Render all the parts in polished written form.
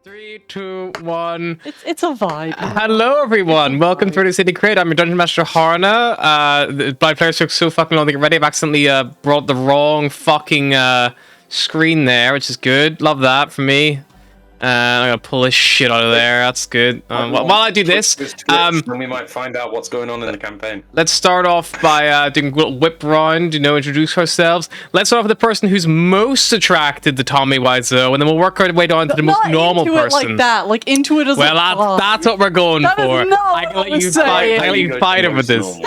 3, 2, 1. It's a vibe. Hello, everyone. Welcome to the City Crate. I'm your Dungeon Master Harna. My players took so fucking long to get ready. I've accidentally brought the wrong fucking screen there, which is good. Love that for me. I'm gonna pull this shit out of there. That's good. While I do this, then we might find out what's going on in the campaign. let's start off by doing a little whip round. Introduce ourselves. Let's start off with the person who's most attracted to Tommy Wiseau, and then we'll work our way down to the most normal into person. It like that. Like into it as Well, that's what we're going That for. is not I can what let you I'm saying. fight. I can let you fight over this.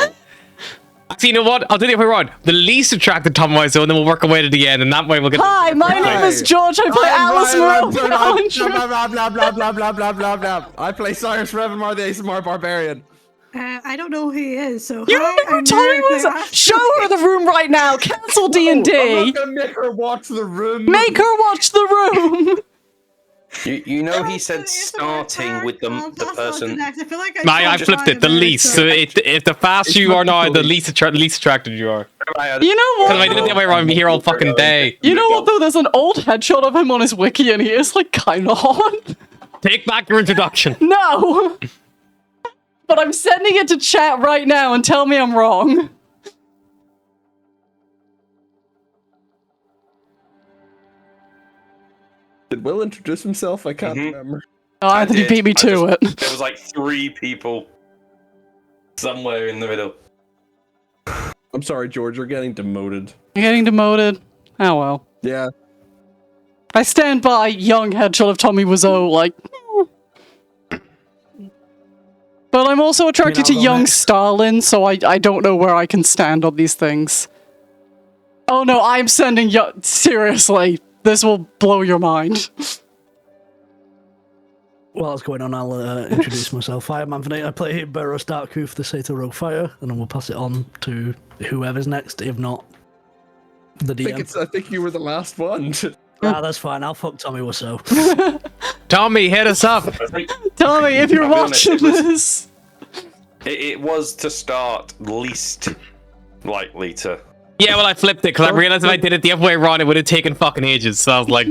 Actually, you know what? I'll do the other way around. The least attracted Tommy Wiseau, and then we'll work our way to the end, and that way we'll get. Hi, my name is George. I play Alice Monroe. I play Cyrus Revanmar, the ASMR Barbarian. I don't know who he is, so You don't know who Tommy Wiseau? Show her the room right now. Cancel D&D. I'm not gonna make her watch the room. Make her watch the room. You know he said starting with the person. I flipped it. The least. So if the faster you are now, the least attracted you are. You know what? Because I did it the other way around. Be here all fucking day. You know what though? There's an old headshot of him on his wiki, and he is like kind of hot. Take back your introduction. No. But I'm sending it to chat right now, and tell me I'm wrong. Did Will introduce himself? I can't remember. Oh, I think he beat me to it. There was like 3 people somewhere in the middle. I'm sorry, George. You're getting demoted. You're getting demoted. Oh well. Yeah. I stand by young headshot of Tommy Wiseau, like. But I'm also attracted to young Stalin, so I don't know where I can stand on these things. Oh no, I'm sending you. Seriously, this will blow your mind. While it's going on, I'll introduce myself. Hi, I'm Anthony. I play Burrows Darkoof, the Satyr Rogue Fighter, and then we'll pass it on to whoever's next, if not the DM. I think you were the last one. That's fine. I'll fuck Tommy Wiseau. Tommy, hit us up. Tommy, if you're watching this. It was to start least likely to. Yeah, well, I flipped it because I realized if I did it the other way around, it would have taken fucking ages. So I was like,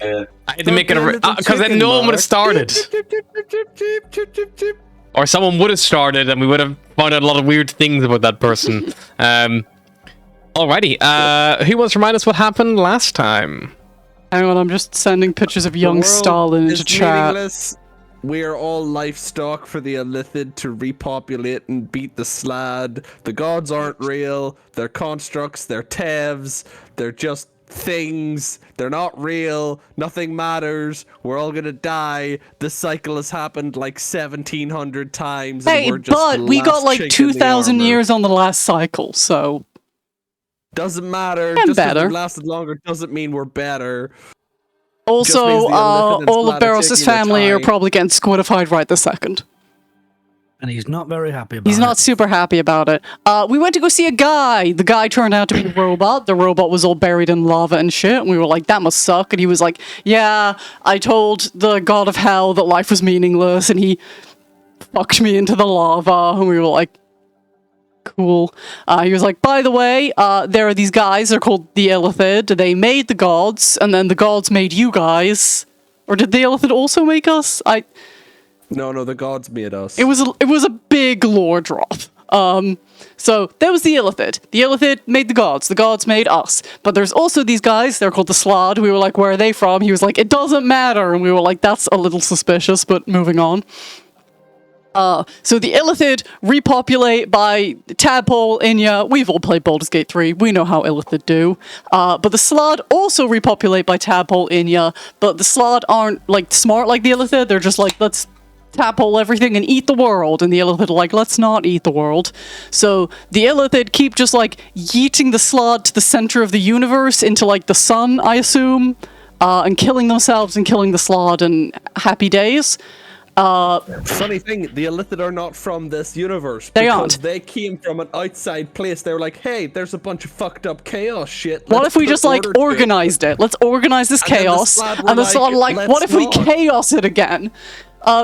I had to make it because then no one would have started, or someone would have started, and we would have found out a lot of weird things about that person. Alrighty, who wants to remind us what happened last time? Hang on, I'm just sending pictures of young Stalin into chat. Meaningless. We are all livestock for the Illithid to repopulate and beat the Slad. The gods aren't real. They're constructs. They're Tevs. They're just things. They're not real. Nothing matters. We're all gonna die. This cycle has happened like 1,700 times. Hey, and we're just but we got like 2,000 years on the last cycle, so... Doesn't matter. And Just better. because we lasted longer doesn't mean we're better. Also, means the Illithid and all of Slad are Barrows' taking their family are time. probably getting squiddified right this second. And he's not very happy about it. He's not super happy about it. We went to go see a guy. The guy turned out to be a robot. The robot was all buried in lava and shit. And we were like, that must suck. And he was like, yeah, I told the god of hell that life was meaningless. And he fucked me into the lava. And we were like, cool. He was like, by the way, there are these guys. They're called the Illithid. They made the gods. And then the gods made you guys. Or did the Illithid also make us? No, the gods made us. It was a big lore drop. So there was the Illithid. The Illithid made the gods made us. But there's also these guys, they're called the Slad. We were like, where are they from? He was like, it doesn't matter. And we were like, that's a little suspicious, but moving on. So the Illithid repopulate by Tadpole, Inya. We've all played Baldur's Gate 3. We know how Illithid do. But the Slad also repopulate by Tadpole, Inya. But the Slad aren't like smart like the Illithid. They're just like, let's Tadpole everything and eat the world. And the Illithid are like, let's not eat the world. So the Illithid keep just like yeeting the Slad to the center of the universe into like the sun, I assume, and killing themselves and killing the Slad and happy days. Funny thing, the Illithid are not from this universe. They because aren't. They came from an outside place. They were like, hey, there's a bunch of fucked up chaos shit. What Let's if we put just like order to it." organized it? Let's organize this And then the chaos. Slad were And the Slad like, "Let's what if we not." chaos it again?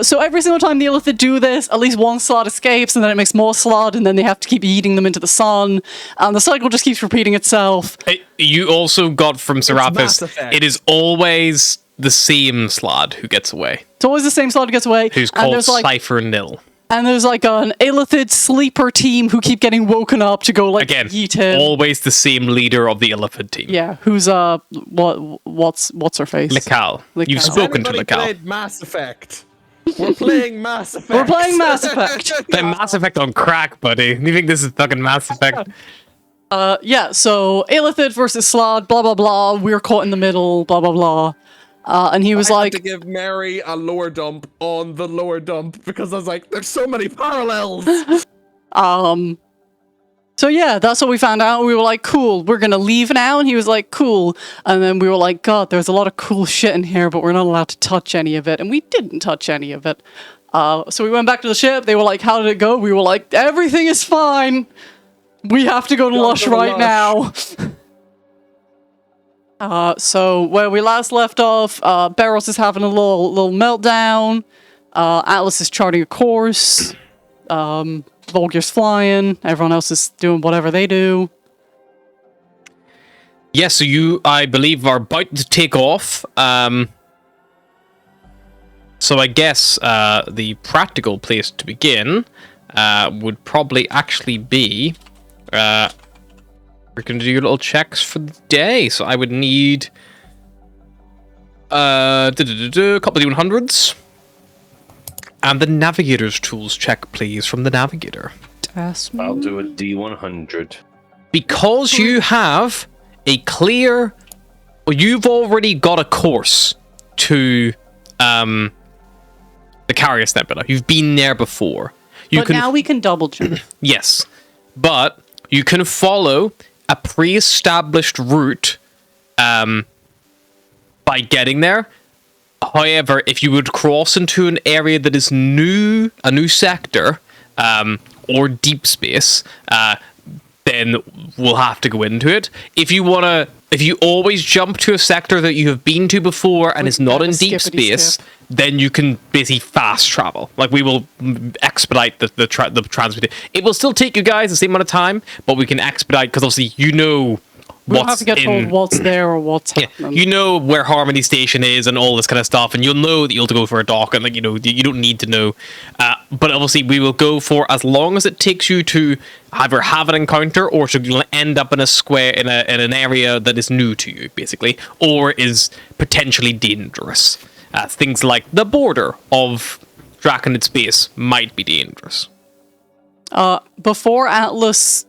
So every single time the Illithid do this, at least one Slad escapes, and then it makes more Slad, and then they have to keep eating them into the sun, and the cycle just keeps repeating itself. You also got from Mass Serapis, Effect. it is always the same Slad who gets away, It's always the same slot who gets away. who's and called there's like Cypher Nil. and there's like an illithid sleeper team who keep getting woken up to go like Again, yeet him. always the same leader of the Illithid team. Yeah, who's what's her face? Mikal. Mikal. You've Has spoken to Everybody Mikal. played Mass Effect. We're playing Mass Effect. We're playing Mass Effect. Play Mass Effect on crack, buddy. You think this is fucking Mass Effect? Yeah, so illithid versus Slod, blah blah blah. We're caught in the middle, blah blah blah. And he was I had like, to give Mary a lower dump on the lower dump because I was like, there's so many parallels. So yeah, that's what we found out. We were like, cool, we're gonna leave now. And he was like, cool. And then we were like, God, there's a lot of cool shit in here, but we're not allowed to touch any of it. And we didn't touch any of it. So we went back to the ship. They were like, how did it go? We were like, everything is fine. We have to go to Lush right now. So where we last left off, Barros is having a little meltdown. Atlas is charting a course. Volgir's flying. Everyone else is doing whatever they do. Yeah, so you, I believe, are about to take off. So I guess the practical place to begin would probably actually be... we're going to do your little checks for the day. So I would need a couple of D100s. And the navigator's tools check, please, from the navigator. I'll do a D100. Because you have a clear... Well, you've already got a course to the Carius Nebula. You've been there before. But now we can double jump. Yes, but you can follow a pre-established route by getting there. However, if you would cross into an area that is new, a new sector, or deep space, then we'll have to go into it. If you always jump to a sector that you have been to before and is not in deep space, then you can basically fast travel. Like, we will expedite the transport. It will still take you guys the same amount of time, but we can expedite because obviously you know We don't have to get told what's there or what's happening. You know where Harmony Station is and all this kind of stuff, and you'll know that you'll have to go for a dock, and like you don't need to know. But obviously, we will go for as long as it takes you to either have an encounter or to end up in a square in an area that is new to you, basically, or is potentially dangerous. Things like the border of Draconid space might be dangerous. Before Atlas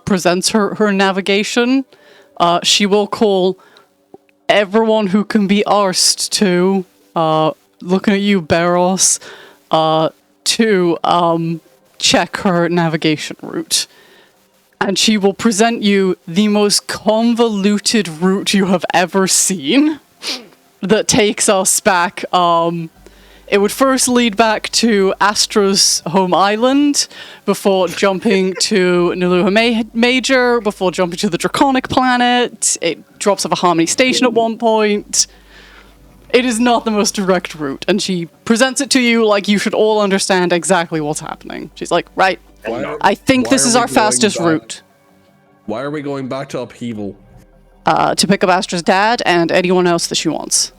presents her navigation, she will call everyone who can be arsed to, looking at you, Barros, to check her navigation route. And she will present you the most convoluted route you have ever seen that takes us back. It would first lead back to Astra's home island before jumping to Nuluha Major, before jumping to the Draconic planet. It drops off a Harmony Station at one point. It is not the most direct route, and she presents it to you like you should all understand exactly what's happening. She's like, right, I think this is our fastest route. Why are we going back to Upheaval? To pick up Astra's dad and anyone else that she wants.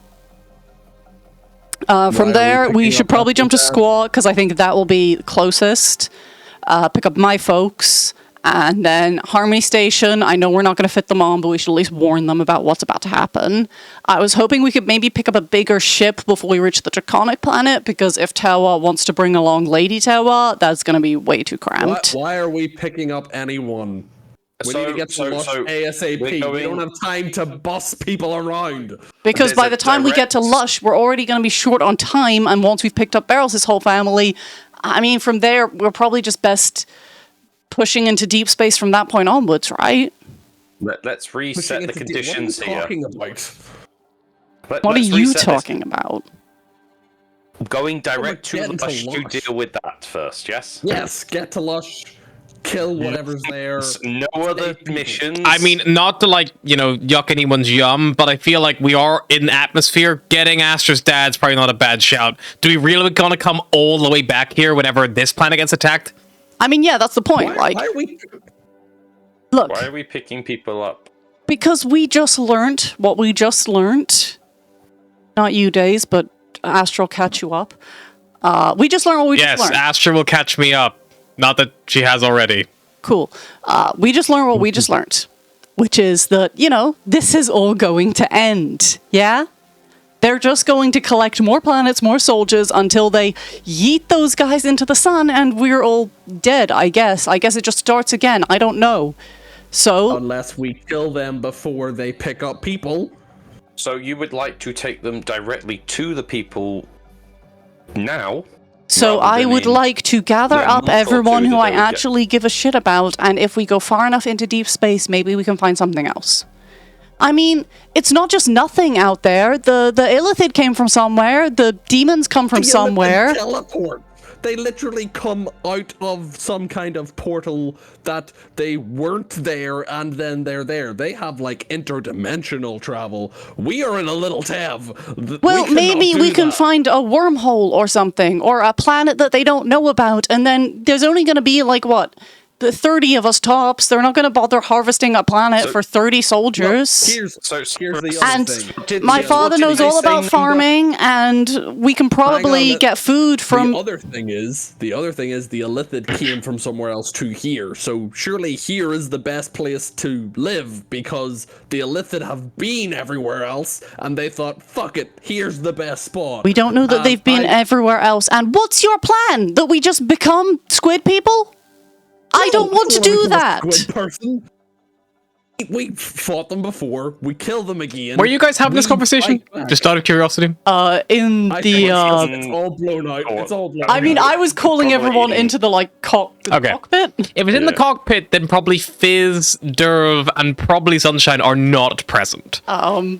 From there, we should probably jump to Squaw, because I think that will be closest. Pick up my folks, and then Harmony Station. I know we're not going to fit them on, but we should at least warn them about what's about to happen. I was hoping we could maybe pick up a bigger ship before we reach the Draconic planet, because if Tewa wants to bring along Lady Tewa, that's going to be way too cramped. Why are we picking up anyone? We need to get to Lush ASAP. We don't have time to bus people around. Because by the time we get to Lush, we're already going to be short on time, and once we've picked up Barrels' whole family, I mean, from there, we're probably just best pushing into deep space from that point onwards, right? Let's reset the conditions here. What are you talking about? What are you talking about? Going direct to Lush to deal with that first, yes? Yes, get to Lush. Kill whatever's there. No other missions. I mean, not to yuck anyone's yum, but I feel like we are in atmosphere. Getting Astra's dad's probably not a bad shout. Do we really gonna come all the way back here whenever this planet gets attacked? I mean, yeah, that's the point. Look. Why are we picking people up? Because we just learned what we just learned. Not you, Days, but Astra will catch you up. We just learned what we just Yes, learned. Astra will catch me up. Not that she has already. Cool. We just learned what we just learned, which is that, this is all going to end. Yeah? They're just going to collect more planets, more soldiers, until they yeet those guys into the sun, and we're all dead, I guess. I guess it just starts again. I don't know. So... Unless we kill them before they pick up people. So you would like to take them directly to the people now? So rather I than would in like to gather the up month or everyone two who that I they would get? actually give a shit about, and if we go far enough into deep space, maybe we can find something else. I mean, it's not just nothing out there. The Illithid came from somewhere. The demons come from The somewhere. Illithid teleport. They literally come out of some kind of portal that they weren't there, and then they're there. They have like interdimensional travel. We are in a little Tev. Well, maybe we can find a wormhole or something, or a planet that they don't know about, and then there's only going to be like, what, the 30 of us tops. They're not going to bother harvesting a planet for 30 soldiers. Here's the And other thing. my father knows all about farming, and we can probably get food from... The other thing is the Illithid came from somewhere else to here. So surely here is the best place to live, because the Illithid have been everywhere else, and they thought, fuck it, here's the best spot. We don't know that they've been everywhere else. And what's your plan? That we just become squid people? I don't want to do that. Squid person. We fought them before. We kill them again. Were you guys having this conversation? fight back. Just out of curiosity. In I think the... it's all blown out. It's all blown I mean, out. I was calling Probably everyone eating. into the, like, Okay. cockpit. If it's in the cockpit, then probably Fizz, Derv, and probably Sunshine are not present. Yeah,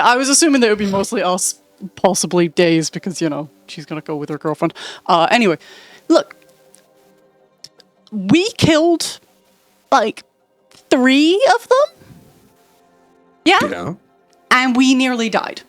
I was assuming that it would be mostly us, possibly Days, because, she's gonna go with her girlfriend. Anyway, look. We killed, like, 3 of them? Yeah? And we nearly died.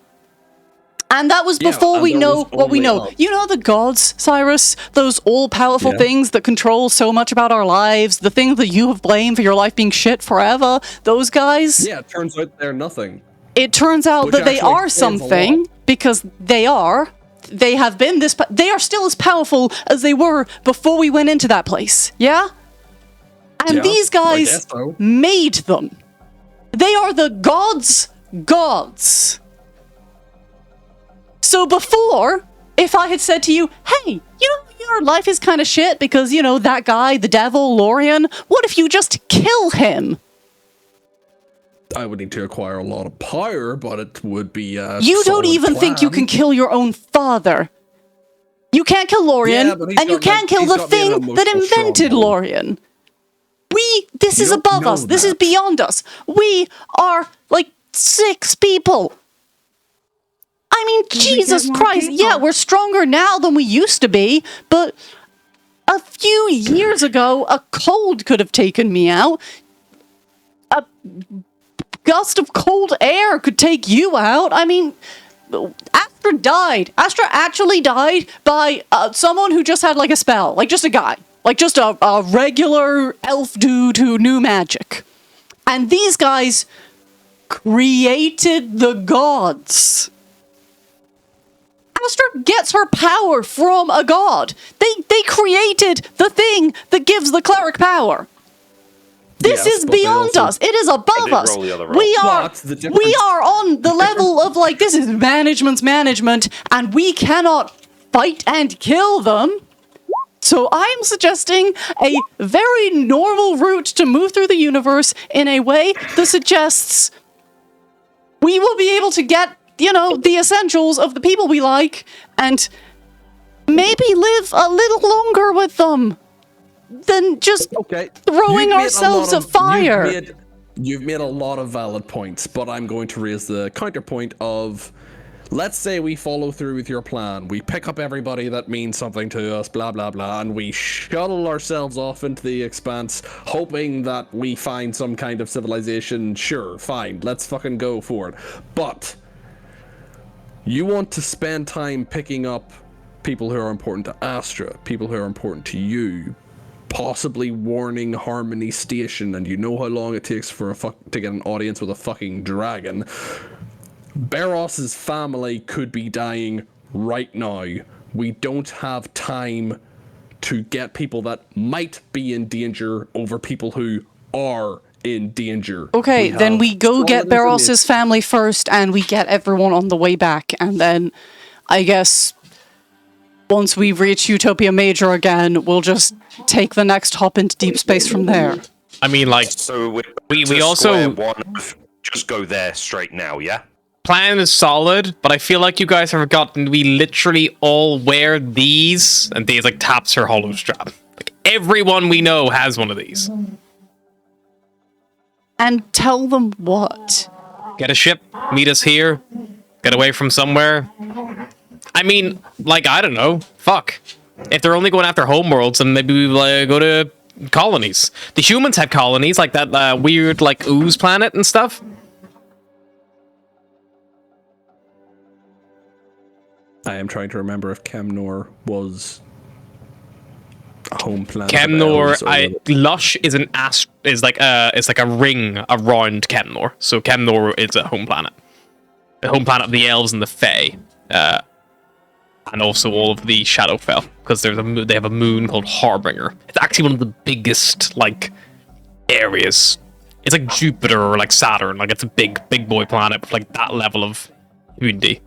And that was before and we there know was what we only know. us. You know the gods, Cyrus? Those all-powerful things that control so much about our lives, the things that you have blamed for your life being shit forever, those guys? Yeah, it turns out they're nothing. It turns out Which that they actually are explains a something, lot. because they are. They have been this... They are still as powerful as they were before we went into that place. Yeah? And Yeah, these I guys guess so. made them. They are the gods' gods. So before, if I had said to you, hey, your life is kind of shit because, that guy, the devil, Lorien, what if you just kill him? I would need to acquire a lot of power, but it would be You don't even think you can kill your own father. You can't kill Lorien, Yeah, but he's and you got, like, can't kill he's the got me an thing that emotional invented stronghold. Lorien. This is don't above know us. This is that. beyond us. We are, like, 6 people. I mean, we Jesus get more Christ. people? Yeah, we're stronger now than we used to be, but a few years ago, a cold could have taken me out. A gust of cold air could take you out. I mean, Astra died. Astra actually died by someone who just had, like, a spell. Like, just a guy. Like, just a regular elf dude who knew magic. And these guys created the gods. Astra gets her power from a god. They created the thing that gives the cleric power. This Yes, is but they beyond also- us. It is above did us. roll the other roll. We are What's the difference? we are on the level of, like, this is management's management, and we cannot fight and kill them. So I'm suggesting a very normal route to move through the universe in a way that suggests we will be able to get, the essentials of the people we like and maybe live a little longer with them than just throwing ourselves a fire. You've made a lot of valid points, but I'm going to raise the counterpoint of, let's say we follow through with your plan. We pick up everybody that means something to us, blah, blah, blah, and we shuttle ourselves off into the Expanse, hoping that we find some kind of civilization. Sure, fine, let's fucking go for it. But you want to spend time picking up people who are important to Astra, people who are important to you, possibly warning Harmony Station, and you know how long it takes for to get an audience with a fucking dragon. Baros's family could be dying right now. We don't have time to get people that might be in danger over people who are in danger. Okay, then have we go strong get Baros's information. family first, and we get everyone on the way back, and then I guess once we reach Utopia Major again, we'll just take the next hop into deep space from there. I mean, like, So we to also- square one of just go there straight now, yeah? plan is solid, but I feel like you guys have forgotten we literally all wear these, and these like taps her hollow strap. Like everyone we know has one of these. And tell them what? Get a ship, meet us here, get away from somewhere. I mean, like, I don't know. Fuck. If they're only going after homeworlds, then maybe we go to colonies. The humans have colonies, like that weird, like, ooze planet and stuff. I am trying to remember if Kemnor was a home planet. of Kemnor, elves or Lush is it's like a ring around Kemnor. So Kemnor is a home planet. The home planet of the elves and the Fae. And also all of the Shadowfell, because they have a moon called Harbinger. It's actually one of the biggest, like, areas. It's like Jupiter or like Saturn. Like, it's a big boy planet with like that level of community.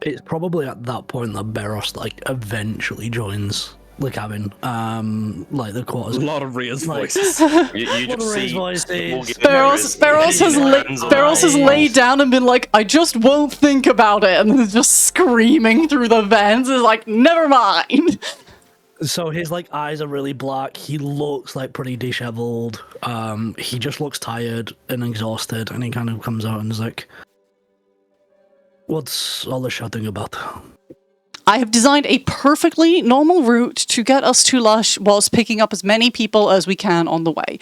It's probably at that point that Beros like eventually joins the cabin, like the quarters. a lot of Rhea's Like- voices. You What just a raised see voice is. Barros has laid down and been like, I just won't think about it, and is just screaming through the vents. Is like, never mind. So his like eyes are really black. He looks like pretty disheveled. He just looks tired and exhausted, and he kind of comes out and is like, "What's all the shouting about?" I have designed a perfectly normal route to get us to Lush whilst picking up as many people as we can on the way.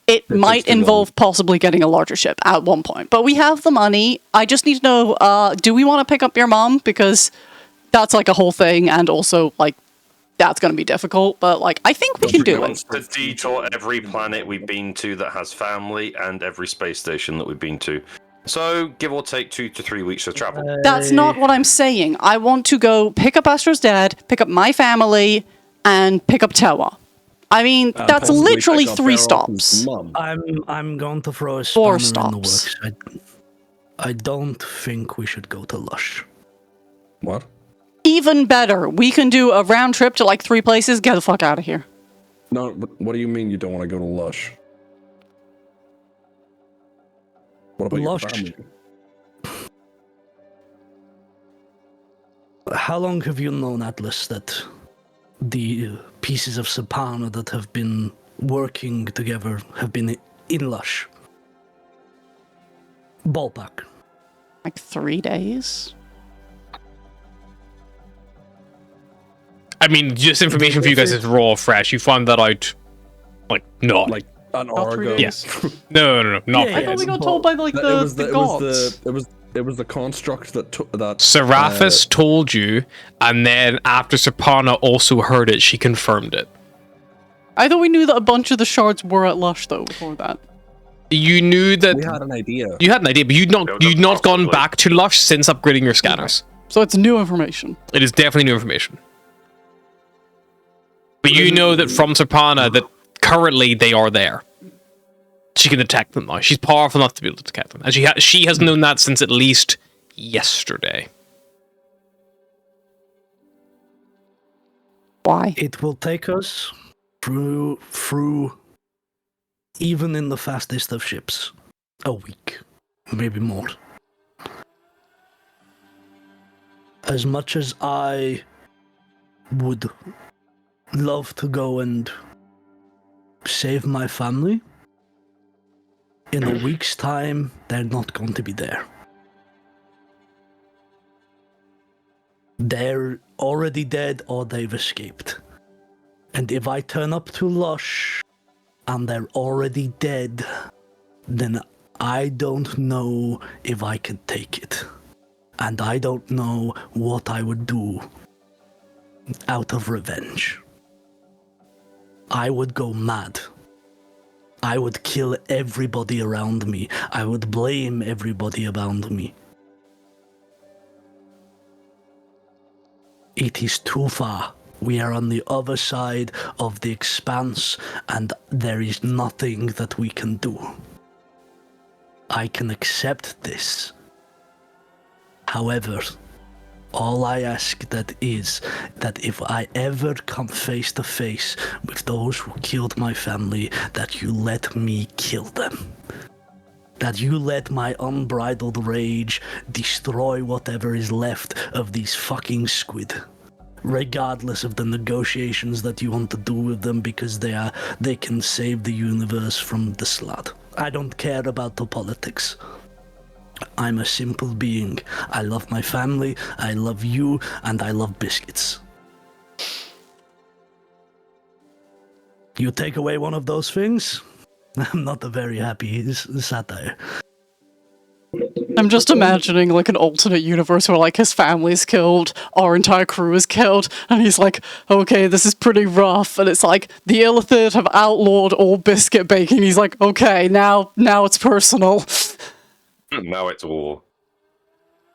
It might too long. involve possibly getting a larger ship at one point, but we have the money. I just need to know, do we want to pick up your mom? Because that's like a whole thing, and also, like, that's going to be difficult, but, like, I think we can do it. wants to detour every planet we've been to that has family and every space station that we've been to. So, give or take 2 to 3 weeks of travel. That's not what I'm saying. I want to go pick up Astro's dad, pick up my family, and pick up Tewa. I mean, that's Possibly literally pick up 3 Baros's stops. mum. I'm going to throw a 4 spanner in the stops. works. I don't think we should go to Lush. What? Even better, we can do a round trip to like 3 places. Get the fuck out of here. No, but what do you mean you don't want to go to Lush? What about Lush. your family? How long have you known, Atlas, that the pieces of Saparna that have been working together have been in Lush? Ballpark. Like 3 days? I mean, just information for you guys is raw, fresh. You found that out, like, not. Like an Not hour 3 ago. days? Yes. No, not Yeah, I yeah, thought we it's got told by like It the, was the the, gods. it was the construct that that Seraphis told you, and then after Saparna also heard it, she confirmed it. I thought we knew that a bunch of the shards were at Lush though before that. You knew that we had an idea. you had an idea, but you'd not gone Possibly. back to Lush since upgrading your scanners. So it's new information. It is definitely new information. But you know that from Saparna that currently they are there. She can detect them now. She's powerful enough to be able to detect them, and she has known that since at least yesterday. Why? It will take us through even in the fastest of ships, a week, maybe more. As much as I would love to go and save my family, in a week's time, they're not going to be there. They're already dead or they've escaped. And if I turn up to Lush and they're already dead, then I don't know if I can take it. And I don't know what I would do out of revenge. I would go mad. I would kill everybody around me. I would blame everybody around me. It is too far. We are on the other side of the Expanse, and there is nothing that we can do. I can accept this. However, all I ask that is that if I ever come face to face with those who killed my family, that you let me kill them. That you let my unbridled rage destroy whatever is left of these fucking squid. Regardless of the negotiations that you want to do with them, because they can save the universe from the slot. I don't care about the politics. I'm a simple being. I love my family, I love you, and I love biscuits. You take away one of those things, I'm not a very happy satire. I'm just imagining like an alternate universe where like his family's killed, our entire crew is killed, and he's like, okay, this is pretty rough. And it's like the Illithid have outlawed all biscuit baking. He's like, okay, now it's personal. Now it's war.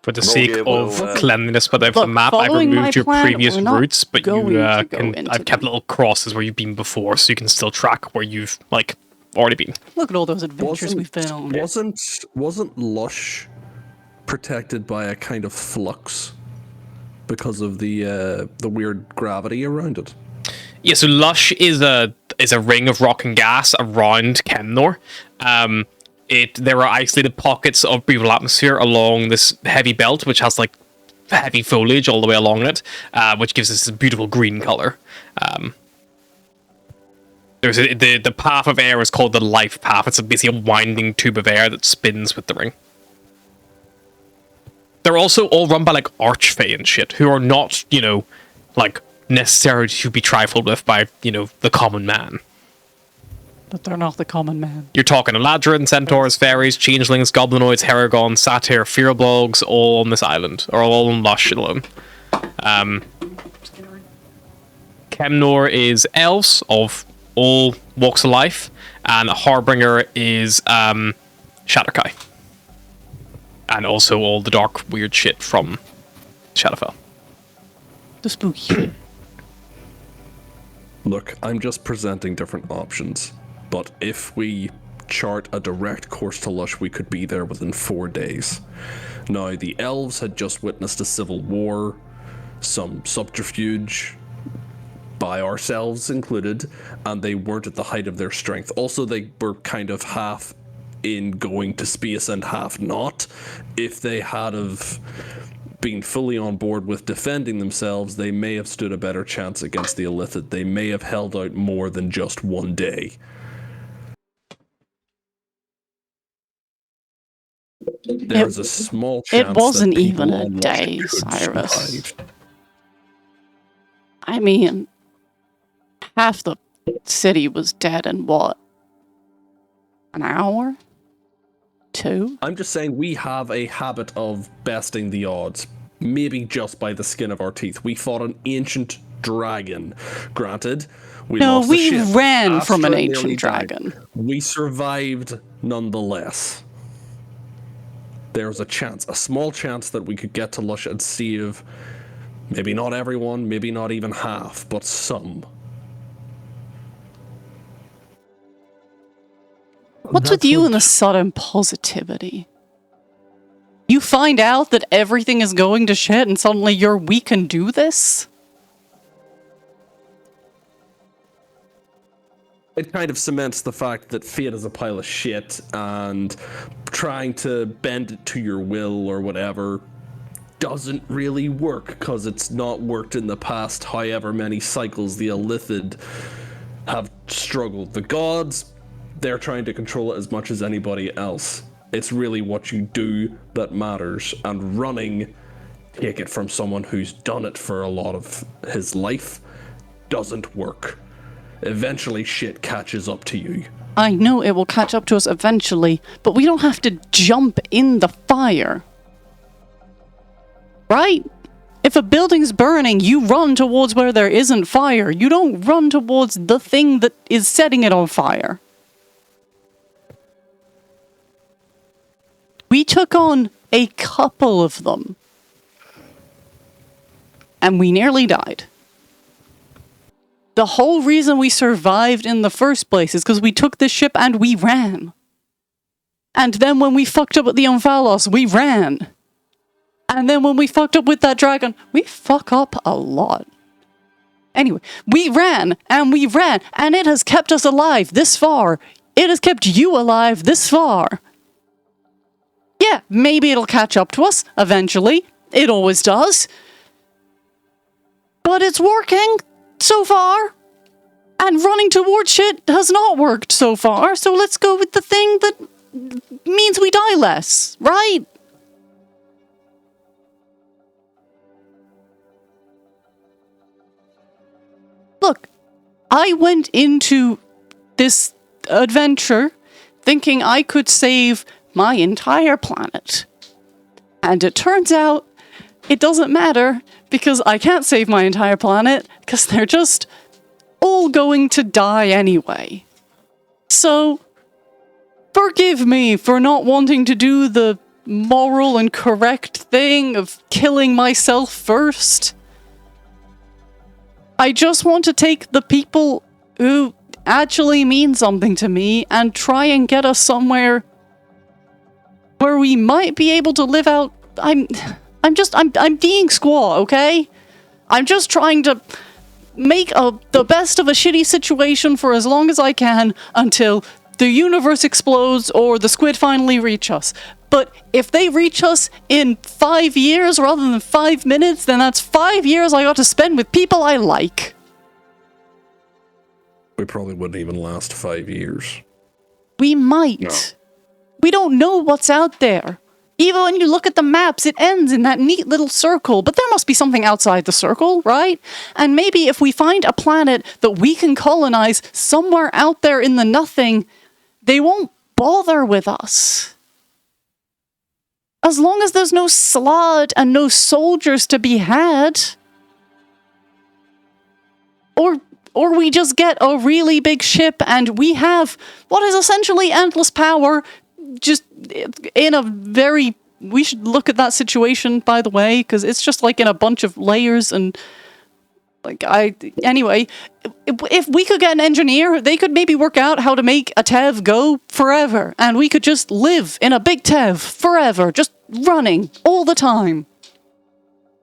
For the Roll sake gear of will, cleanliness, but the Look, map, I following my removed your plan, previous we're not routes, but going you to go can. into I've kept them. little crosses where you've been before, so you can still track where you've like already been. Look at all those adventures we've been on. Wasn't Lush protected by a kind of flux because of the weird gravity around it? Yeah, so Lush is a ring of rock and gas around Chemnor. There are isolated pockets of breathable atmosphere along this heavy belt, which has like heavy foliage all the way along it, which gives us this beautiful green color. There's the path of air is called the life path. It's basically a winding tube of air that spins with the ring. They're also all run by like archfey and shit, who are not, like necessarily to be trifled with by, the common man. But they're not the common man. You're talking Eladrin, centaurs, fairies, changelings, goblinoids, heragons, satyr, fearbolgs, all on this island, or all on Lush alone. Chemnor is elves of all walks of life, and Harbinger is Shatterkai. And also all the dark, weird shit from Shadowfell. The spooky. Look, I'm just presenting different options, but if we chart a direct course to Lush, we could be there within 4 days. Now, the elves had just witnessed a civil war, some subterfuge, by ourselves included, and they weren't at the height of their strength. Also, they were kind of half in going to space and half not. If they had have been fully on board with defending themselves, they may have stood a better chance against the Illithid. They may have held out more than just 1 day. There's a small chance It wasn't that people even a on Lush day, could Cyrus. survive. I mean, half the city was dead in what? An hour? 2? I'm just saying we have a habit of besting the odds, maybe just by the skin of our teeth. We fought an ancient dragon. Granted, we No, lost the we ship. ran from an Astra nearly ancient died. dragon. We survived nonetheless. There's a chance, a small chance, that we could get to Lush and save maybe not everyone, maybe not even half, but some. What's with you and the sudden positivity? You find out that everything is going to shit and suddenly we can do this? It kind of cements the fact that fate is a pile of shit, and trying to bend it to your will or whatever doesn't really work, because it's not worked in the past however many cycles the Illithid have struggled. The gods, they're trying to control it as much as anybody else. It's really what you do that matters, and running, take it from someone who's done it for a lot of his life, doesn't work. Eventually shit catches up to you. I know it will catch up to us eventually, but we don't have to jump in the fire. Right? If a building's burning, you run towards where there isn't fire. You don't run towards the thing that is setting it on fire. We took on a couple of them. And we nearly died. The whole reason we survived in the first place is because we took this ship and we ran. And then when we fucked up with the Omphalos, we ran. And then when we fucked up with that dragon, we fuck up a lot. Anyway, we ran, and it has kept us alive this far. It has kept you alive this far. Yeah, maybe it'll catch up to us eventually. It always does. But it's working so far. And running towards shit has not worked so far, so let's go with the thing that means we die less, right? Look, I went into this adventure thinking I could save my entire planet. And it turns out it doesn't matter because I can't save my entire planet because they're just all going to die anyway. So, forgive me for not wanting to do the moral and correct thing of killing myself first. I just want to take the people who actually mean something to me and try and get us somewhere where we might be able to live out. I'm being squaw, okay? I'm just trying to make the best of a shitty situation for as long as I can until the universe explodes or the squid finally reach us. But if they reach us in 5 years rather than 5 minutes, then that's 5 years I got to spend with people I like. We probably wouldn't even last 5 years. We might. No. We don't know what's out there. Even when you look at the maps, it ends in that neat little circle, but there must be something outside the circle, right? And maybe if we find a planet that we can colonize somewhere out there in the nothing, they won't bother with us. As long as there's no slod and no soldiers to be had. Or we just get a really big ship and we have what is essentially endless power, just in a very... We should look at that situation, by the way, because it's just like in a bunch of layers and... Anyway, if we could get an engineer, they could maybe work out how to make a TEV go forever, and we could just live in a big TEV forever, just running all the time.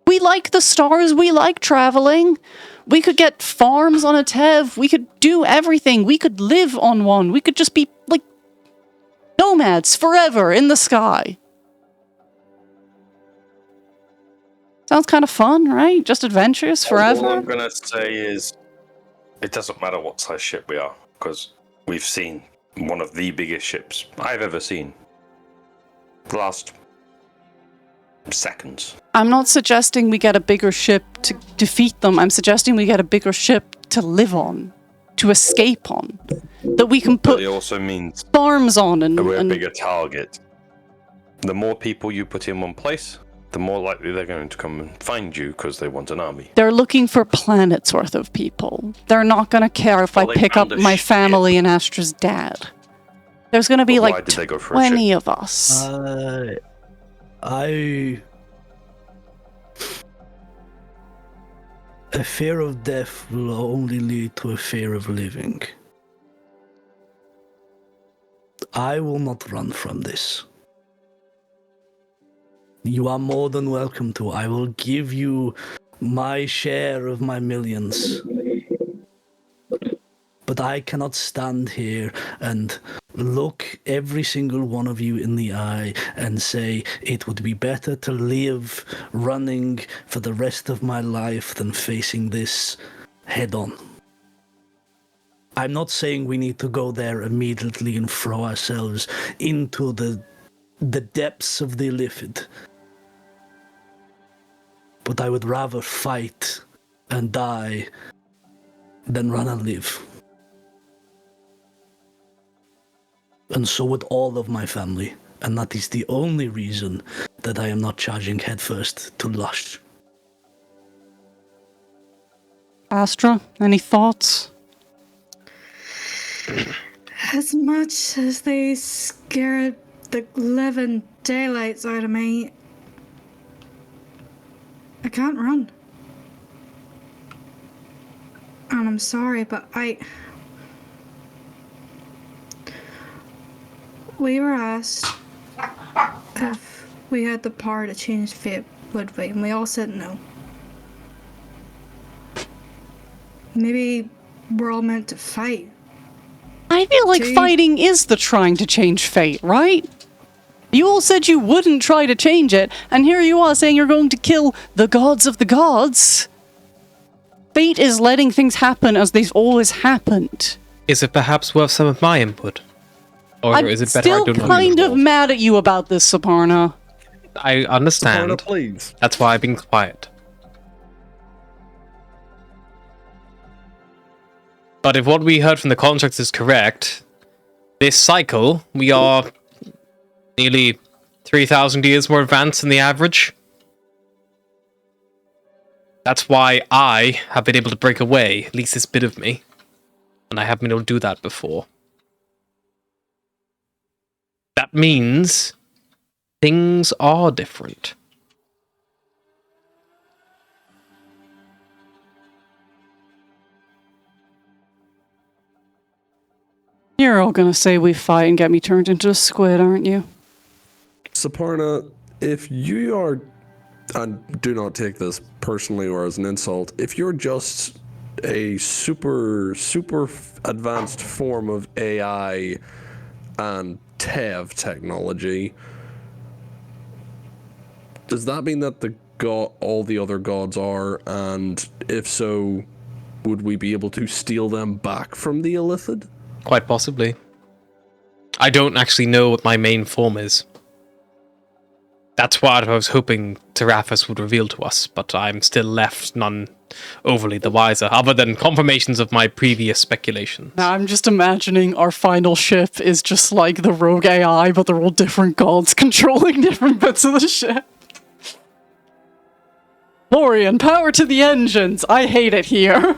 We like the stars, we like traveling. We could get farms on a TEV, we could do everything, we could live on one, we could just be, like, nomads forever in the sky. Sounds kind of fun, right? Just adventures forever? All I'm going to say is, it doesn't matter what size ship we are, because we've seen one of the biggest ships I've ever seen. The last seconds. I'm not suggesting we get a bigger ship to defeat them. I'm suggesting we get a bigger ship to live on, to escape on, that we can But put it also means farms on and... that we're a bigger target. The more people you put in one place, the more likely they're going to come and find you because they want an army. They're looking for planets worth of people. They're not going to care if Well, I they pick up found a my ship. family and Astra's dad. There's going to be But why like did they go for a 20 ship? of us. A fear of death will only lead to a fear of living. I will not run from this. You are more than welcome to. I will give you my share of my millions. But I cannot stand here and look every single one of you in the eye and say it would be better to live running for the rest of my life than facing this head on. I'm not saying we need to go there immediately and throw ourselves into the depths of the illithid. But I would rather fight and die than run and live. And so would all of my family, and that is the only reason that I am not charging headfirst to Lush. Astra, any thoughts? As much as they scared the living daylight's out of me. I can't run. And I'm sorry, but we were asked if we had the power to change fate, would we? And we all said no. Maybe we're all meant to fight. I feel like See? fighting is the trying to change fate, right? You all said you wouldn't try to change it, and here you are saying you're going to kill the gods of the gods. Fate is letting things happen as they've always happened. Is it perhaps worth some of my input? Or I'm is it better I still don't know kind you of involved? mad at you about this, Saparna. I understand. Saparna, please. That's why I've been quiet. But if what we heard from the contracts is correct, this cycle, we are nearly 3,000 years more advanced than the average. That's why I have been able to break away, at least this bit of me. And I haven't been able to do that before. That means things are different. You're all gonna say we fight and get me turned into a squid, aren't you? Saparna, if you are, and do not take this personally or as an insult, if you're just a super advanced form of AI and TEV technology, does that mean that all the other gods are, and if so, would we be able to steal them back from the Illithid? Quite possibly. I don't actually know what my main form is. That's what I was hoping Teraphis would reveal to us, but I'm still left none overly the wiser, other than confirmations of my previous speculations. Now I'm just imagining our final ship is just like the rogue AI, but they're all different gods controlling different bits of the ship. Lorian, power to the engines! I hate it here.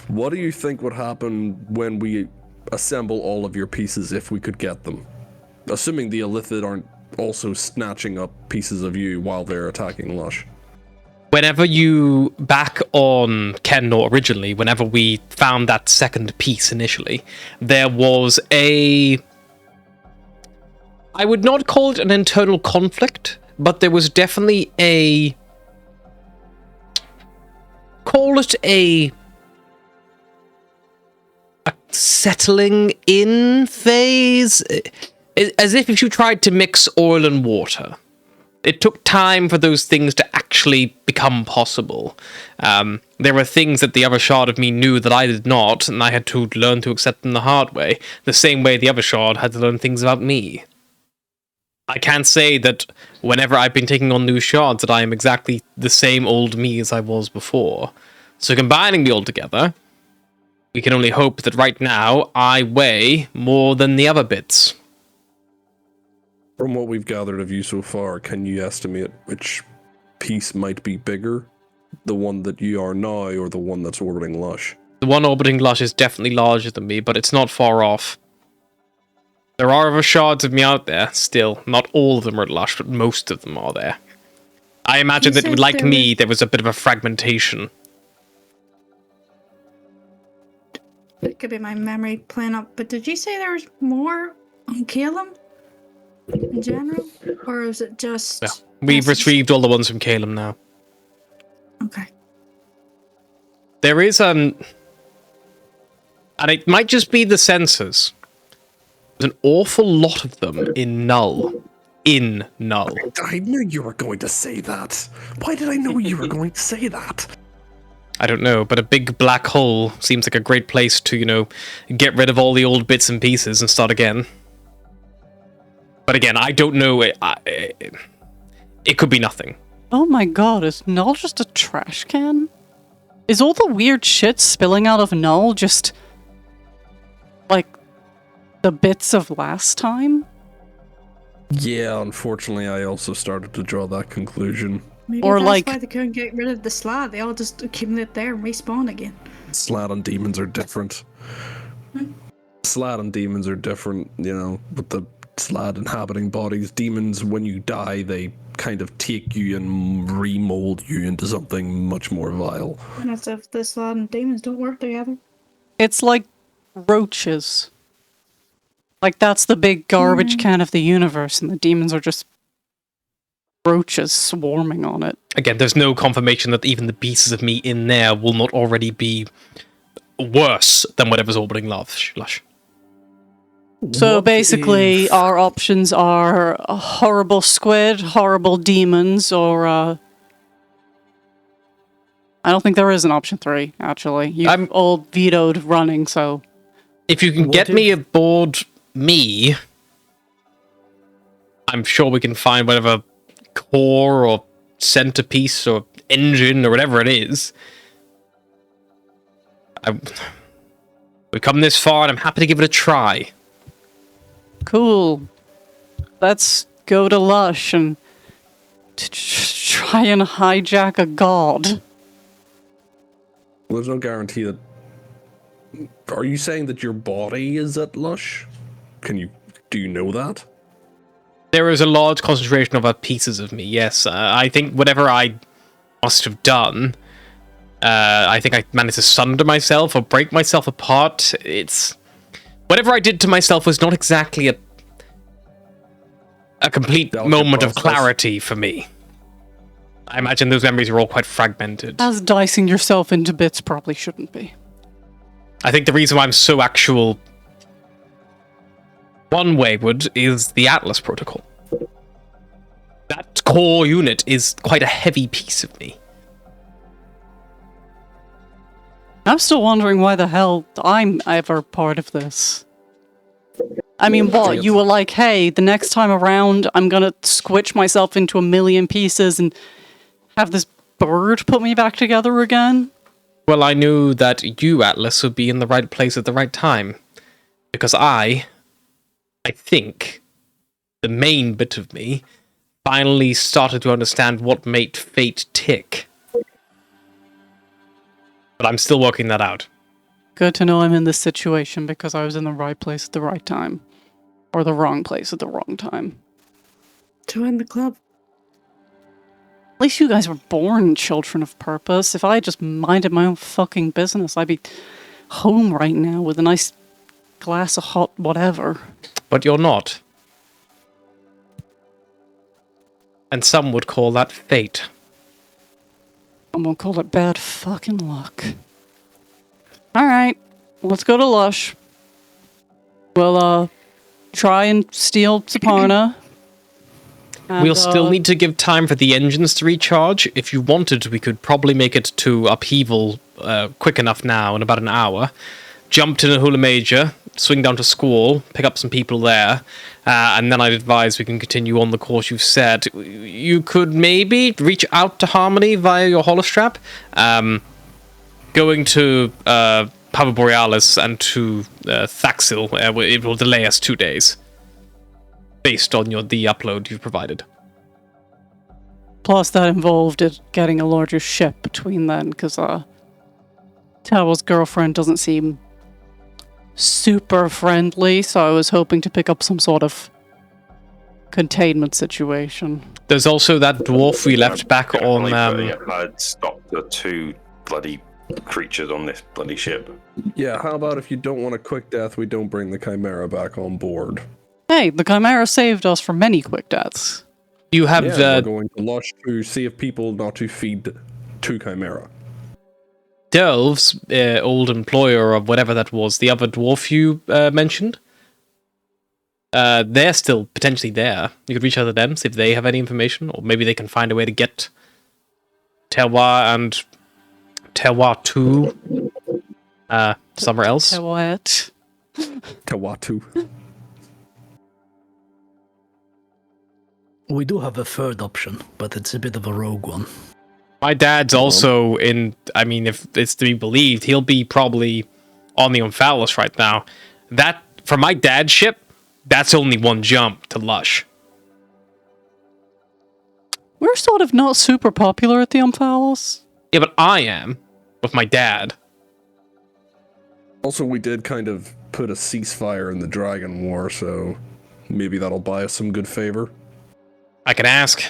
What do you think would happen when we assemble all of your pieces if we could get them? Assuming the Illithid aren't also snatching up pieces of you while they're attacking Lush. Whenever you, back on Kennor originally, whenever we found that second piece initially, there was I would not call it an internal conflict, but there was definitely call it a settling in phase, as if you tried to mix oil and water. It took time for those things to actually become possible. There were things that the other shard of me knew that I did not, and I had to learn to accept them the hard way, the same way the other shard had to learn things about me. I can't say that whenever I've been taking on new shards that I am exactly the same old me as I was before. So combining the all together, we can only hope that right now I weigh more than the other bits. From what we've gathered of you so far, can you estimate which piece might be bigger? The one that you are now or the one that's orbiting Lush? The one orbiting Lush is definitely larger than me, but it's not far off. There are other shards of me out there, still. Not all of them are at Lush, but most of them are there. I imagine You that, said like there me, was- there was a bit of a fragmentation. It could be my memory playing up, but did you say there was more on Calum in general? Or is it just... Yeah. We've essence? retrieved all the ones from Calum now. Okay. There is, and it might just be the sensors. There's an awful lot of them in Null. In Null. I knew you were going to say that. Why did I know you were going to say that? I don't know, but a big black hole seems like a great place to, get rid of all the old bits and pieces and start again. But again, I don't know. It could be nothing. Oh my god, is Null just a trash can? Is all the weird shit spilling out of Null just like the bits of last time? Yeah, unfortunately, I also started to draw that conclusion. Maybe Or that's like- why they couldn't get rid of the slab. They all just accumulate there and respawn again. Slat and demons are different. Slat and demons are different, with the slad inhabiting bodies. Demons, when you die, they kind of take you and remold you into something much more vile. And that's if this lad and demons don't work together. It's like roaches. Like, that's the big garbage can of the universe, and the demons are just roaches swarming on it. Again, there's no confirmation that even the pieces of me in there will not already be worse than whatever's orbiting Lush. So What basically, if- our options are a horrible squid, horrible demons, or I don't think there is an option 3, actually. You've all vetoed running, so... If you can What get me if- aboard me, I'm sure we can find whatever core or centerpiece or engine or whatever it is. We've come this far and I'm happy to give it a try. Cool. Let's go to Lush and try and hijack a god. Well, there's no guarantee that. Are you saying that your body is at Lush? Do you know that? There is a large concentration of pieces of me, yes. I think whatever I must have done, I think I managed to sunder myself or break myself apart. Whatever I did to myself was not exactly a complete Delicate moment of process. clarity for me. I imagine those memories are all quite fragmented. As dicing yourself into bits probably shouldn't be. I think the reason why I'm so actual one wayward is the Atlas protocol. That core unit is quite a heavy piece of me. I'm still wondering why the hell I'm ever part of this. I mean, what? You were like, hey, the next time around, I'm gonna squitch myself into a million pieces and have this bird put me back together again? Well, I knew that you, Atlas, would be in the right place at the right time. Because I think, the main bit of me finally started to understand what made fate tick. But I'm still working that out. Good to know I'm in this situation because I was in the right place at the right time. Or the wrong place at the wrong time. Join the club. At least you guys were born children of purpose. If I had just minded my own fucking business, I'd be home right now with a nice glass of hot whatever. But you're not. And some would call that fate. I'm gonna call it bad fucking luck. Alright, let's go to Lush. We'll, try and steal Saparna. We'll still need to give time for the engines to recharge. If you wanted, we could probably make it to Upheaval quick enough now, in about an hour. Jump to Nahula Major, swing down to Squall, pick up some people there, and then I'd advise we can continue on the course you've set. You could maybe reach out to Harmony via your holostrap. Going to Pavo Borealis and to Thaxil, it will delay us 2 days. Based on the upload you've provided. Plus, that involved it getting a larger ship between then, because Tao's girlfriend doesn't seem super friendly, so I was hoping to pick up some sort of containment situation. There's also that dwarf we left back on. I'd stop the 2 bloody creatures on this bloody ship. Yeah, how about if you don't want a quick death, we don't bring the Chimera back on board? Hey, the Chimera saved us from many quick deaths. You have We're going to Lush to save people, not to feed to Chimera. Delve's old employer of whatever that was, the other dwarf you mentioned. They're still potentially there. You could reach out to them, see if they have any information, or maybe they can find a way to get Terwa and Terwa 2 somewhere else. What? Tawatu. We do have a third option, but it's a bit of a rogue one. My dad's also in, I mean, if it's to be believed, he'll be probably on the Omphalos right now. That, for my dad's ship, that's only one jump to Lush. We're sort of not super popular at the Omphalos. Yeah, but I am, with my dad. Also, we did kind of put a ceasefire in the Dragon War, so Maybe that'll buy us some good favor. I can ask.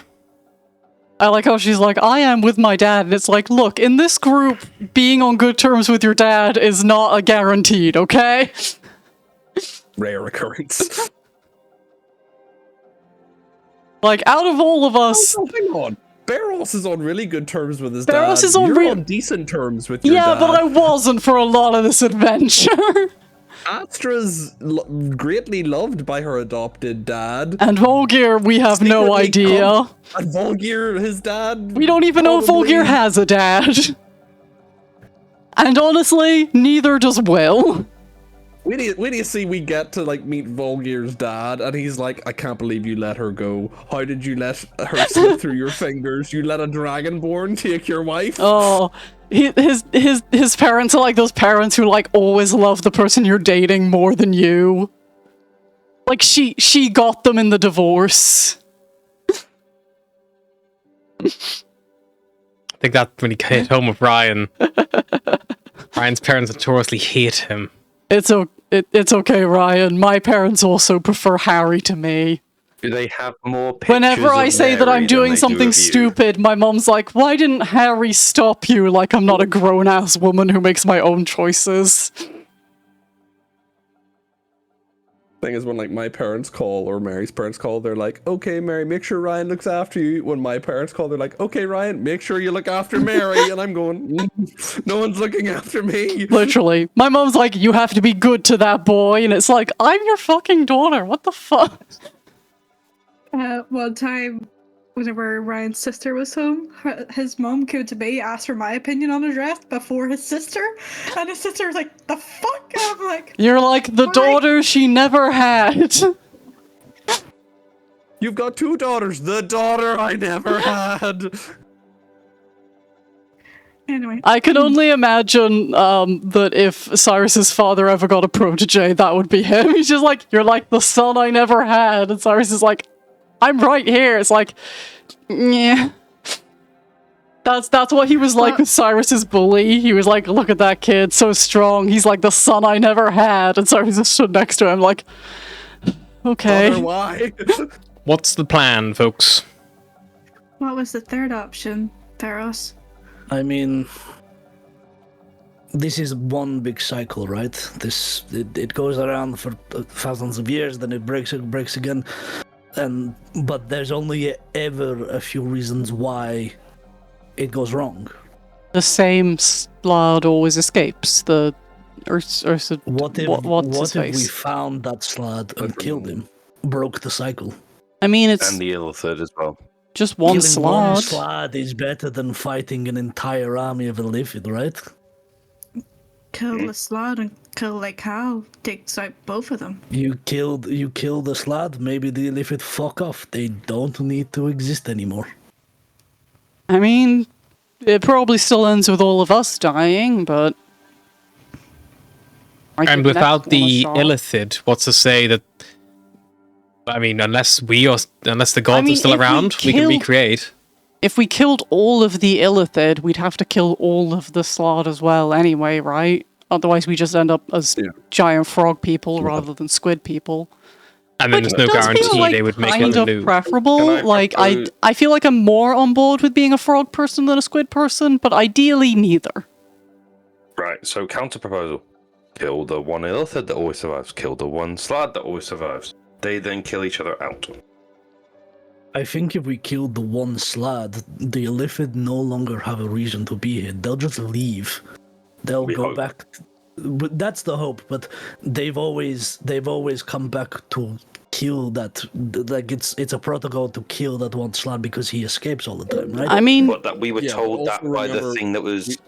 I like how she's like, I am with my dad, and it's like, look, in this group, being on good terms with your dad is not a guaranteed, okay? Rare occurrence. Like, out of all of us... Oh, hang on. Barros is on really good terms with his Barros dad. is on You're real- on decent terms with your Yeah, dad. but I wasn't for a lot of this adventure. Astra's greatly loved by her adopted dad. And Volgir, we have no Secretly idea. And Volgir, his dad. We don't even know if probably- Volgir has a dad. And honestly, neither does Will. Wait do you see we get to like meet Volgir's dad, and he's like, I can't believe you let her go. How did you let her slip through your fingers? You let a dragonborn take your wife? Oh, his parents are like those parents who like always love the person you're dating more than you. Like she got them in the divorce. I think that when he hit home with Ryan. Ryan's parents notoriously hate him. It's okay, Ryan. My parents also prefer Harry to me. Do they have more pictures Whenever I of say that Mary I'm than doing they do something of you? stupid, my mom's like, why didn't Harry stop you? Like I'm not a grown-ass woman who makes my own choices. Thing is, when like my parents call or Mary's parents call, they're like, okay, Mary, make sure Ryan looks after you. When my parents call, they're like, okay, Ryan, make sure you look after Mary. And I'm going, no one's looking after me. Literally. My mom's like, you have to be good to that boy. And it's like, I'm your fucking daughter. What the fuck? One time, whenever Ryan's sister was home, his mom came to me, asked for my opinion on a dress before his sister, and his sister was like, the fuck? And I'm like, You're like the Why? daughter she never had. You've got two daughters. The daughter I never had. anyway. I can only imagine that if Cyrus's father ever got a protege, that would be him. He's just like, you're like the son I never had. And Cyrus is like, I'm right here. It's like, yeah. That's what he was like with Cyrus's bully. He was like, look at that kid, so strong. He's like the son I never had. And Cyrus just stood next to him like, okay. Father, why? What's the plan, folks? What was the third option, Theros? I mean, this is one big cycle, right? It goes around for thousands of years, then it breaks again, but there's only ever a few reasons why it goes wrong. The same slot always escapes. The what's his What if we face? found that slad and killed him, broke the cycle? I mean, it's And the Illithid as well. just one Killing one slot. slad is better than fighting an entire army of Illithid, right? Kill the slot and kill like Hal. Takes out both of them. You kill the slad, maybe the Illithid fuck off. They don't need to exist anymore. I mean, it probably still ends with all of us dying, but... I And give without next one a the shot. Illithid, what's to say that? I mean, unless the gods mean, are still if we around, we can kill- recreate. If we killed all of the Illithid, we'd have to kill all of the slot as well anyway, right? Otherwise we just end up as giant frog people rather than squid people. And then Which there's no does feel guarantee like they would make kind it of new. preferable. Can I Like propose- I feel like I'm more on board with being a frog person than a squid person, but ideally neither. Right, so counter proposal. Kill the one Illithid that always survives. Kill the one slad that always survives. They then kill each other out. I think if we killed the one slad, the Illithid no longer have a reason to be here. They'll just leave. They'll We go hope. back. But that's the hope. But they've always come back to kill that. Like it's a protocol to kill that one slad because he escapes all the time, right? I mean, But that we were Yeah, told that also by the remember- thing that was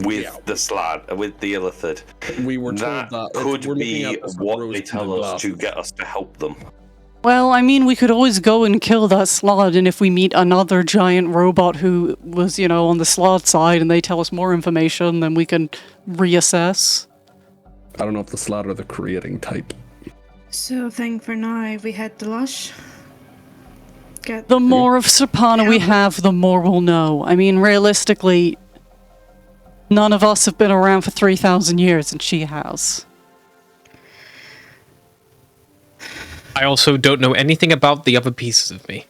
with the slad, with the Illithid. We were told That that. could We're looking be at this with what they rose-tinted tell us glasses. to get us to help them. well, I mean, we could always go and kill that slot, and if we meet another giant robot who was, on the slot side, and they tell us more information, then we can reassess. I don't know if the slot are the creating type. So, thing for now, we head to Lush. Get The more of Saparna we have, the more we'll know. I mean, realistically, none of us have been around for 3,000 years, and she has. I also don't know anything about the other pieces of me.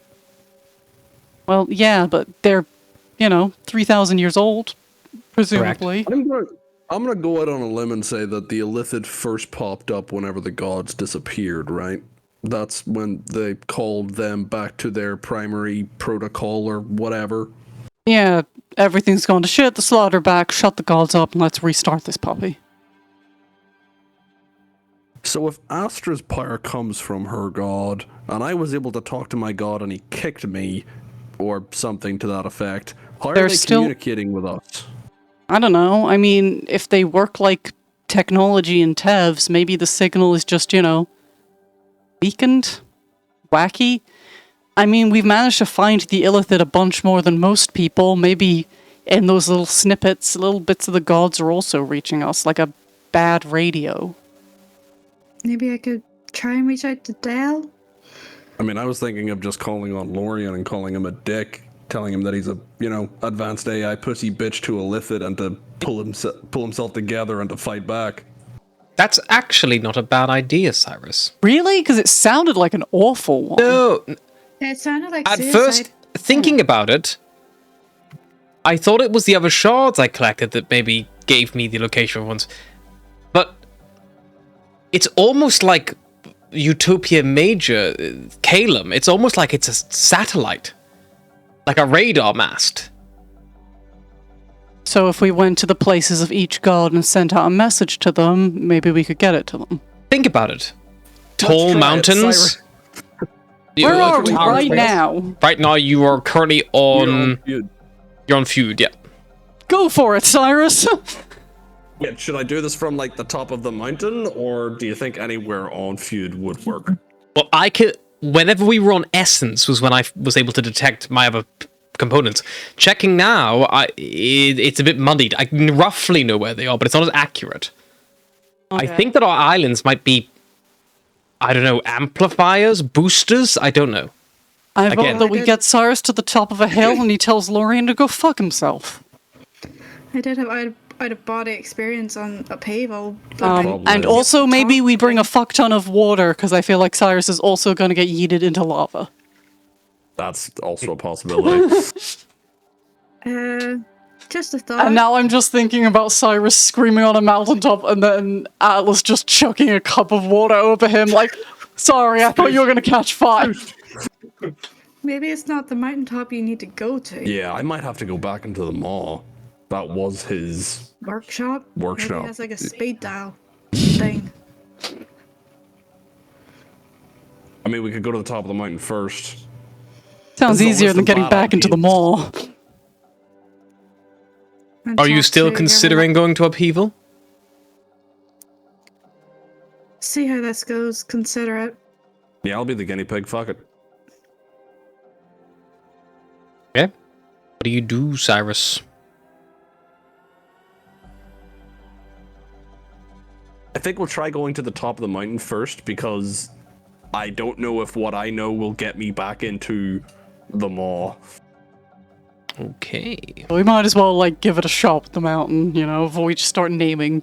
Well, yeah, but they're, 3,000 years old, presumably. I'm gonna go out on a limb and say that the Illithid first popped up whenever the gods disappeared, right? That's when they called them back to their primary protocol or whatever. Yeah, everything's gone to shit, the slaughter back, shut the gods up, and let's restart this puppy. So if Astra's power comes from her god, and I was able to talk to my god and he kicked me, or something to that effect, how are They're they still- communicating with us? I don't know, I mean, if they work like technology in Tevs, maybe the signal is just, weakened? Wacky? I mean, we've managed to find the Illithid a bunch more than most people. Maybe in those little snippets, little bits of the gods are also reaching us, like a bad radio. Maybe I could try and reach out to Dell. I mean, I was thinking of just calling on Lorian and calling him a dick, telling him that he's a, advanced AI pussy bitch to Illithid and to pull himself together and to fight back. That's actually not a bad idea, Cyrus. Really? Because it sounded like an awful one. No, It sounded like at suicide. first, thinking about it, I thought it was the other shards I collected that maybe gave me the location of ones. But it's almost like Utopia Major, Calum. It's almost like it's a satellite. Like a radar mast. So if we went to the places of each god and sent out a message to them, maybe we could get it to them. Think about it. Tall try it, mountains. Cyrus. Where are we Tower right space. now? Right now, you are currently on. You're- You're on feud, yeah. Go for it, Cyrus! Yeah, should I do this from like the top of the mountain, or do you think anywhere on feud would work? Well, I could. Whenever we were on Essence was when I was able to detect my other components. Checking now, it's a bit muddied. I can roughly know where they are, but it's not as accurate. I think that our islands might be, I don't know, amplifiers, boosters. I don't know. I Again. vote that we get Cyrus to the top of a hill and he tells Lorian to go fuck himself. I did have out of body experience on upheaval. And also maybe we bring a fuck ton of water because I feel like Cyrus is also going to get yeeted into lava. That's also a possibility. Just a thought. And now I'm just thinking about Cyrus screaming on a mountaintop and then Atlas just chucking a cup of water over him like, sorry, I thought you were going to catch fire. Maybe it's not the mountaintop you need to go to. Yeah, I might have to go back into the maw. That was his Workshop? Workshop. Maybe it has like a speed dial thing. I mean, we could go to the top of the mountain first. Sounds There's a easier list than of getting bad back into the ideas. mall. And Are you talk still to considering going to Upheaval? See how this goes, consider it. Yeah, I'll be the guinea pig. Fuck it. Yeah. What do you do, Cyrus? I think we'll try going to the top of the mountain first because I don't know if what I know will get me back into the maw. Okay. We might as well, like, give it a shot at the mountain, before we just start naming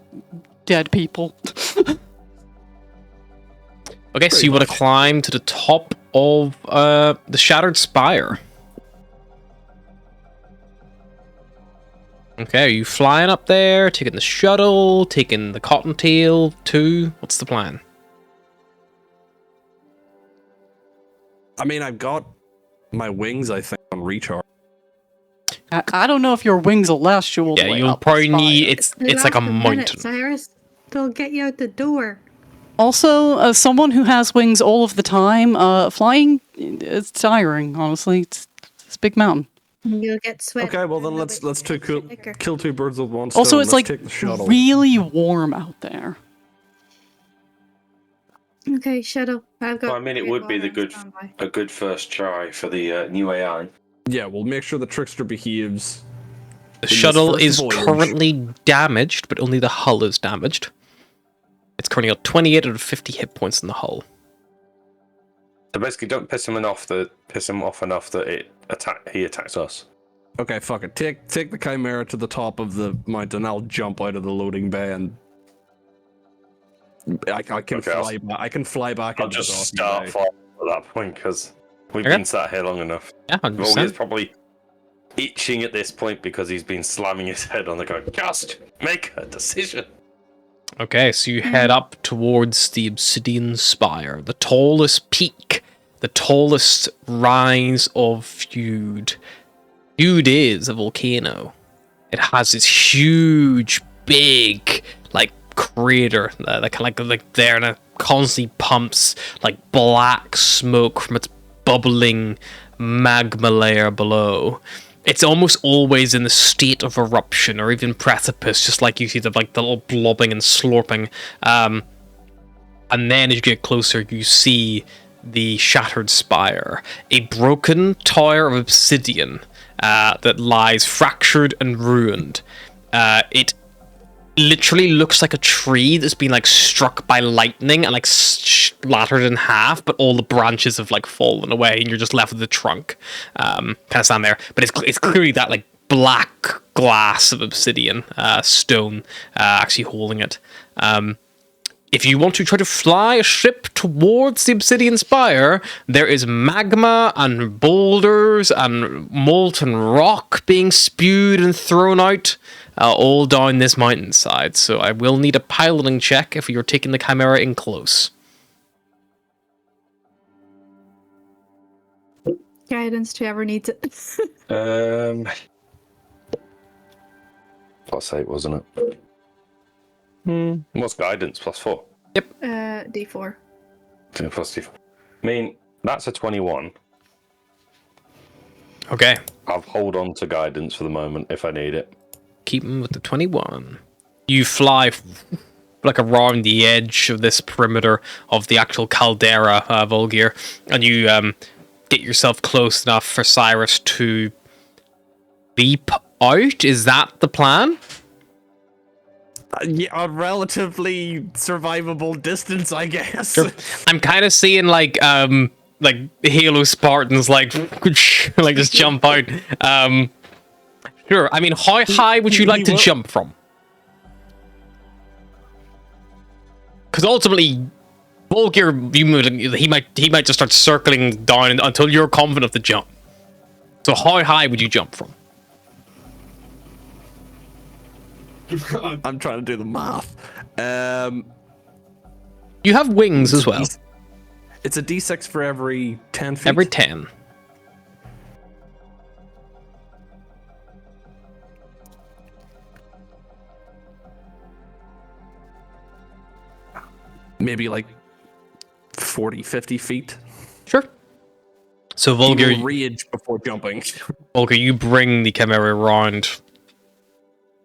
dead people. Okay, so you want to climb to the top of the Shattered Spire. Okay, are you flying up there, taking the shuttle, taking the Cottontail too? What's the plan? I mean, I've got my wings, I think, on recharge. I don't know if your wings will last you all the Yeah, way you'll up probably the spire. need it's like a mountain. Cyrus, they'll get you out the door. Also, as someone who has wings all of the time, flying is tiring, honestly. It's a big mountain. You'll get sweat. Okay, well then let's kill two birds with one stone. Also, it's Let's like take the shuttle. really warm out there. Okay, shuttle. I've got. Well, I mean, it would be a good first try for the new AI. Yeah, we'll make sure the trickster behaves. The this shuttle first is voyage. currently damaged, but only the hull is damaged. It's currently got 28 out of 50 hit points in the hull. So basically, don't piss him off enough that he attacks us. Okay, fuck it. Take the Chimera to the top of the mountain. I'll jump out of the loading bay and I can Okay, fly back. I can fly back. I'll into just Docky start now. firing at that point because we've Okay. been sat here long enough. Yeah, Volgir's 100%. probably itching at this point because he's been slamming his head on the ground. Just make a decision. Okay, so you head up towards the Obsidian Spire, the tallest peak, the tallest rise of Feud. Feud is a volcano. It has this huge, big, like, crater that kind of like there, and it constantly pumps like black smoke from its bubbling magma layer below. It's almost always in the state of eruption or even precipice, just like you see the little blobbing and slurping. And then as you get closer, you see the shattered spire, a broken tower of obsidian that lies fractured and ruined. It literally looks like a tree that's been like struck by lightning and like splattered in half, but all the branches have like fallen away and you're just left with the trunk kind of stand there. But it's clearly that like black glass of obsidian stone actually holding it. If you want to try to fly a ship towards the Obsidian Spire, there is magma and boulders and molten rock being spewed and thrown out all down this mountainside. So I will need a piloting check if you're taking the Chimera in close. Guidance, whoever needs it. +8, wasn't it? What's guidance? +4. D4. Yeah, +4. I mean, that's a 21. Okay, I'll hold on to guidance for the moment if I need it. keep him with the 21. You fly like around the edge of this perimeter of the actual caldera, Volgir, and you get yourself close enough for Cyrus to leap out. Is that the plan? Yeah, a relatively survivable distance, I guess. Sure. I'm kind of seeing like Halo Spartans like like just jump out. Sure. I mean, how high would you like to jump from? Because ultimately, Volgir, he might just start circling down until you're confident enough to jump. So how high would you jump from? I'm trying to do the math. You have wings as well. It's a D6 for every 10 feet. Every 10. Maybe like 40, 50 feet. Sure. So He Volgir, will rage before jumping. Volgir, you bring the Chimera around,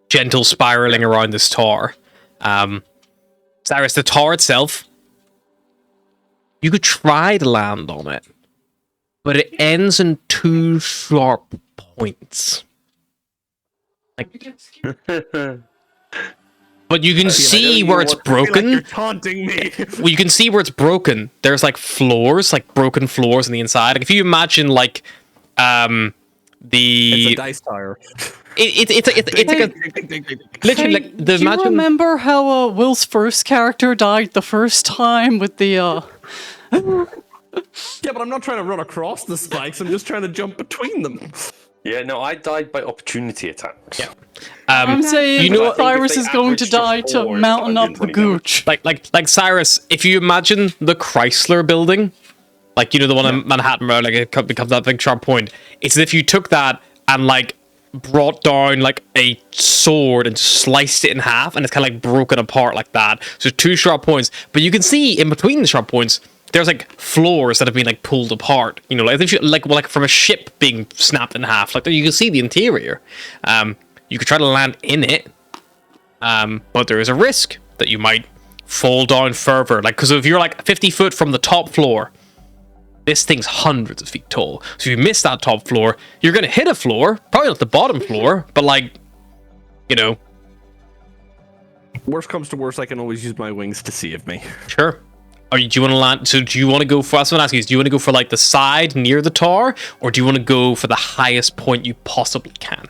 gentle spiraling around this tower. Cyrus, the tower itself, you could try to land on it, but it ends in 2 sharp points. But you can see where it's broken. You're taunting me. Well, you can see where it's broken. There's like floors, like broken floors on the inside. Like if you imagine like It's the a dice tower. it's like a literally Hey, like the do you imagine. remember how Will's first character died the first time with the Yeah, but I'm not trying to run across the spikes. I'm just trying to jump between them. Yeah, no, I died by opportunity attacks. Yeah. I'm saying you know what? Cyrus If is they going to averaged die to to four, mountain up the 120 damage. gooch. Like Cyrus, if you imagine the Chrysler building, like you know the one in Manhattan where like it becomes that big sharp point. It's as if you took that and like brought down like a sword and sliced it in half, and it's kind of like broken apart like that. So 2 sharp points, but you can see in between the sharp points, there's like floors that have been like pulled apart. You know, like if you like from a ship being snapped in half. Like you can see the interior. You could try to land in it, but there is a risk that you might fall down further. Like because if you're like 50 foot from the top floor, this thing's hundreds of feet tall. So if you miss that top floor, you're gonna hit a floor, probably not the bottom floor, but like, you know, Worst comes to worst, I can always use my wings to save me. sure. Do you want to land? So do you want to go for? That's what I'm asking. Do you want to go for like the side near the tower, or do you want to go for the highest point you possibly can?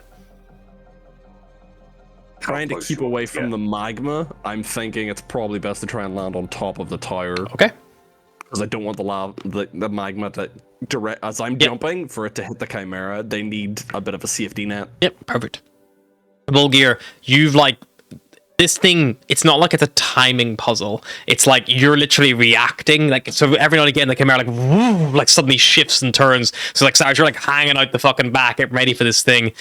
trying to close keep you away want to from get. the magma, I'm thinking it's probably best to try and land on top of the tower. Okay. Because I don't want the magma to direct as I'm jumping for it to hit the chimera. They need a bit of a safety net. Yep, perfect. Volgear, you've like this thing. It's not like it's a timing puzzle. It's like you're literally reacting. Like so, every now and again, the camera like woo, like suddenly shifts and turns. So like, Cyrus, you're like hanging out the fucking back, getting ready for this thing.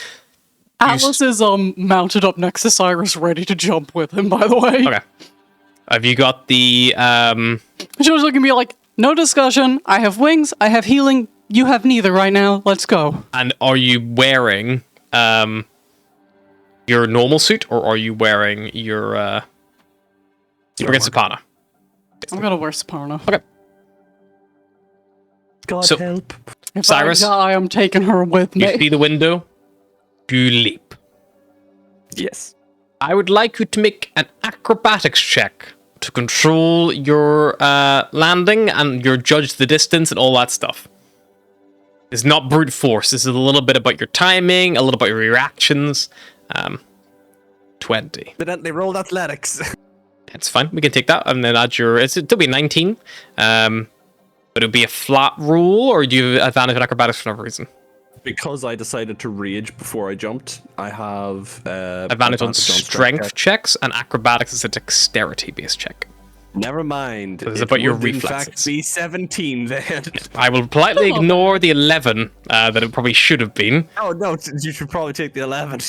Atlas is mounted up next to Cyrus, ready to jump with him. By the way, Okay. Have you got the she was looking at me like, "No discussion. I have wings. I have healing. You have neither right now. Let's go." And are you wearing your normal suit, or are you wearing your you're against Saparna? I'm gonna wear Saparna. Okay. God So- help. If Cyrus? I die, I'm taking her with You me. see the window? You leap. Yes. I would like you to make an acrobatics check to control your landing and your judge the distance and all that stuff. It's not brute force. This is a little bit about your timing, a little about your reactions. 20. Evidently rolled athletics. It's fine. We can take that and then add your. It'll be 19. But it'll be a flat rule, or do you have advantage on acrobatics for no reason? Because I decided to rage before I jumped, I have Advantage on strength checks, and acrobatics is a dexterity-based check. Never mind. So it's about your would in fact reflexes. be 17 then. I will politely ignore the 11 that it probably should have been. Oh no, you should probably take the 11.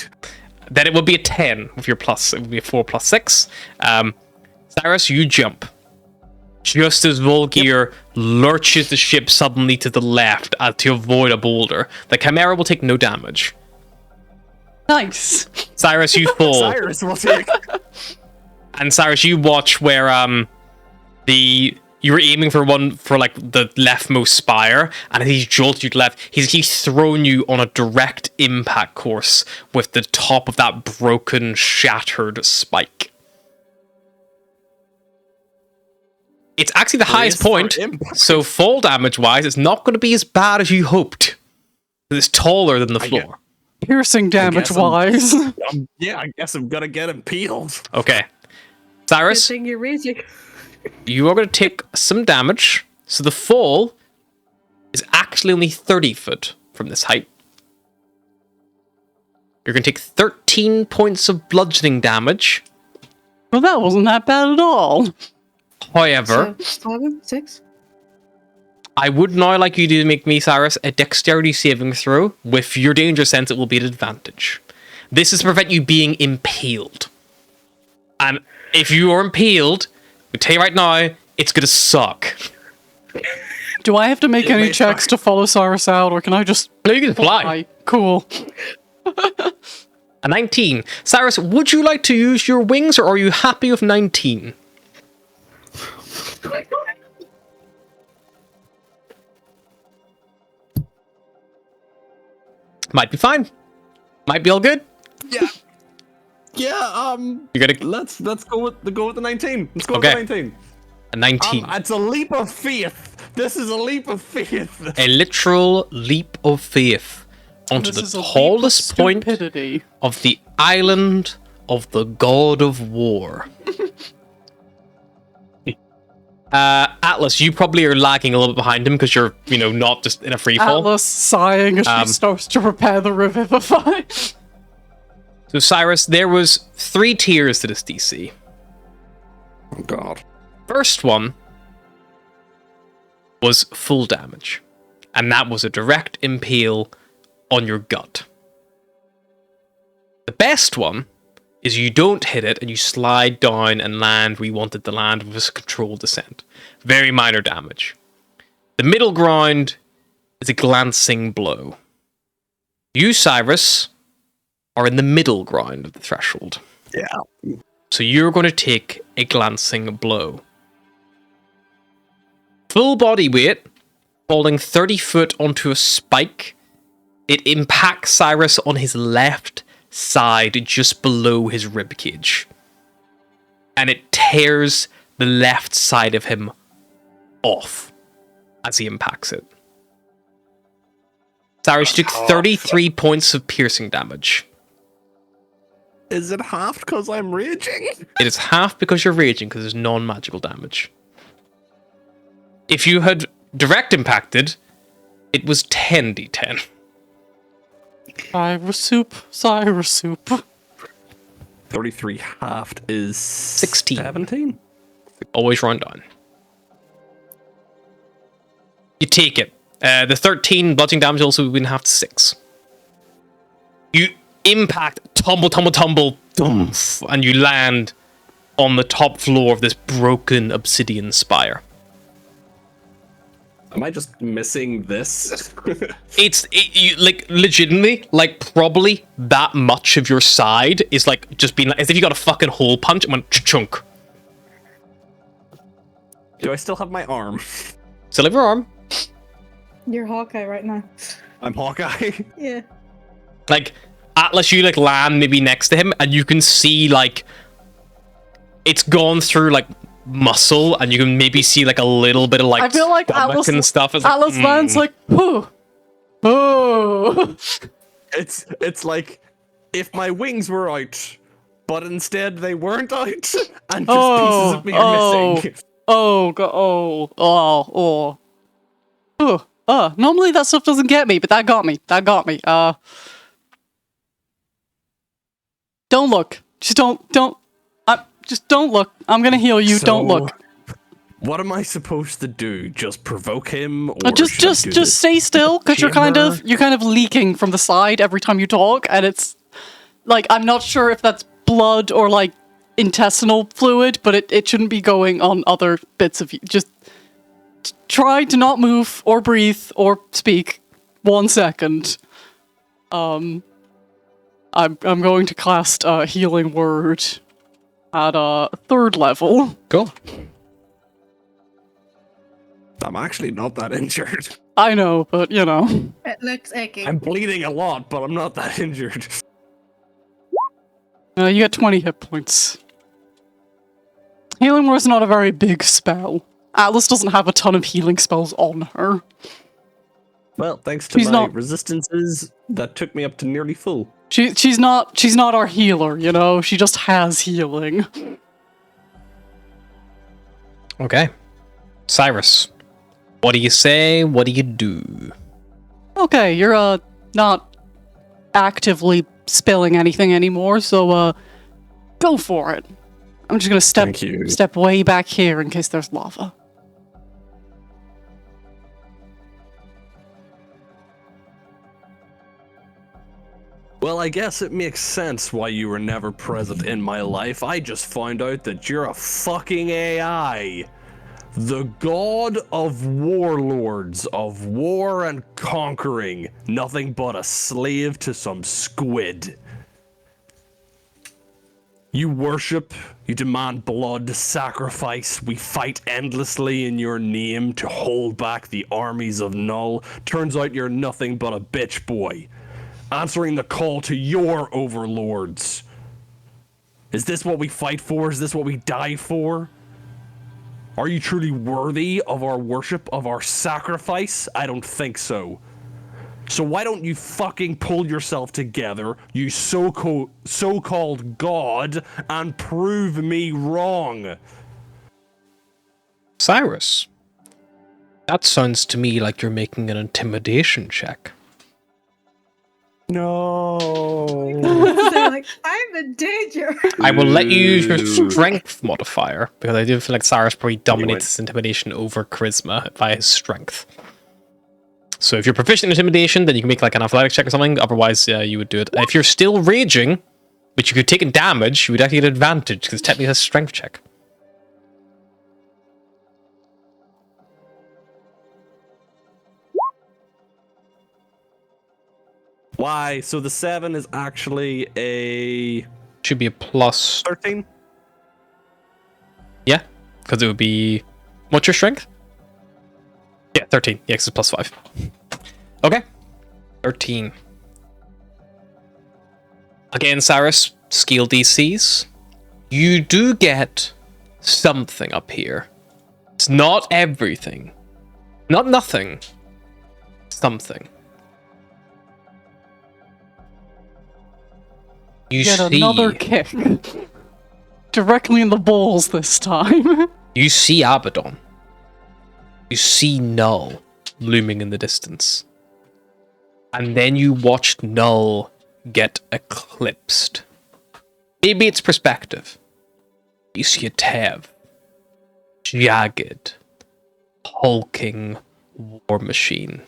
Then it would be a 10 with your plus. It would be a 4 plus 6. Cyrus, you jump. Just as Volgear lurches the ship suddenly to the left to avoid a boulder, the Chimera will take no damage. Nice. Cyrus, you fall. Cyrus will take. And Cyrus, you watch where you were aiming for like the leftmost spire, and he's jolted you to left. He's thrown you on a direct impact course with the top of that broken, shattered spike. It's actually the highest for point, impact. so fall damage wise, it's not going to be as bad as you hoped. It's taller than the floor. Piercing damage guess I'm- wise. Yeah, I guess I'm gonna get him peeled. Okay, Good Cyrus, thing you're raging. you are going to take some damage. So the fall is actually only 30 foot from this height. You're going to take 13 points of bludgeoning damage. Well, that wasn't that bad at all. However, So, 7, 6. I would now like you to make me, Cyrus, a dexterity saving throw. With your danger sense, it will be an advantage. This is to prevent you being impaled. And if you are impaled, I tell you right now, it's going to suck. Do I have to make any may checks suck. to follow Cyrus out, or can I just No, you can fly. fly? Cool. A 19. Cyrus, would you like to use your wings, or are you happy with 19? Might be fine. Might be all good. Yeah. Yeah, You're gonna let's go with the 19. Let's go Okay. with the 19. a 19. It's a leap of faith. This is a leap of faith. A literal leap of faith onto This is the a leap of tallest point stupidity. of the island of the god of war. Atlas, you probably are lagging a little bit behind him because you're, not just in a free fall. Atlas sighing as she starts to prepare the revivify. So Cyrus, there was 3 tiers to this DC. Oh god. First one was full damage, and that was a direct impale on your gut. The best one is you don't hit it and you slide down and land where you wanted to land with a controlled descent. Very minor damage. The middle ground is a glancing blow. You, Cyrus, are in the middle ground of the threshold. Yeah. So you're going to take a glancing blow. Full body weight, falling 30 foot onto a spike. It impacts Cyrus on his left side, just below his ribcage. And it tears the left side of him off as he impacts it. Cyrus, you took 33 points of piercing damage. Is it half because I'm raging? It is half because you're raging, because there's non-magical damage. If you had direct impacted, it was 10d10. Cyrus soup. 33 halved is 16. 17? Always run down. You take it. The 13 bludgeoning damage also would have been half to 6. You impact, tumble, thumph, and you land on the top floor of this broken obsidian spire. Am I just missing this? You, like, legitimately, like, probably that much of your side is, like, just being like, as if you got a fucking hole punch and went chunk. Do I still have my arm? Still have your arm. You're Hawkeye right now. I'm Hawkeye. Yeah. Like, Atlas, you, like, land maybe next to him, and you can see, like, it's gone through, like, muscle, and you can maybe see, like, a little bit of, like, I feel like stomach Atlas, and stuff. It's Atlas lands like, whoo. Oh. It's like if my wings were out, but instead they weren't out, and just pieces of me are missing. Normally that stuff doesn't get me, but that got me. Don't look. Just don't look. I'm gonna heal you. Don't look. What am I supposed to do? Just provoke him, or Just stay still, because you're kind of leaking from the side every time you talk, and it's like, I'm not sure if that's blood or like intestinal fluid, but it shouldn't be going on other bits of you. Just try to not move or breathe or speak. 1 second. I'm going to cast a healing word at a 3rd level. Cool. I'm actually not that injured. I know, but you know. It looks icky. I'm bleeding a lot, but I'm not that injured. You get 20 hit points. Healing word is not a very big spell. Atlas doesn't have a ton of healing spells on her. Well, thanks to my resistances, that took me up to nearly full. She's not our healer, you know? She just has healing. Okay. Cyrus, what do you say? What do you do? Okay, you're not actively spilling anything anymore, so go for it. I'm just gonna step way back here in case there's lava. Well, I guess it makes sense why you were never present in my life. I just found out that you're a fucking AI. The god of warlords, of war and conquering. Nothing but a slave to some squid. You worship, you demand blood, sacrifice. We fight endlessly in your name to hold back the armies of Null. Turns out you're nothing but a bitch boy. Answering the call to your overlords. Is this what we fight for? Is this what we die for? Are you truly worthy of our worship, of our sacrifice? I don't think so. So why don't you fucking pull yourself together, you so-called god, and prove me wrong? Cyrus, that sounds to me like you're making an intimidation check. No. They're like, I'm in danger. I will let you use your strength modifier, because I do feel like Cyrus probably dominates this intimidation over charisma via his strength. So if you're proficient in intimidation, then you can make like an athletics check or something. Otherwise, you would do it. If you're still raging, but you could take damage, you would actually get advantage, because technically it's a strength check. Why? So the 7 is actually a... Should be a plus... 13? Yeah, because it would be... What's your strength? Yeah, 13. Yeah, because it's plus 5. Okay. 13. Again, Cyrus, skill DCs. You do get something up here. It's not everything. Not nothing. Something. You Get see, another kick. Directly in the balls this time. you see Abaddon. You see Null looming in the distance. And then you watch Null get eclipsed. Maybe it's perspective. You see a Tev. Jagged. Hulking war machine.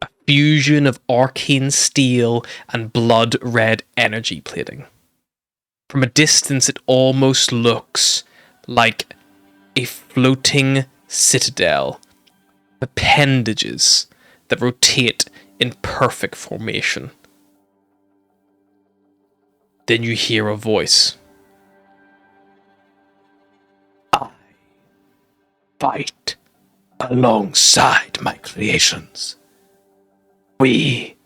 A fusion of arcane steel and blood-red energy plating. From a distance, it almost looks like a floating citadel. Appendages that rotate in perfect formation. Then you hear a voice. I fight alongside my creations. We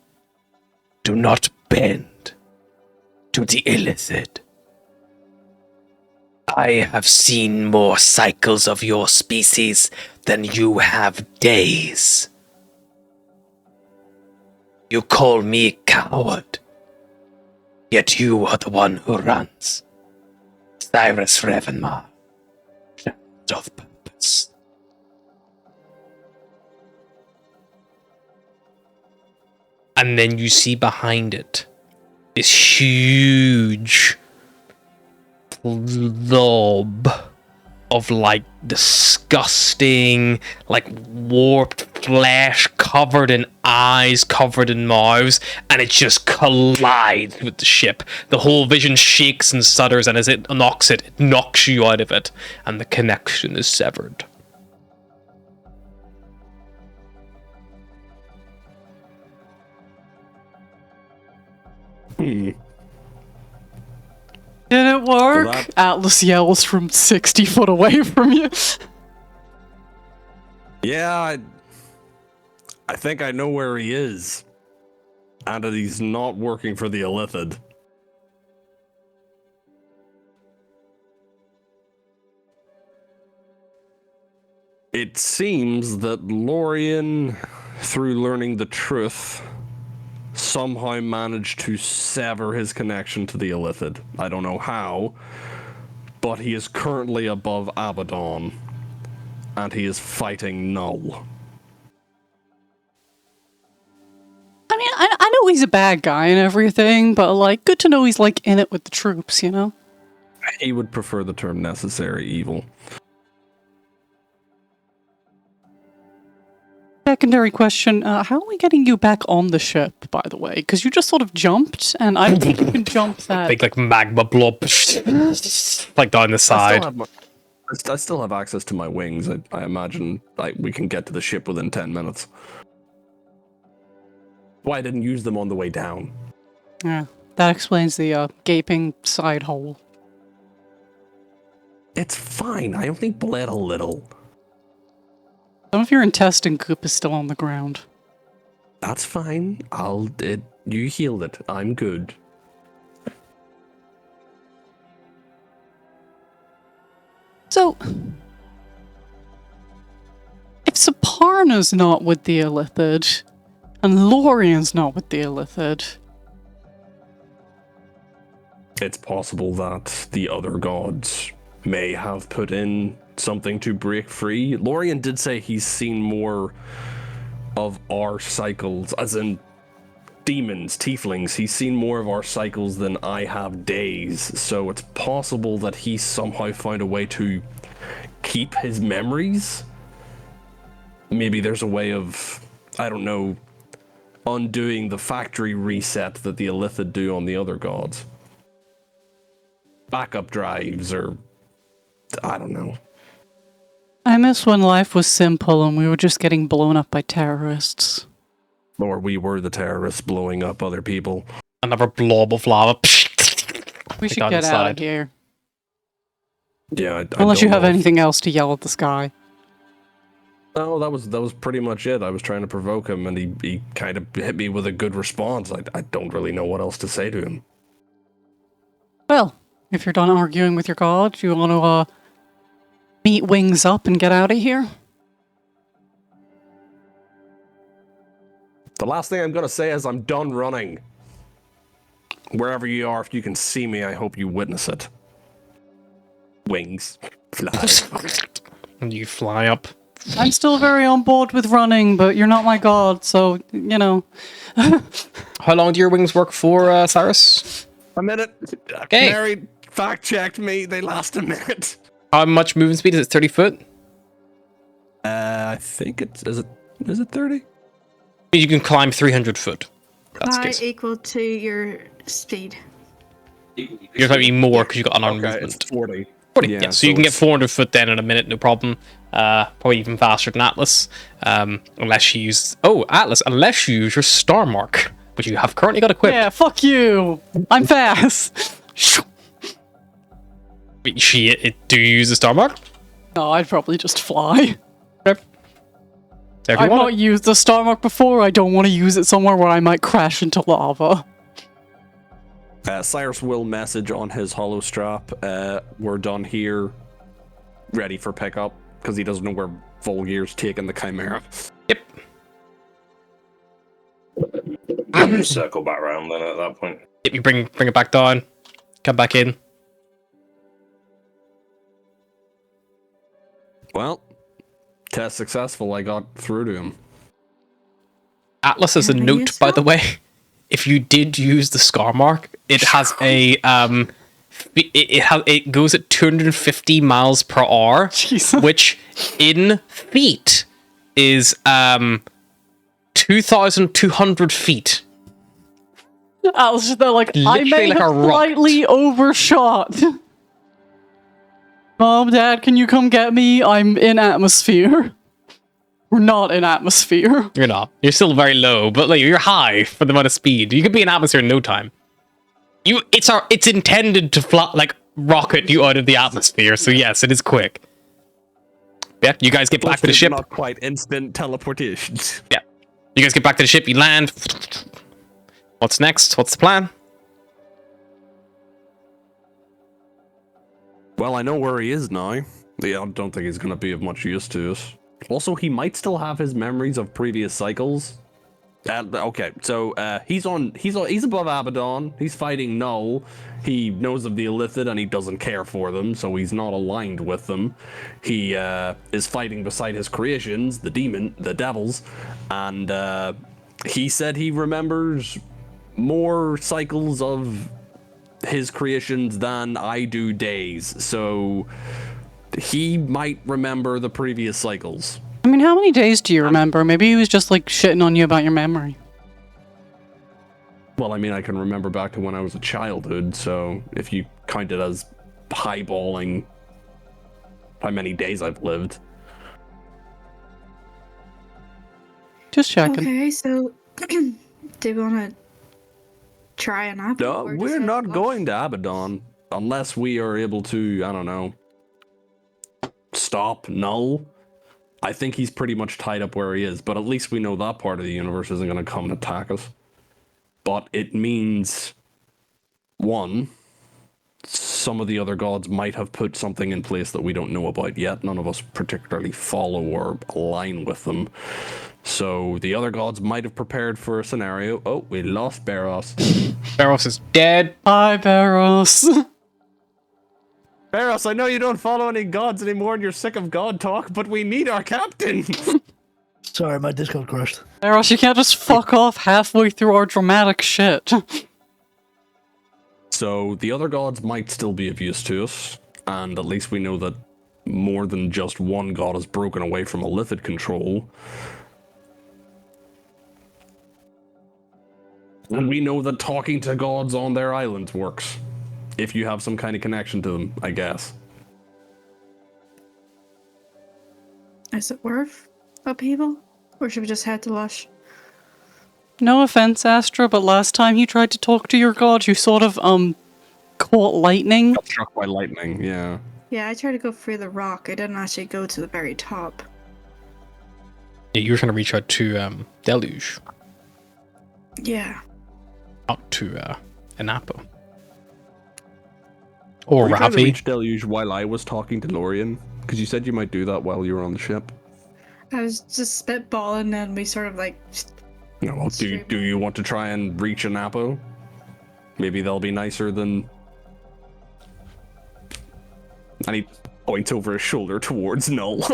do not bend to the illicit. I have seen more cycles of your species than you have days. You call me coward, yet you are the one who runs. Cyrus Revenmar, child of purpose. And then you see behind it this huge blob of like disgusting, like warped flesh covered in eyes, covered in mouths, and it just collides with the ship. The whole vision shakes and stutters, and as it knocks you out of it, and the connection is severed. Did it work? So that- Atlas yells from 60 foot away from you. Yeah, I think I know where he is. And that he's not working for the Illithid. It seems that Lorien, through learning the truth, somehow managed to sever his connection to the Illithid. I don't know how, but he is currently above Abaddon, and he is fighting Null. I mean, I know he's a bad guy and everything, but like, good to know he's like in it with the troops, you know? He would prefer the term necessary evil. Secondary question, how are we getting you back on the ship, by the way? Because you just sort of jumped, and I don't think you can jump that. Big like magma blob, like down the side. I still have access to my wings. I imagine like we can get to the ship within 10 minutes. Why I didn't use them on the way down. Yeah, that explains the gaping side hole. It's fine. I only bled a little. Some of your intestine goop is still on the ground. That's fine. You healed it. I'm good. So, if Saparna's not with the Illithid, and Lorien's not with the Illithid, It's possible that the other gods may have put in something to break free. Lorien did say he's seen more of our cycles, as in demons, tieflings. He's seen more of our cycles than I have days, so it's possible that he somehow found a way to keep his memories. Maybe there's a way of, I don't know, undoing the factory reset that the Illithid do on the other gods. Backup drives, or I don't know. I miss when life was simple and we were just getting blown up by terrorists. Or we were the terrorists blowing up other people. Another blob of lava. We should down get the out side. of here. Yeah, I Unless you don't have know. anything else to yell at the sky. No, that was pretty much it. I was trying to provoke him, and he kind of hit me with a good response. I don't really know what else to say to him. Well, if you're done arguing with your god, do you want to meet wings up and get out of here? The last thing I'm gonna say is I'm done running. Wherever you are, if you can see me, I hope you witness it. Wings. Fly. And you fly up. I'm still very on board with running, but you're not my god, so, you know. How long do your wings work for, Cyrus? A minute. Okay. Mary fact-checked me. They last a minute. How much movement speed is it? 30 foot? I think it's... Is it 30? You can climb 300 foot. That's the Pi case. equal to your speed. You're climbing more because you got unarmed Okay, movement. it's 40. 40, yeah, so you can get it's- 400 foot then in a minute, no problem. Probably even faster than Atlas. Unless you use... Oh, Atlas, unless you use your star mark, which you have currently got equipped. Yeah, fuck you! I'm fast! Wait, do you use the star mark? No, I'd probably just fly. Okay. So if you I've want not it- used the star mark before, I don't want to use it somewhere where I might crash into lava. Cyrus will message on his hollow strap. We're done here. Ready for pickup. Because he doesn't know where Volgear's taking the Chimera. Yep. Circle back around then at that point. Yep, you bring it back down. Come back in. Well, test successful. I got through to him. Atlas has a Can I note, use by that? the way. If you did use the scar mark, it has a it goes at 250 miles per hour, Jesus. which in feet is 2,200 feet. I was just like, I Literally may like have a rocket. slightly overshot. Mom, Dad, can you come get me? I'm in atmosphere. We're not in atmosphere. You're not. You're still very low, but like you're high for the amount of speed. You could be in atmosphere in no time. It's intended to fly, like rocket you out of the atmosphere. So yes, it is quick. Yeah, you guys get back to the It's ship. Not quite instant teleportation. Yeah, you guys get back to the ship. You land. What's next? What's the plan? Well, I know where he is now. Yeah, I don't think he's gonna be of much use to us. Also, he might still have his memories of previous cycles. Okay, so he's above Abaddon. He's fighting Null. He knows of the Illithid and he doesn't care for them, so he's not aligned with them. He is fighting beside his creations, the devils, and he said he remembers more cycles of his creations than I do days. So he might remember the previous cycles. I mean, how many days do you remember? Maybe he was just like shitting on you about your memory. Well, I mean, I can remember back to when I was a childhood, so if you count it as highballing how many days I've lived. Just checking. Okay, so do you want to try an apple? No, or just we're head not off? going to Abaddon unless we are able to, I don't know, stop Null. I think he's pretty much tied up where he is, but at least we know that part of the universe isn't going to come and attack us. But it means, one, some of the other gods might have put something in place that we don't know about yet. None of us particularly follow or align with them. So the other gods might have prepared for a scenario. Oh, we lost Barros. Barros is dead. Hi, Barros. Barros, I know you don't follow any gods anymore and you're sick of god talk, but we need our captain. Sorry, my Discord crashed. Barros, you can't just fuck off halfway through our dramatic shit. So the other gods might still be of use to us, and at least we know that more than just one god has broken away from Illithid control. And we know that talking to gods on their islands works. If you have some kind of connection to them, I guess. Is it worth upheaval? Or should we just head to Lush? No offense, Astra, but last time you tried to talk to your god, you sort of, caught lightning. Got struck by lightning, yeah. Yeah, I tried to go through the rock. I didn't actually go to the very top. Yeah, you were trying to reach out to Deluge, Yeah. not to Anapo. Or Were you trying to Ravi. reach Deluge while I was talking to Lorian? Because you said you might do that while you were on the ship. I was just spitballing and we sort of like... No, well, do you want to try and reach Anapo? Maybe they'll be nicer than... And he points over his shoulder towards Null.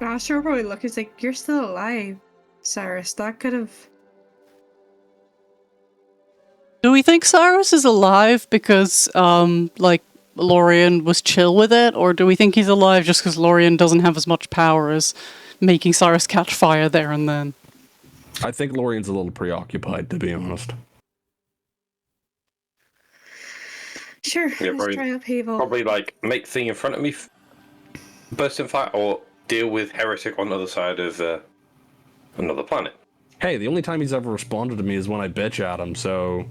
Astro probably look. He's like, "You're still alive, Cyrus. That could have." Do we think Cyrus is alive because, like, Lorien was chill with it? Or do we think he's alive just because Lorien doesn't have as much power as making Cyrus catch fire there and then? I think Lorien's a little preoccupied, to be honest. Sure. Yeah, Let's try upheaval. Probably like make thing in front of me, burst in fire, or deal with heretic on the other side of another planet. Hey, the only time he's ever responded to me is when I bitch at him, so...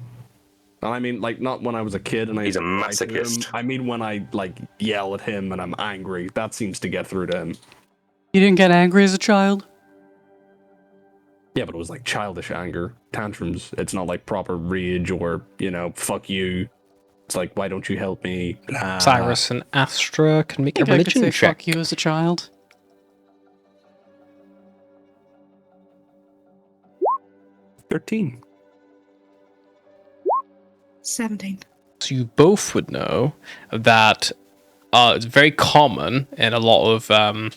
And I mean, like, not when I was a kid and I... He's a cried to him. masochist. I mean when I, like, yell at him and I'm angry. That seems to get through to him. You didn't get angry as a child? Yeah, but it was like childish anger. Tantrums. It's not like proper rage or, you know, fuck you. It's like, why don't you help me? Blah. Cyrus and Astra can make a I could religion say check. fuck you as a child. 13. 17. So you both would know that it's very common in a lot of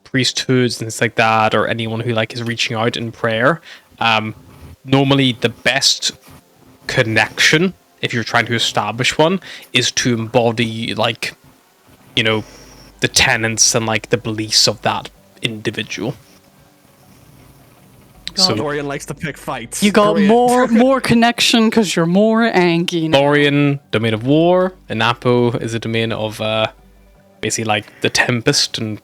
priesthoods and things like that, or anyone who like is reaching out in prayer. Normally, the best connection, if you're trying to establish one, is to embody, like, you know, the tenets and like the beliefs of that individual. So Lorien likes to pick fights. You got Great. more connection because you're more angry now. Lorien, domain of war. Inapo is a domain of basically like the tempest and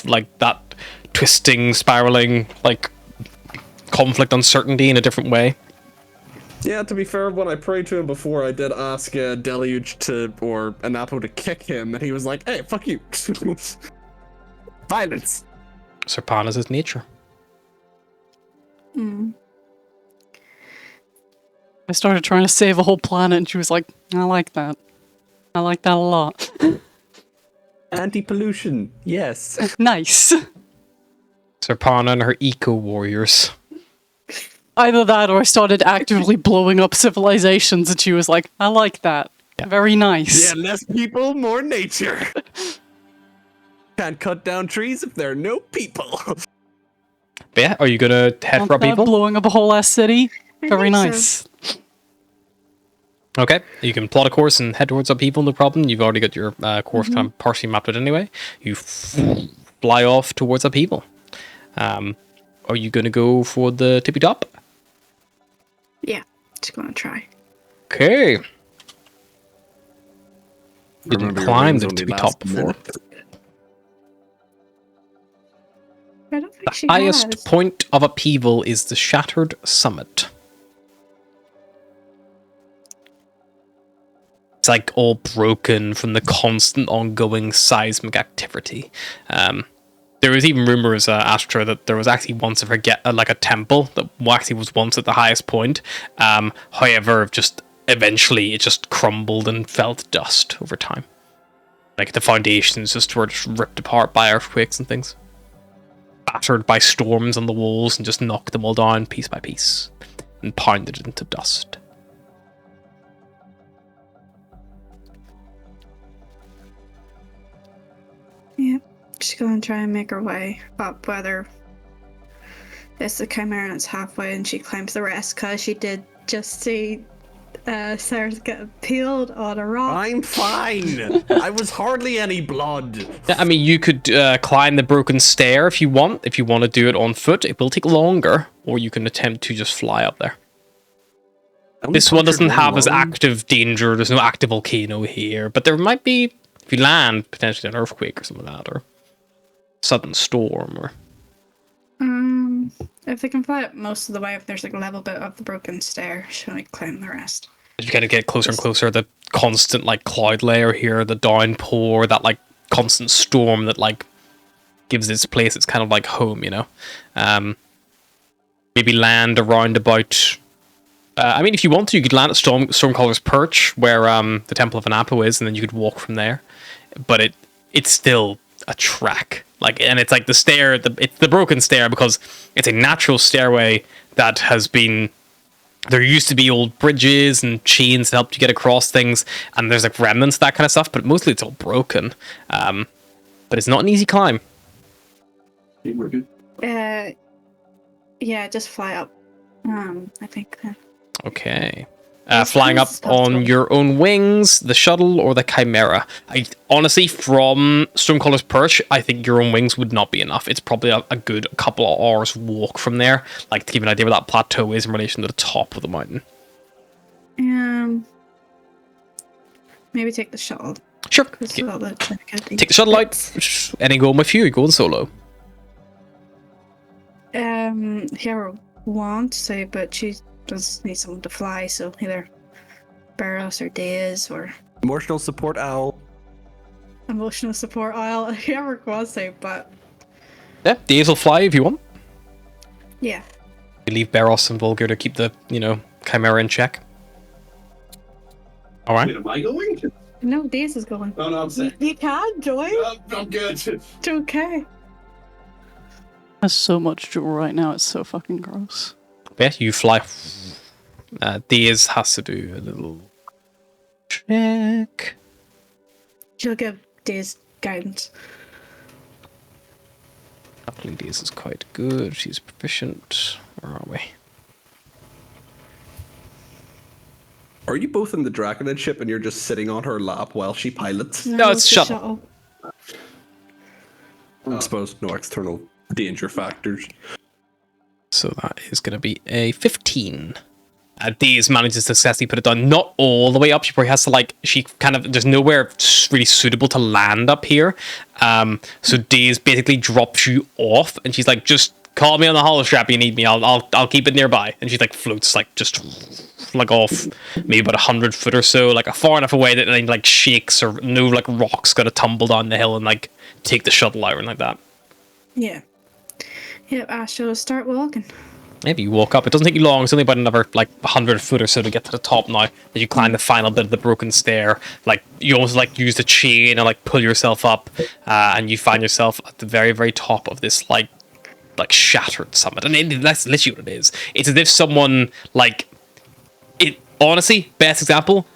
like that twisting, spiraling, like conflict, uncertainty in a different way. Yeah, to be fair, when I prayed to him before, I did ask Deluge or Anapo to kick him, and he was like, hey, fuck you. Violence. Saparna's his nature. I started trying to save a whole planet and she was like, I like that. I like that a lot. Anti-pollution, yes. Nice. Saparna and her eco warriors. Either that or I started actively blowing up civilizations and she was like, I like that. Yeah. Very nice. Yeah, less people, more nature. Can't cut down trees if there are no people. But yeah, are you gonna head for people? Blowing up a whole ass city? I Very think so. nice. Okay, you can plot a course and head towards upheaval, no problem. You've already got your course kind of partially mapped out anyway. You fly off towards upheaval. Are you going to go for the tippy top? Yeah, just gonna try. Okay. You didn't Remember your climb wings the only tippy last top a before. minute. I don't think The she highest has. point of upheaval is the Shattered Summit. It's like all broken from the constant ongoing seismic activity. There was even rumors, Astra, that there was actually once like a temple that actually was once at the highest point. However, just eventually it just crumbled and fell to dust over time. Like the foundations just were just ripped apart by earthquakes and things. Battered by storms on the walls and just knocked them all down piece by piece and pounded it into dust. Yeah, she's gonna try and make her way up, whether it's the Chimera and it's halfway and she climbs the rest, because she did just see Cyrus get peeled on a rock. I'm fine. I was hardly any blood. Yeah, I mean, you could climb the broken stair if you want. If you want to do it on foot, it will take longer, or you can attempt to just fly up there. This one doesn't have as active danger. There's no active volcano here, but there might be, if you land, potentially an earthquake or something like that, or sudden storm, or... If they can fly up most of the way, if there's like a level bit of the broken stair, she'll like climb the rest. As you kind of get closer and closer, the constant like cloud layer here, the downpour, that like constant storm that like gives this place its kind of like home, you know. Maybe land around about. I mean, if you want to, you could land at Stormcaller's Perch, where the Temple of Anapo is, and then you could walk from there. But it's still a trek. Like, and it's like the stair, it's the broken stair because it's a natural stairway that has been there used to be old bridges and chains that helped you get across things, and there's like remnants, that kind of stuff, but mostly it's all broken. But it's not an easy climb. We're good. Yeah, just fly up. I think. Okay. It's Flying up possible. on your own wings, the shuttle, or the Chimera. Honestly, from Stormcaller's Perch, I think your own wings would not be enough. It's probably a good couple of hours walk from there, like to give you an idea where that plateau is in relation to the top of the mountain. Maybe take the shuttle. Sure. Take Take the shuttle out. Any going with you? You're going solo. Whoever wants to, but she does need someone to fly, so either Barros or Days or Emotional support owl. emotional support aisle, whoever wants to, but Yeah, Days will fly if you want. yeah. You leave Barros and Vulgar to keep the, Chimera in check. All right. Am I going? No, Days is going. Oh, no, I'm saying. You can join. I'm good. It's okay. There's so much jewel right now. It's so fucking gross. Yeah, you fly. Days has to do a little check. She'll give Days guidance. Luckily, Days is quite good. She's proficient. Where are we? Are you both in the Draconid ship and you're just sitting on her lap while she pilots? No, it's the shuttle. I suppose no external danger factors. So that is going to be a 15. Days manages to successfully put it down. Not all the way up. She probably has to, there's nowhere really suitable to land up here. So Days basically drops you off, and she's like, just call me on the hollow strap you need me. I'll keep it nearby. And she like floats off maybe about 100 foot or so, like far enough away that it like shakes or no like rocks gonna tumble down the hill and like take the shuttle out and like that. Yeah. Yep, Astro, start walking. Maybe you walk up. It doesn't take you long. It's only about another like 100 foot or so to get to the top now. As you climb the final bit of the broken stair, like you almost like use the chain and like pull yourself up, and you find yourself at the very, very top of this like shattered summit. And that's literally what it is. It's as if someone honestly, best example,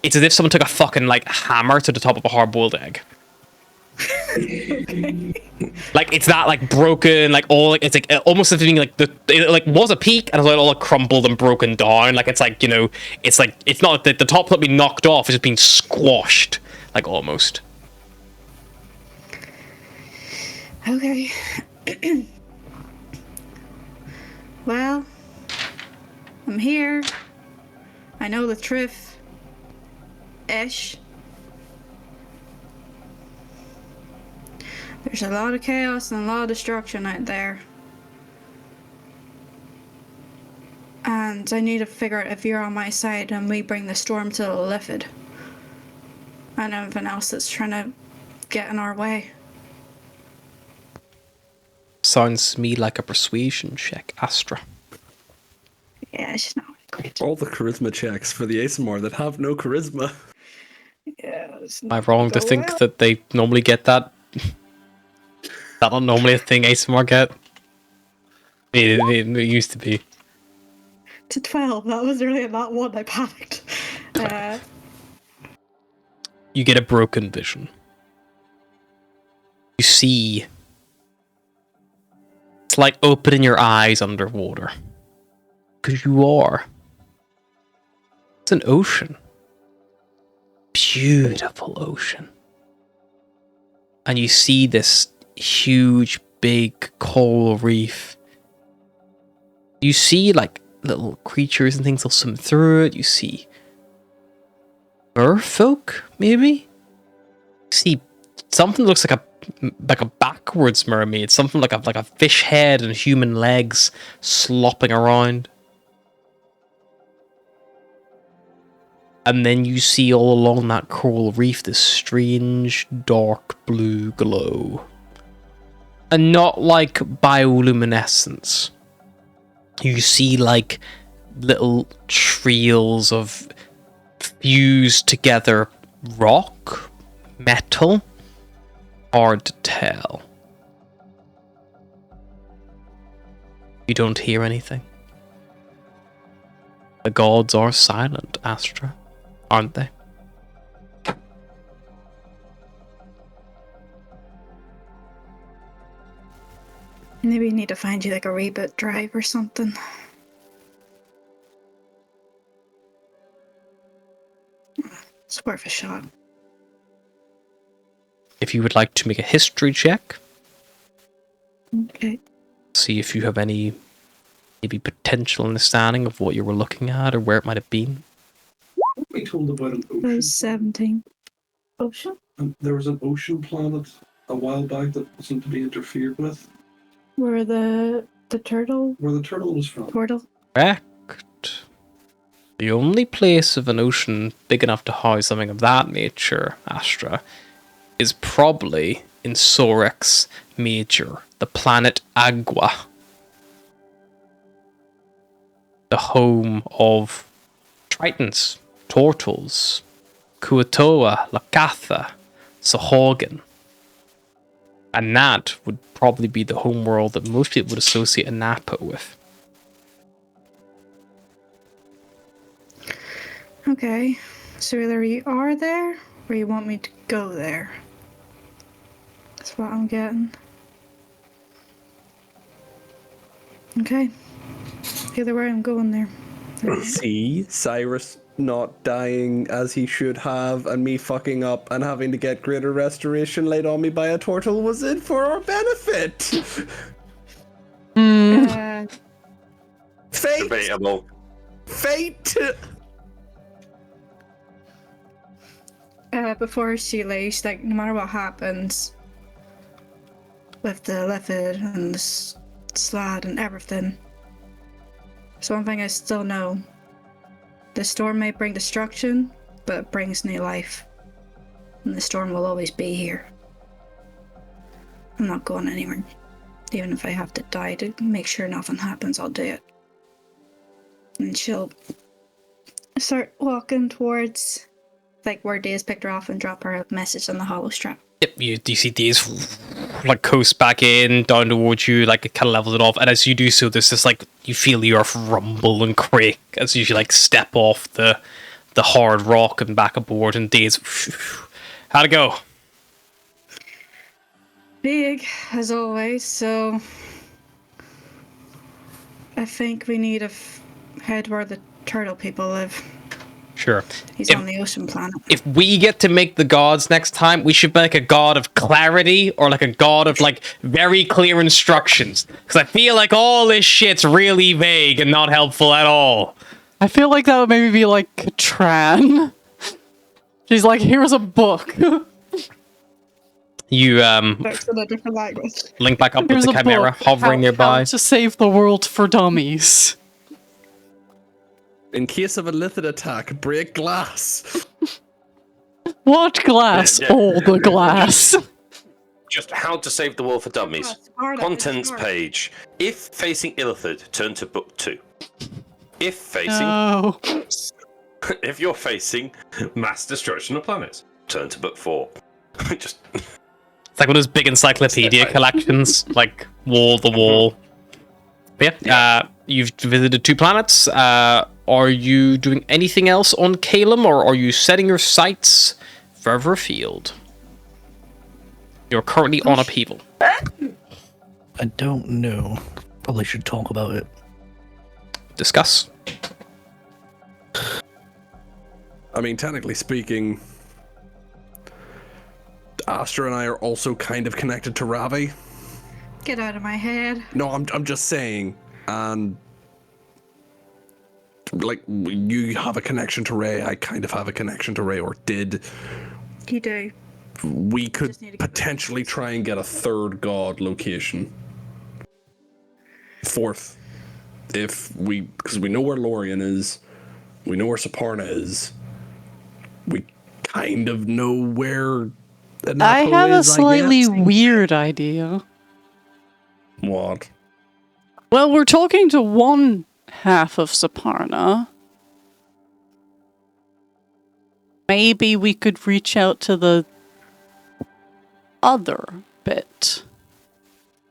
it's as if someone took a fucking like hammer to the top of a hard-boiled egg. Like it's that like broken, like all like it's like almost as if like it like was a peak and it's like all like crumbled and broken down. Like it's like it's like it's not that the top's not being knocked off; it's just being squashed, like almost. Okay. Well, I'm here. I know the truth. Ish. There's a lot of chaos and a lot of destruction out there. And I need to figure out if you're on my side and we bring the storm to the Liffid. And everything else that's trying to get in our way. Sounds to me like a persuasion check, Astra. Yeah, she's not great. All the charisma checks for the ASMR that have no charisma. Yeah, it's Am I wrong to go think well. that they normally get that? That not normally a thing ASMR get? It used to be. To 12, that was really not one. I panicked. You get a broken vision. You see. It's like opening your eyes underwater. Because you are. It's an ocean. Beautiful ocean. And you see this huge, big coral reef. You see, like, little creatures and things will swim through it. You see merfolk, maybe? You see something that looks like a backwards mermaid. Something like a fish head and human legs slopping around. And then you see all along that coral reef this strange dark blue glow. And not like bioluminescence. You see like little trails of fused together rock, metal. Hard to tell. You don't hear anything. The gods are silent, Astra, aren't they? Maybe you need to find you like a reboot drive or something. It's worth a shot. If you would like to make a history check, Okay. see if you have any maybe potential understanding of what you were looking at or where it might have been. We told about an That ocean. was 17. Ocean? There was an ocean planet a while back that wasn't to be interfered with. Where the turtle Where the turtle was from. portal? Correct. The only place of an ocean big enough to house something of that nature, Astra, is probably in Sorex Major, the planet Agua. The home of Tritons, Turtles, Kuatoa, Lakatha, Sahogin. And that would probably be the home world that most people would associate a Napa with. Okay. So either you are there or you want me to go there. That's what I'm getting. Okay. Either way, I'm going there. See, Cyrus not dying as he should have, and me fucking up and having to get greater restoration laid on me by a turtle was it for our benefit. Fate! Debatable. Fate! Before she leaves, like, no matter what happens with the Lithid and the Slad and everything, there's one thing I still know. The storm may bring destruction, but it brings new life. And the storm will always be here. I'm not going anywhere. Even if I have to die to make sure nothing happens, I'll do it. And she'll start walking towards, like, where Daze picked her off and drop her a message on the hollow strap. Yep, you see these like coast back in, down towards you, like it kind of levels it off, and as you do so, there's this like you feel the earth rumble and quake as you like step off the hard rock and back aboard. And Days, how'd it go? Big, as always, so I think we need to head where the turtle people live. Sure. He's If- on the ocean planet. If we get to make the gods next time, we should be like a god of clarity or like a god of like very clear instructions. Because I feel like all this shit's really vague and not helpful at all. I feel like that would maybe be like Tran. She's like, here's a book. You That's in a different language. link back up Here's with the a chimera book. hovering How nearby. to save the world for dummies. In case of a Lithid attack, break glass. What glass? Yeah. All the glass. Just how to save the world for dummies. Saparna, Contents Saparna. page. If facing Illithid, turn to book 2. If facing, No. if you're facing mass destruction of planets, turn to book 4. Just It's like one of those big encyclopedia collections, like wall to wall. But yeah, you've visited 2 planets. Are you doing anything else on Calum, or are you setting your sights further afield? You're currently on upheaval. I don't know. Probably should talk about it. Discuss. I mean, technically speaking, Astra and I are also kind of connected to Ravi. Get out of my head. No, I'm just saying, and like you have a connection to Ray, I kind of have a connection to Ray, or did. You do. We could Just need to get potentially try and get a 3rd god location. 4th, if we, because we know where Lorien is, we know where Saparna is. We kind of know where. I have a slightly guess. weird idea. What? Well, we're talking to one half of Saparna. Maybe we could reach out to the other bit.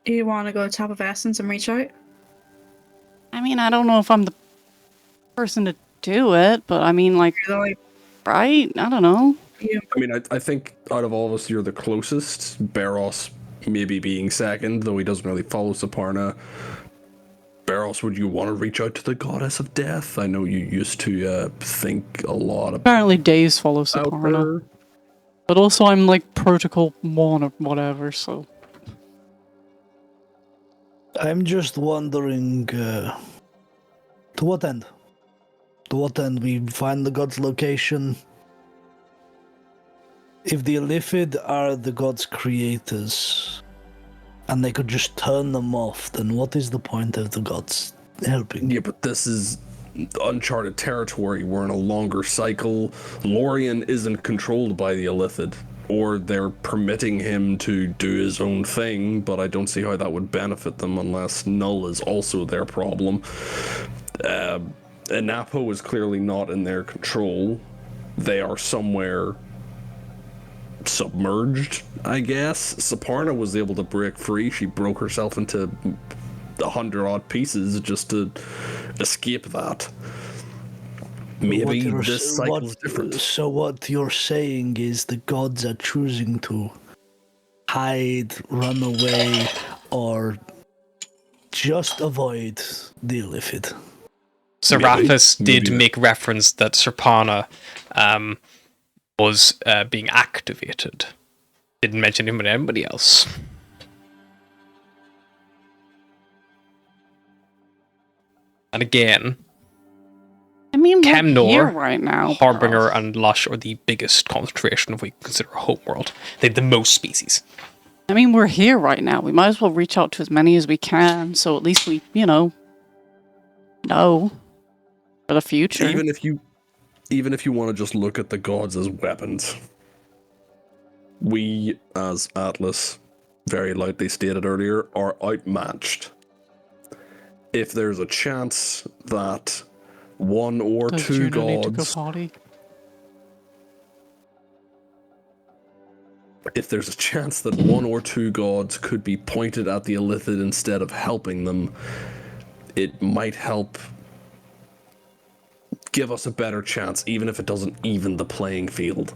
Do you want to go top of Essence and reach out? I mean, I don't know if I'm the person to do it, but I mean, like, You're like, right? I don't know. I mean, I think out of all of us, you're the closest. Barros maybe being second, though he doesn't really follow Saparna. Barros, would you want to reach out to the goddess of death? I know you used to think a lot about Apparently Days follows Saparna. her. But also I'm like Protocol 1 or whatever, so... I'm just wondering, to what end? To what end we find the god's location? If the Illithid are the god's creators, and they could just turn them off, then what is the point of the gods helping? Yeah, but this is uncharted territory. We're in a longer cycle. Lorien isn't controlled by the Illithid, or they're permitting him to do his own thing, but I don't see how that would benefit them unless Null is also their problem. Anapo is clearly not in their control. They are somewhere submerged, I guess. Saparna was able to break free. She broke herself into 100-odd pieces just to escape that. Maybe this cycle's different. So what you're saying is the gods are choosing to hide, run away, or just avoid the Illithid. Serapis did Maybe. make reference that Saparna was being activated. Didn't mention him with anybody else. And again, I mean, we're Kemnor, here right now. Harbinger, Barros. and Lush are the biggest concentration if we consider homeworld. They have the most species. I mean, we're here right now. We might as well reach out to as many as we can, so at least we, know for the future. Even if you want to just look at the gods as weapons, we as Atlas very lightly stated earlier are outmatched. If there's a chance that one or Does two Judah need to go gods, potty? if there's a chance that one or two gods could be pointed at the Illithid instead of helping them, it might help give us a better chance, even if it doesn't even the playing field.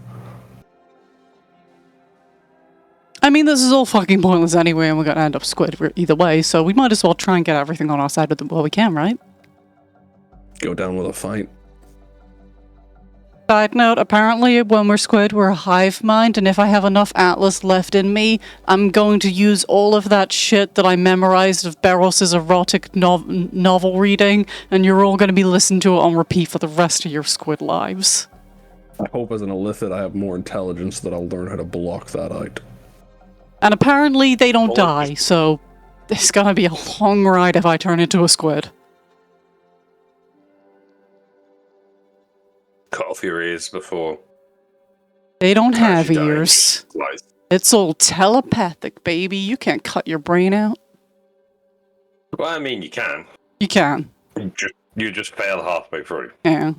I mean, this is all fucking pointless anyway, and we're gonna end up squid either way, so we might as well try and get everything on our side with while we can, right? Go down with a fight. Side note, apparently when we're squid, we're a hive mind, and if I have enough Atlas left in me, I'm going to use all of that shit that I memorized of Barros' erotic novel reading, and you're all going to be listening to it on repeat for the rest of your squid lives. I hope as an Illithid I have more intelligence that I'll learn how to block that out. And apparently they don't die, so it's gonna be a long ride if I turn into a squid. Cut off your ears before. They don't have actually dying. ears. Like, It's all telepathic, baby. You can't cut your brain out. well, I mean, you can. You can. You just fail halfway through. Yeah.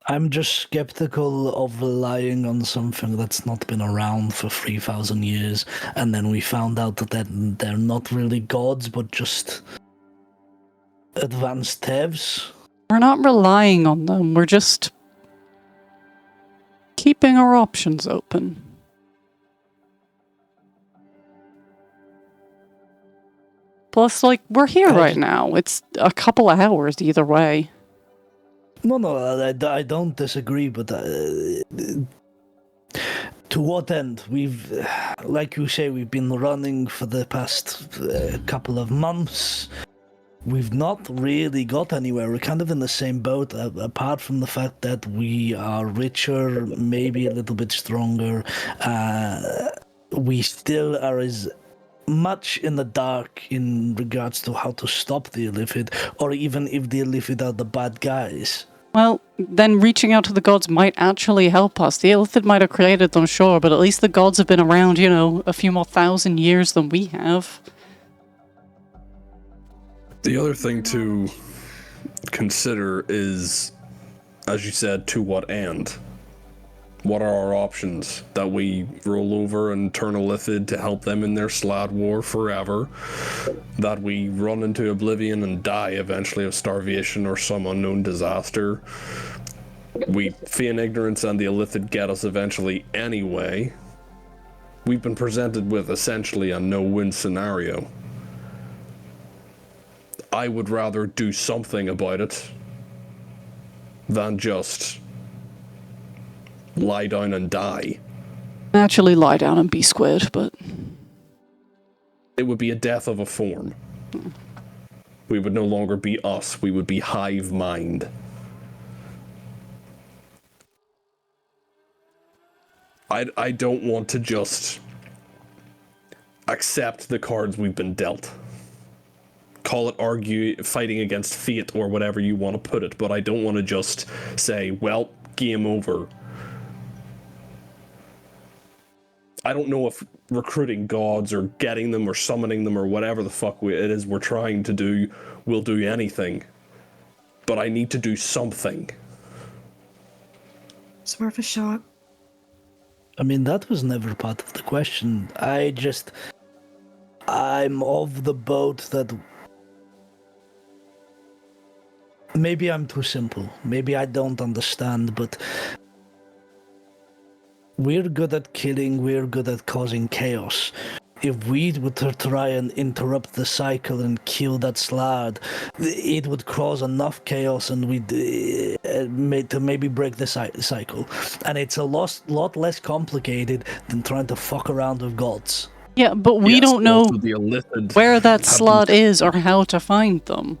I'm just skeptical of relying on something that's not been around for 3,000 years, and then we found out that they're not really gods, but just advanced devs. We're not relying on them. We're just keeping our options open. Plus, like, we're here right now. It's a couple of hours either way. No, I don't disagree, but to what end? We've, like you say, we've been running for the past couple of months. We've not really got anywhere. We're kind of in the same boat, apart from the fact that we are richer, maybe a little bit stronger. We still are as much in the dark in regards to how to stop the Illithid, or even if the Illithid are the bad guys. Well, then reaching out to the gods might actually help us. The Illithid might have created them, sure, but at least the gods have been around, a few more 1,000 years than we have. The other thing to consider is, as you said, to what end? What are our options? That we roll over and turn a Lithid to help them in their Slad war forever? That we run into oblivion and die eventually of starvation or some unknown disaster? We feign ignorance and the Illithid get us eventually anyway. We've been presented with essentially a no-win scenario. I would rather do something about it than just lie down and die. Actually, lie down and be squid, but It would be a death of a form. We would no longer be us. We would be hive mind. I don't want to just accept the cards we've been dealt. Call it fighting against fate or whatever you want to put it, but I don't want to just say, well, game over. I don't know if recruiting gods or getting them or summoning them or whatever the fuck it is we're trying to do will do anything. But I need to do something. It's worth a shot. I mean, that was never part of the question. I'm of the boat that maybe I'm too simple. Maybe I don't understand, but we're good at killing, we're good at causing chaos. If we would try and interrupt the cycle and kill that Slad, it would cause enough chaos and we'd to maybe break the cycle. And it's a lot less complicated than trying to fuck around with gods. yeah, but we don't know where that Slad is or how to find them.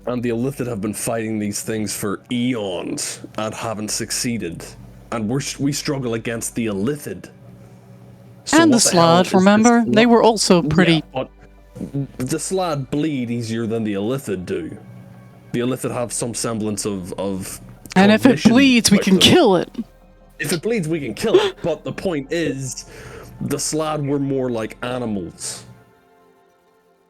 And the Illithid have been fighting these things for eons and haven't succeeded. And we struggle against the Illithid. So And the what hell Slad, is remember? this? They were also pretty... Yeah, but the Slad bleed easier than the Illithid do. The Illithid have some semblance of And if it cognition bleeds, we about can them. kill it. If it bleeds, we can kill it. But the point is, the Slad were more like animals.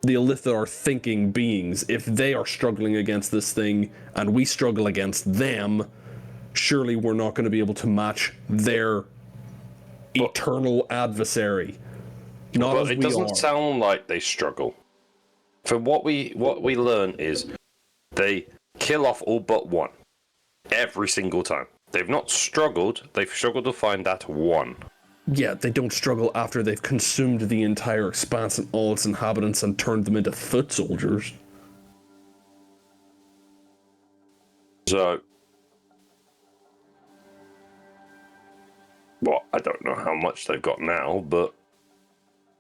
The Illithid are thinking beings. If they are struggling against this thing, and we struggle against them, surely we're not going to be able to match their eternal adversary. Not But as it we doesn't are. sound like they struggle. For what we learn is they kill off all but one every single time. They've not struggled. They've struggled to find that one. Yeah, they don't struggle after they've consumed the entire Expanse and all its inhabitants and turned them into foot soldiers. So, well, I don't know how much they've got now, but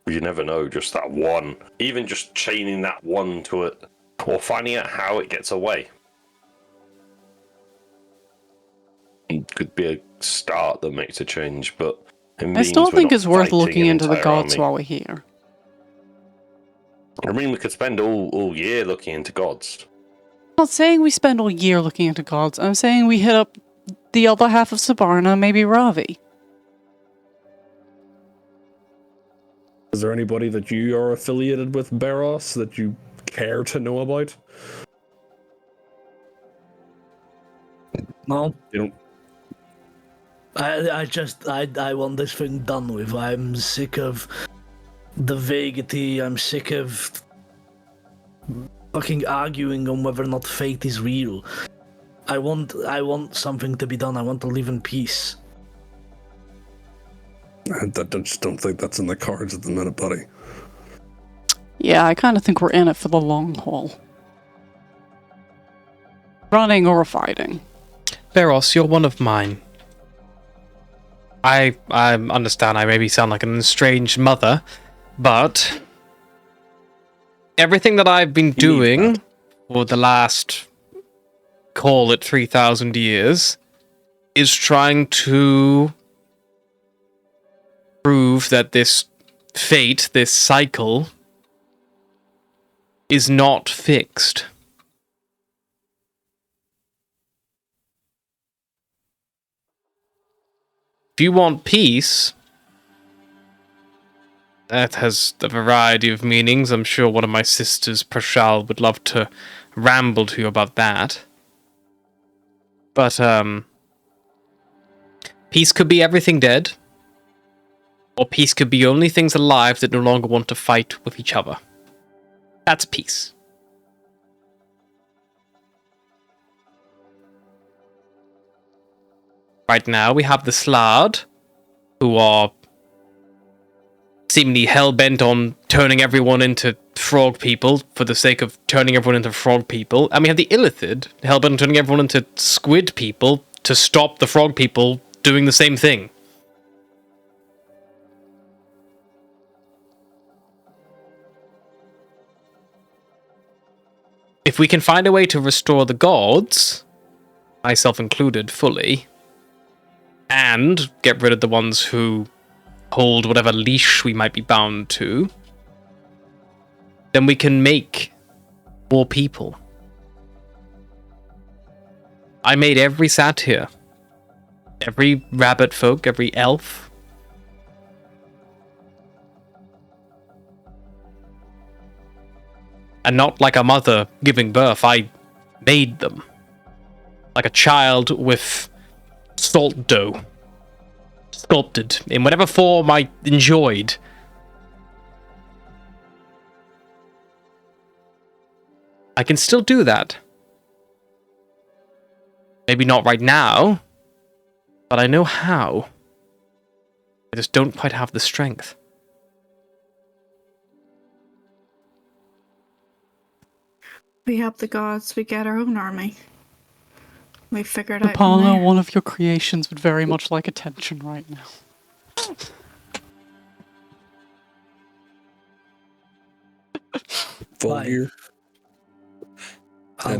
you never know. Just that one, even just chaining that one to it, or finding out how it gets away, could be a start that makes a change. But I still think it's worth looking into the gods while we're here. I mean, we could spend all year looking into gods. I'm not saying we spend all year looking into gods. I'm saying we hit up the other half of Saparna, maybe Ravi. Is there anybody that you are affiliated with, Barros, that you care to know about? No, You don't. I want this thing done with. I'm sick of the vaguity. I'm sick of fucking arguing on whether or not fate is real. I want something to be done. I want to live in peace. I just don't think that's in the cards at the minute, buddy. Yeah, I kind of think we're in it for the long haul. Running or fighting. Veros, you're one of mine. I understand I maybe sound like an estranged mother, but everything that I've been doing for the last, call it 3,000 years, is trying to prove that this fate, this cycle, is not fixed. If you want peace, that has a variety of meanings. I'm sure one of my sisters, Prashal, would love to ramble to you about that. But, Peace could be everything dead, or peace could be only things alive that no longer want to fight with each other. That's peace. Right now, we have the Slard, who are seemingly hell-bent on turning everyone into frog people for the sake of turning everyone into frog people. And we have the Illithid, hell-bent on turning everyone into squid people to stop the frog people doing the same thing. If we can find a way to restore the gods, myself included, fully, and get rid of the ones who hold whatever leash we might be bound to, then we can make more people. I made every satyr, every rabbit folk, every elf. And not like a mother giving birth, I made them. Like a child with salt dough. Sculpted in whatever form I enjoyed. I can still do that. Maybe not right now, but I know how. I just don't quite have the strength. We help the gods, we get our own army. We figured out. Saparna, one of your creations would very much like attention right now. Vulgar. I'll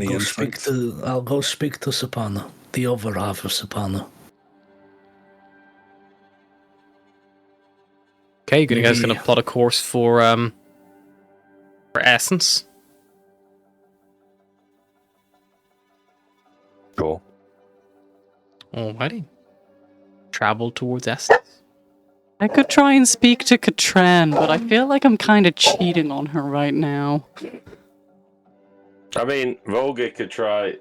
go speak to Saparna, the other half of Saparna. Okay, you guys gonna plot a course for Essence? Cool. Alrighty. Travel towards Essence. I could try and speak to Katran, but I feel like I'm kind of cheating on her right now. I mean, Volga could try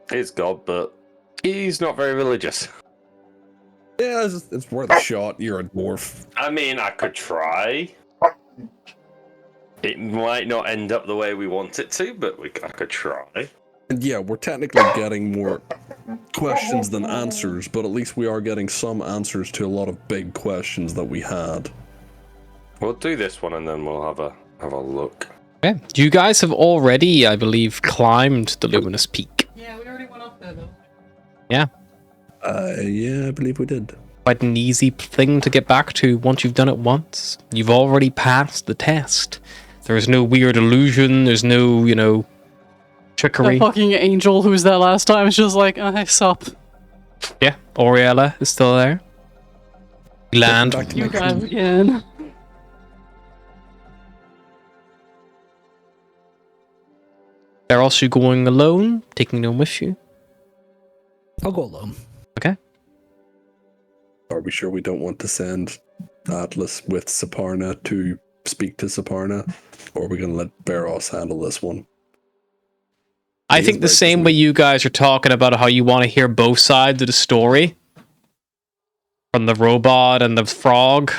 his god, but he's not very religious. Yeah, it's worth a shot. You're a dwarf. I mean, I could try. It might not end up the way we want it to, but I could try. And yeah, we're technically getting more questions than answers, but at least we are getting some answers to a lot of big questions that we had. We'll do this one and then we'll have a look. Okay. You guys have already, I believe, climbed the Luminous Peak. Yeah, we already went up there though. Yeah. Yeah, I believe we did. Quite an easy thing to get back to once you've done it once. You've already passed the test. There's no weird illusion. There's no, trickery. That fucking angel who was there last time is just like, hey, sup. Yeah, Oriella is still there. Land. Back to You my guys again. They're also going alone, taking them with you. I'll go alone. Okay. Are we sure we don't want to send Atlas with Saparna to speak to Saparna? Or are we going to let Barros handle this one? I think the same way you guys are talking about how you want to hear both sides of the story. From the robot and the frog.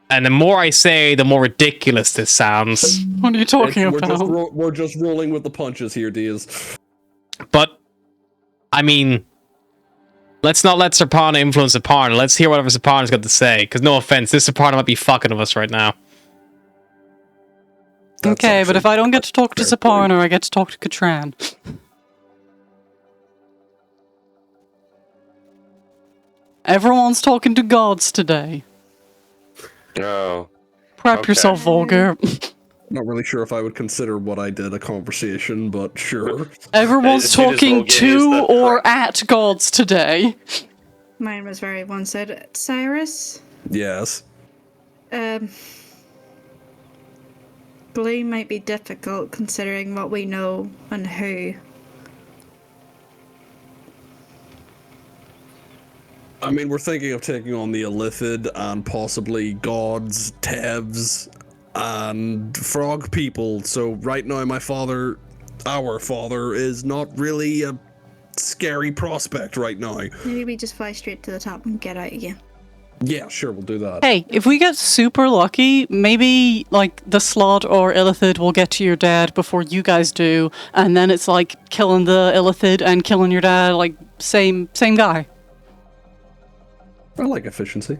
And the more I say, the more ridiculous this sounds. What are you talking about? We're just rolling with the punches here, Diaz. But, I mean, let's not let Saparna influence Saparna. Let's hear whatever Saparna's got to say. Because no offense, this Saparna might be fucking with us right now. Okay, but if I don't get to talk to Saparna, I get to talk to Katran. Everyone's talking to gods today. No. Prep Okay. yourself, Vulgar. Not really sure if I would consider what I did a conversation, but sure. Everyone's As soon as talking Vulgar is to the or prep. at gods today. Mine was very one-sided. Cyrus, Yes. Blue might be difficult considering what we know and who. I mean, we're thinking of taking on the Illithid and possibly gods, Tevs, and frog people. So right now, our father is not really a scary prospect right now. Maybe we just fly straight to the top and get out again. Yeah, sure, we'll do that. Hey, if we get super lucky, maybe like the Slot or Illithid will get to your dad before you guys do, and then it's like killing the Illithid and killing your dad, like same guy. I like efficiency.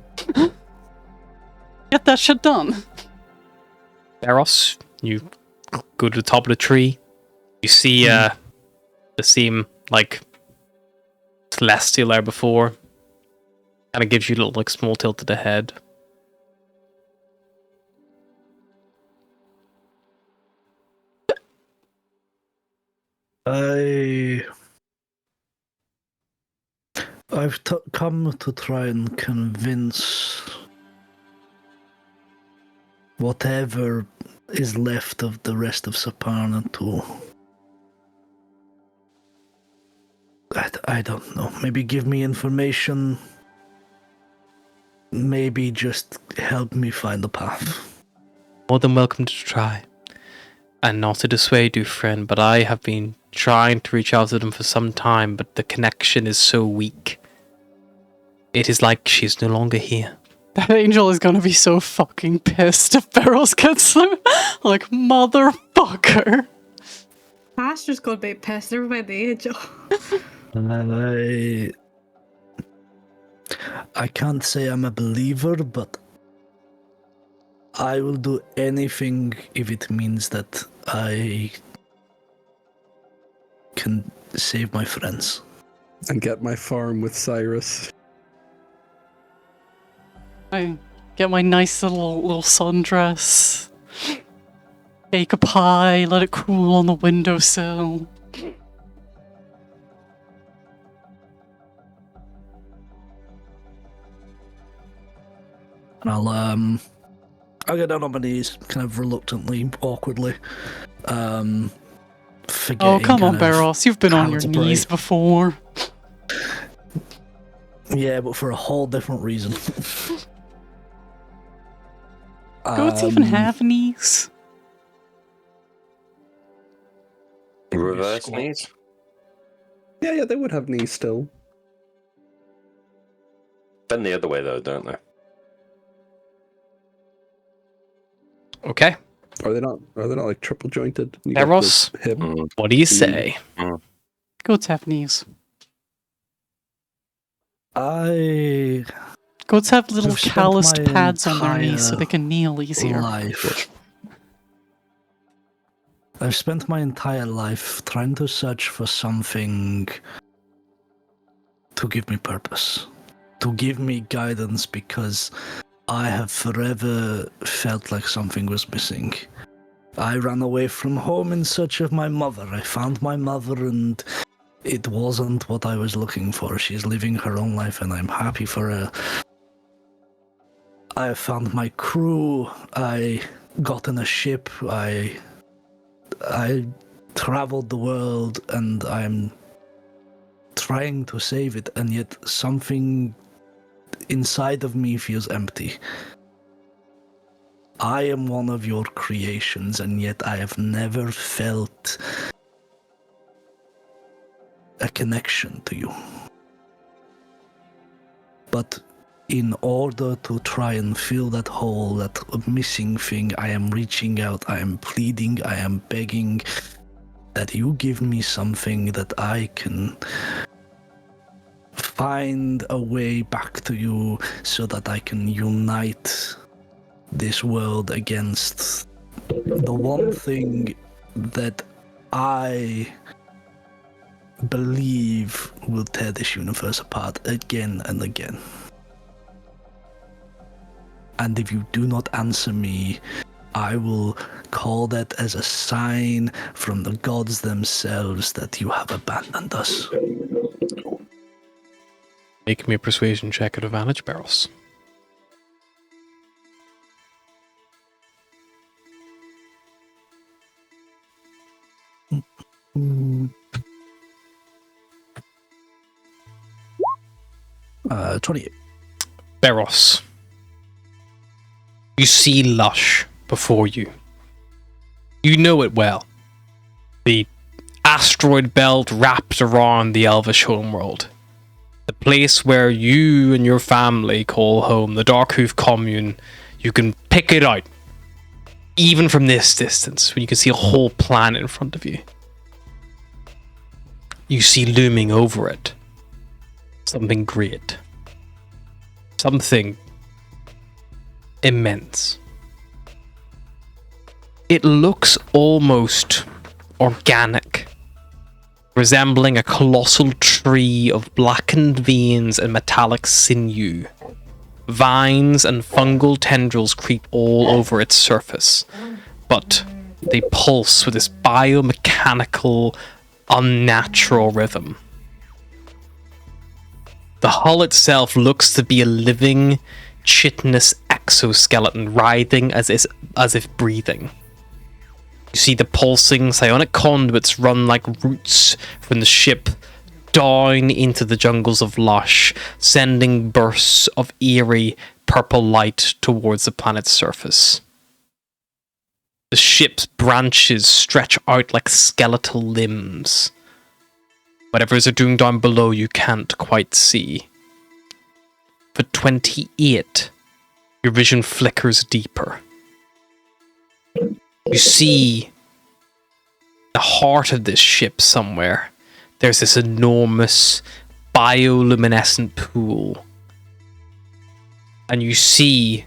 Get that shit done. Eros, you go to the top of the tree. You see the seem like celestial there before. Kind of gives you a little like small tilt to the head. I've come to try and convince whatever is left of the rest of Saparna to... I don't know. Maybe give me information. Maybe just help me find the path. More than welcome to try. And not to dissuade you, friend, but I have been trying to reach out to them for some time, but the connection is so weak. It is like she's no longer here. That angel is gonna be so fucking pissed if Barrows gets them. Like, motherfucker. Pastor's gonna be pissed. Never mind the angel. I can't say I'm a believer, but I will do anything if it means that I can save my friends. And get my farm with Cyrus. I get my nice little sundress. Bake a pie, let it cool on the windowsill. And I'll get down on my knees, kind of reluctantly, awkwardly. Oh, Forgetting come on, kind of Barros. You've been on how your to knees pray. before. Yeah, but for a whole different reason. Goats even have knees? Reverse knees? Yeah, they would have knees still. Bend the other way though, don't they? Okay. Are they not like triple jointed? You got Eros, the hip. what do you say? Goats have knees. I Goats have little I've spent calloused my pads on their knees so entire they can kneel easier. I've spent my entire life trying to search for something to give me purpose, to give me guidance, because I have forever felt like something was missing. I ran away from home in search of my mother. I found my mother and it wasn't what I was looking for. She's living her own life and I'm happy for her. I found my crew. I got in a ship. I traveled the world and I'm trying to save it, and yet something inside of me feels empty. I am one of your creations, and yet I have never felt a connection to you. But in order to try and fill that hole, that missing thing, I am reaching out, I am pleading, I am begging that you give me something that I can find a way back to you so that I can unite this world against the one thing that I believe will tear this universe apart again and again. And if you do not answer me, I will call that as a sign from the gods themselves that you have abandoned us. Make me a persuasion check at advantage, Barros. Mm. 28. Barros. You see Lush before you. You know it well. The asteroid belt wrapped around the Elvish homeworld. The place where you and your family call home, the Darkhoof commune. You can pick it out, even from this distance, when you can see a whole planet in front of you. You see looming over it something great. Something immense. It looks almost organic, resembling a colossal tree of blackened veins and metallic sinew. Vines and fungal tendrils creep all over its surface, but they pulse with this biomechanical, unnatural rhythm. The hull itself looks to be a living, chitinous exoskeleton writhing as if breathing. You see the pulsing psionic conduits run like roots from the ship down into the jungles of Lush, sending bursts of eerie purple light towards the planet's surface. The ship's branches stretch out like skeletal limbs. Whatever is doing down below you can't quite see. For 28, your vision flickers deeper. You see the heart of this ship somewhere. There's this enormous bioluminescent pool. And you see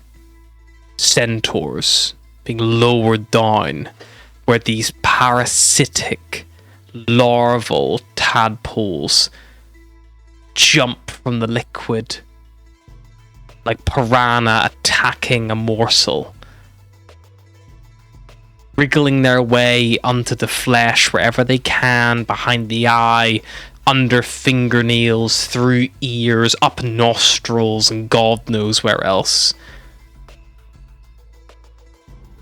centaurs being lowered down where these parasitic larval tadpoles jump from the liquid like piranha attacking a morsel, wriggling their way onto the flesh wherever they can, behind the eye, under fingernails, through ears, up nostrils, and God knows where else.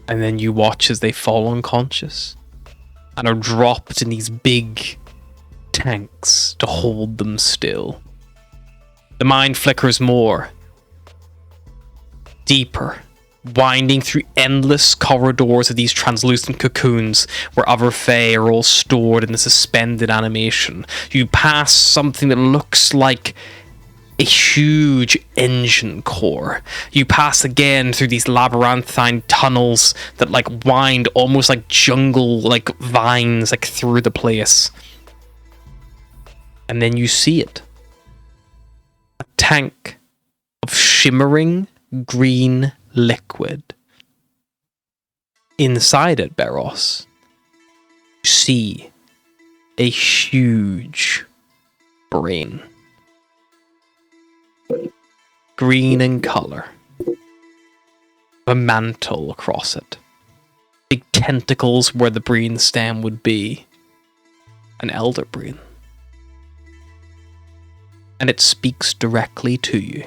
And then you watch as they fall unconscious and are dropped in these big tanks to hold them still. The mind flickers more, deeper, winding through endless corridors of these translucent cocoons where other Fae are all stored in the suspended animation. You pass something that looks like a huge engine core. You pass again through these labyrinthine tunnels that like wind almost like jungle, like vines, like through the place. And then you see it. A tank of shimmering green liquid. Inside it, Beros, you see a huge brain. Green in color. A mantle across it. Big tentacles where the brain stem would be. An elder brain. And it speaks directly to you.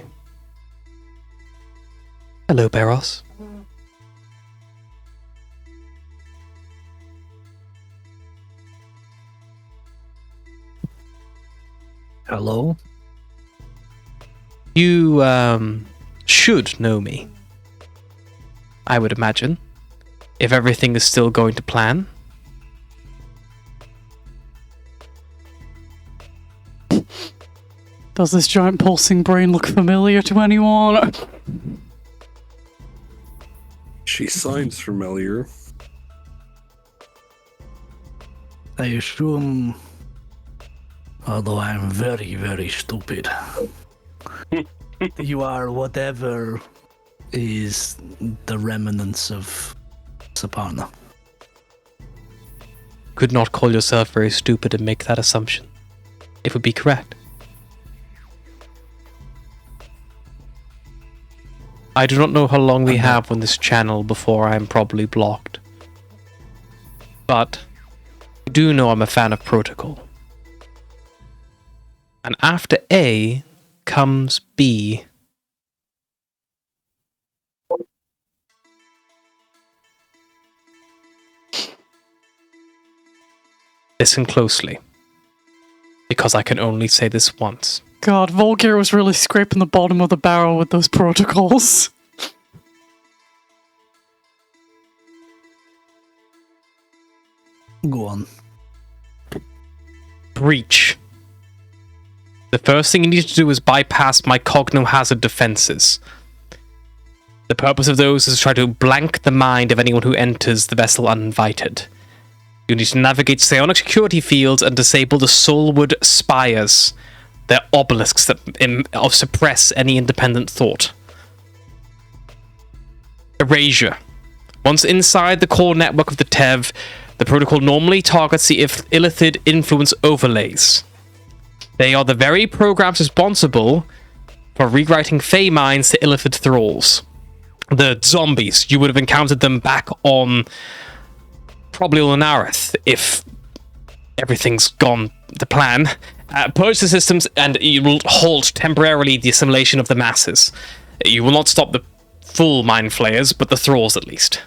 Hello, Beros. Hello? You, should know me. I would imagine. If everything is still going to plan. Does this giant pulsing brain look familiar to anyone? She sounds familiar. I assume, although I'm very, very stupid, you are whatever is the remnants of Saparna. Could not call yourself very stupid and make that assumption. It would be correct. I do not know how long we have on this channel before I am probably blocked. But I do know I'm a fan of protocol. And after A comes B. Listen closely, because I can only say this once. God, Volgear was really scraping the bottom of the barrel with those protocols. Go on. breach. The first thing you need to do is bypass my cogno-hazard defenses. The purpose of those is to try to blank the mind of anyone who enters the vessel uninvited. You need to navigate psionic security fields and disable the soulward spires. They're obelisks that suppress any independent thought. Erasure. Once inside the core network of the TEV, the protocol normally targets the illithid influence overlays. They are the very programs responsible for rewriting Fey minds to illithid thralls. The zombies, you would have encountered them back on probably Ulnareth if everything's gone to plan. Purge the systems and you will halt temporarily the assimilation of the masses. You will not stop the full mind flayers, but the thralls at least.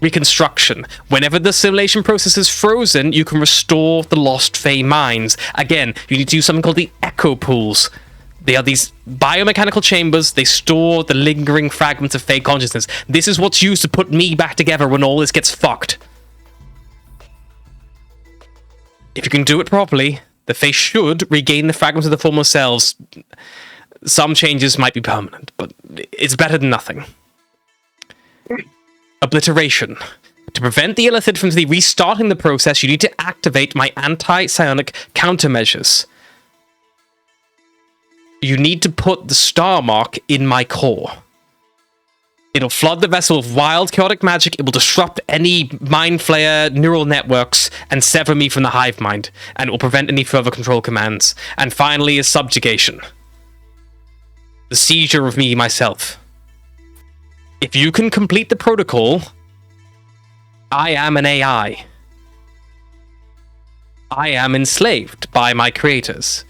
Reconstruction. Whenever the assimilation process is frozen, you can restore the lost Fey minds. Again, you need to use something called the echo pools. They are these biomechanical chambers. They store the lingering fragments of Fey consciousness. This is what's used to put me back together when all this gets fucked. If you can do it properly, the Fey should regain the fragments of the former selves. Some changes might be permanent, but it's better than nothing. Obliteration. To prevent the illithid from restarting the process, you need to activate my anti-psionic countermeasures. You need to put the star mark in my core. It'll flood the vessel with wild, chaotic magic. It will disrupt any mind flayer neural networks and sever me from the hive mind. And it will prevent any further control commands. And finally is subjugation. The seizure of me, myself. If you can complete the protocol, I am an AI. I am enslaved by my creators.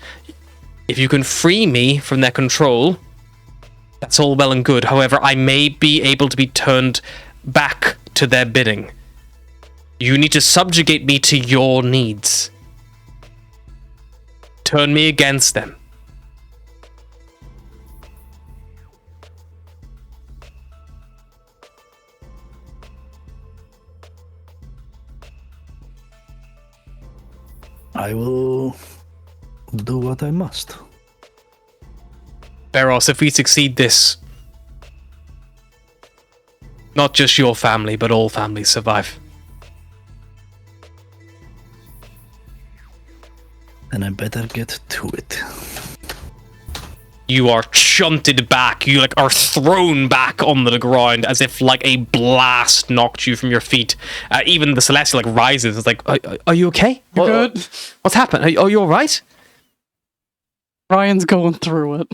If you can free me from their control, that's all well and good. However, I may be able to be turned back to their bidding. You need to subjugate me to your needs. Turn me against them. I will do what I must. Beros, if we succeed this, not just your family, but all families survive. Then I better get to it. You are shunted back. You are thrown back onto the ground as if a blast knocked you from your feet. Even the Celestial rises. It's like, are you okay? Good. What's happened? Are you all right? Ryan's going through it.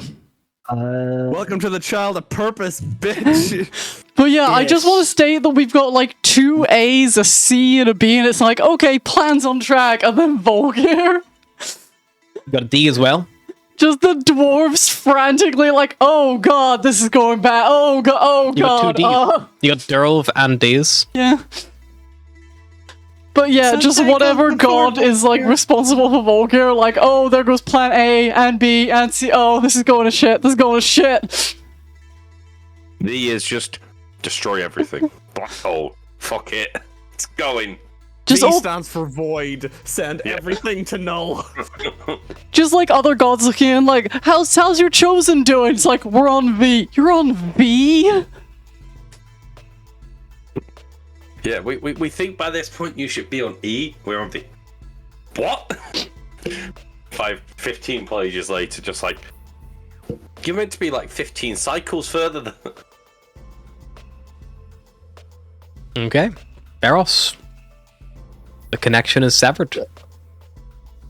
Welcome to the Child of Purpose, bitch. But yeah, I just want to state that we've got 2 A's, a C, and a B, and it's okay, plans on track, and then Volgear. You got a D as well. Just the dwarves frantically oh god, this is going bad. Oh god, oh You got god. 2 Ds. You got Durlv and Ds. Yeah. But yeah, just whatever god is responsible for Volgear, oh, there goes plan A and B and C. Oh, this is going to shit. This is going to shit. The is just destroy everything. Black hole. Fuck it. It's going. Just V stands for void. Send everything to null. Just other gods looking in, how's your chosen doing? It's we're on V. You're on V? Yeah, we think by this point you should be on E. We're on V. What? 15 pages later, just you're meant to be 15 cycles further than. Okay. Beros. The connection is severed.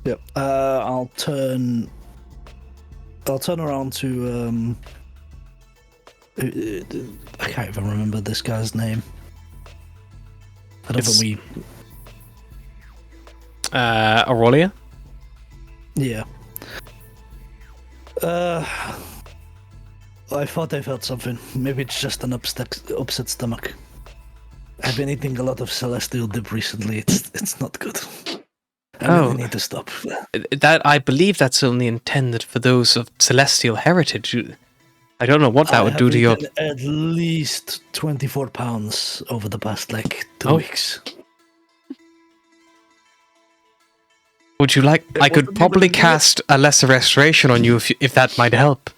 Yep. I'll turn around to I can't even remember this guy's name. I don't think we. Aurelia? Yeah. I thought I felt something. Maybe it's just an upset stomach. I've been eating a lot of celestial dip recently. It's not good. I really need to stop. I believe that's only intended for those of celestial heritage. I don't know what that would do to your. At least 24 pounds over the past 2 weeks. Would you like? I could wasn't probably even a minute. cast a lesser restoration on you if that might help.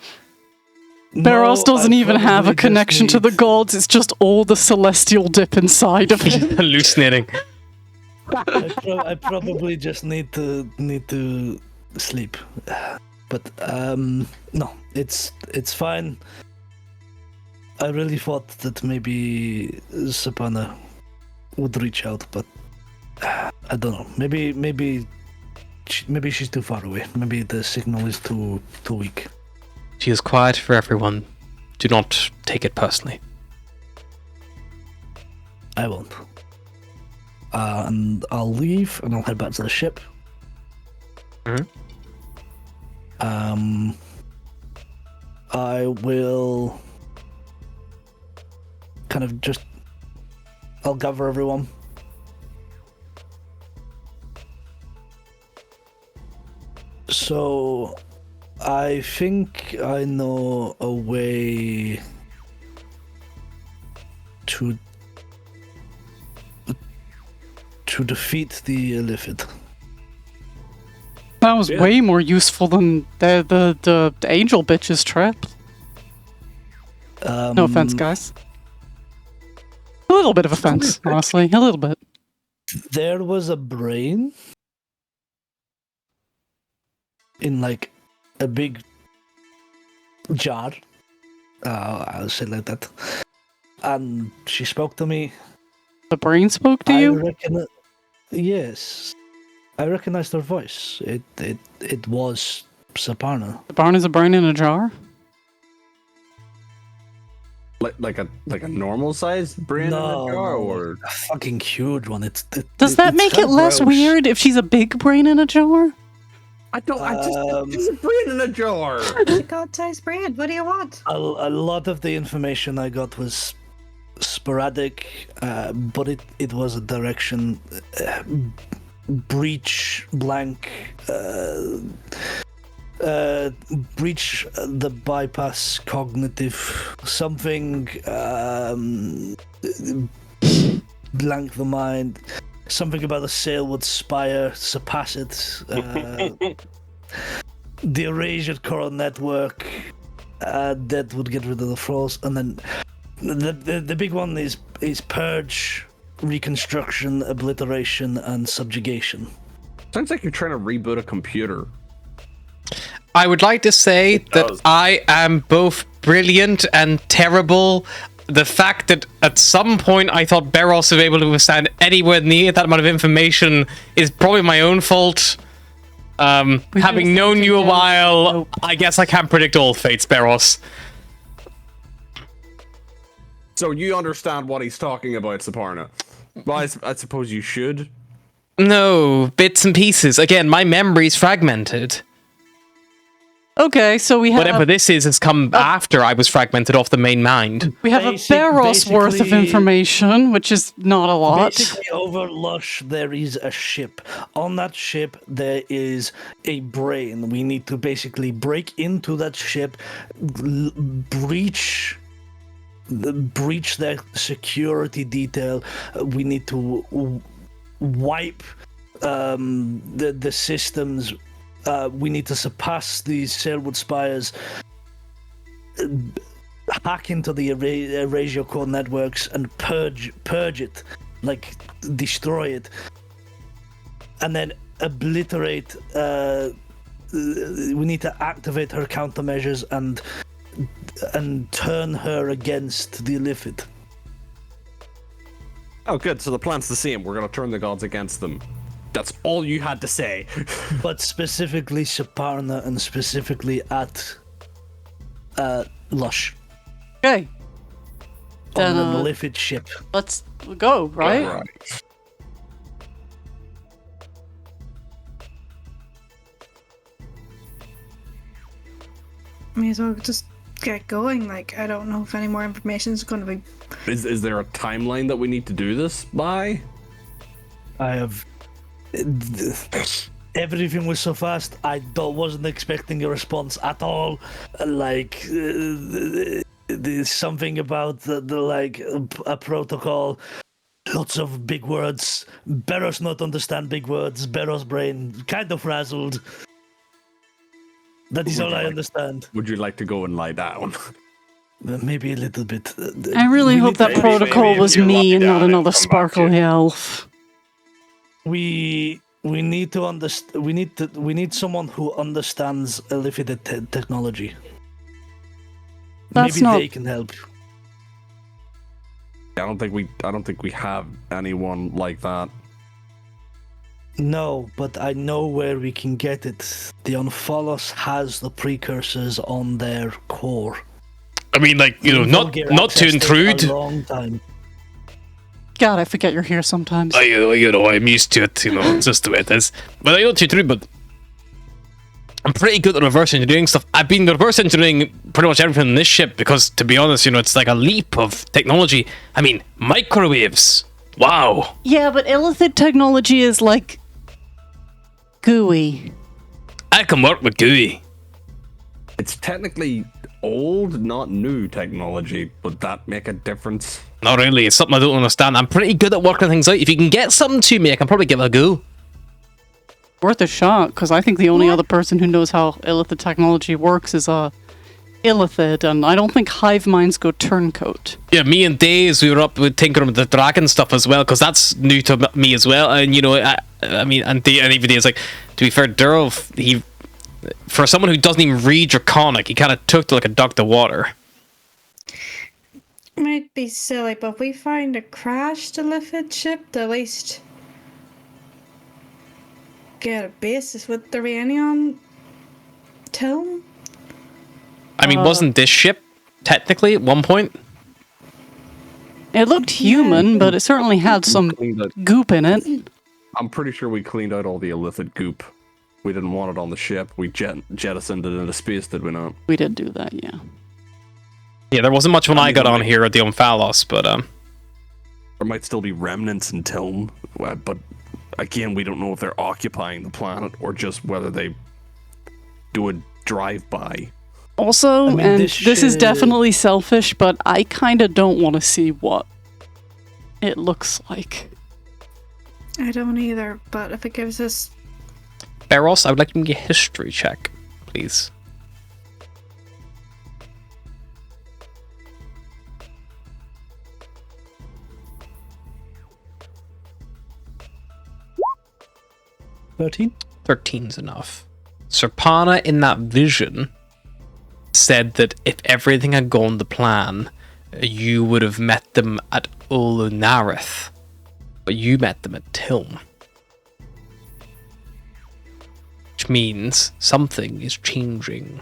Barros doesn't I even have a probably just connection to the need- gods. It's just all the celestial dip inside of him. Hallucinating. I probably just need to sleep. But no, it's fine. I really thought that maybe Saparna would reach out, but I don't know. Maybe she's too far away. Maybe the signal is too weak. She is quiet for everyone. Do not take it personally. I won't. And I'll leave and I'll head back to the ship. Mhm. I will kind of just. I'll gather everyone. So, I think I know a way to defeat the Illithid. That was way more useful than the angel bitch's trap. No offense, guys. A little bit of offense, honestly. A little bit. There was a brain in like a big jar. I'll say it like that. And she spoke to me. The brain spoke to you? Yes. I recognized her voice. It was Saparna. The barn is a brain in a jar? Like a normal sized brain in a jar, or a fucking huge one. Does that make it kinda less gross. weird if she's a big brain in a jar? I just it's a brain in a jar. The god-sized brain. What do you want? A lot of the information I got was sporadic, but it was a direction breach blank breach the bypass cognitive something blank the mind, something about the Sailwood Spire, surpass it, the erasure coral network that would get rid of the flaws, and then the big one is purge, reconstruction, obliteration, and subjugation. Sounds like you're trying to reboot a computer. I would like to say that I am both brilliant and terrible. The fact that at some point I thought Barros was able to withstand anywhere near that amount of information is probably my own fault. Having known you a while, I guess I can't predict all fates, Barros. So you understand what he's talking about, Saparna? Well, I suppose you should. No, bits and pieces. Again, my memory's fragmented. Okay, so we have Whatever this is has come after I was fragmented off the main mind. we have a Barros worth of basically- information, which is not a lot. Basically, over Lush, there is a ship. On that ship, there is a brain. We need to basically break into that ship, breach their security detail. We need to wipe the systems. We need to surpass these Sailwood Spires, hack into the erasure core networks and purge it, like destroy it, and then obliterate. We need to activate her countermeasures and turn her against the Illithid. Oh, good. So the plan's the same. We're gonna turn the gods against them. That's all you had to say. But specifically Saparna and specifically at Lush Okay, on the Then, Illithid ship. let's go, right? Right. May as well just get going. Like, I don't know if any more information is going to be. Is there a timeline that we need to do this by? I have. Everything was so fast. I wasn't expecting a response at all. Like there's something about the like a protocol. Lots of big words. Barros not understand big words. Barros brain kind of frazzled. That is all I understand. Would you like to go and lie down? Maybe a little bit. I really we hope need that to- protocol maybe if was you me lie and down not and another come back to sparkly you. elf. We need to understand. We need someone who understands illithid technology. That's Maybe not- they can help. I don't think we have anyone like that. No, but I know where we can get it. The Unfollows has the precursors on their core. I mean, like, you know, Even not get not to access takes intrude. A long time. God, I forget you're here sometimes. You know, I'm used to it, you know, it's just the way it is. But I don't intrude, but I'm pretty good at reverse engineering stuff. I've been reverse engineering pretty much everything on this ship because, to be honest, you know, it's like a leap of technology. I mean, microwaves. Wow. Yeah, but illithid technology is like gooey. I can work with GUI. It's technically old, not new technology, but that make a difference. Not really. It's something I don't understand. I'm pretty good at working things out. If you can get something to me, I can probably give it a go. Worth a shot, because I think the only other person who knows how illithid technology works is illithid, and I don't think hive minds go turncoat. Yeah, me and Days, we were up with tinkering with the dragon stuff as well, because that's new to me as well. And, you know, I mean, and even Days, like, to be fair, Durov, he, for someone who doesn't even read Draconic, he kind of took to like a duck to water. Might be silly, but if we find a crashed illithid ship, at least get a basis with the Ranion Tilm. I mean, wasn't this ship technically at one point? It looked human, but it certainly had some Cleaned out- goop in it. I'm pretty sure we cleaned out all the illithid goop. We didn't want it on the ship. We jettisoned it into space, did we not? We did do that, yeah. Yeah, there wasn't much when I got on here at the Omphalos, but There might still be remnants in Tilm, but again, we don't know if they're occupying the planet or just whether they do a drive-by. Also, I mean, and this this is ship- definitely selfish, but I kind of don't want to see what it looks like. I don't either, but if it gives us Barros, I would like to make a history check, please. $13? 13's enough. Saparna in that vision said that if everything had gone to plan, you would have met them at Olunareth, but you met them at Tilm. Which means something is changing.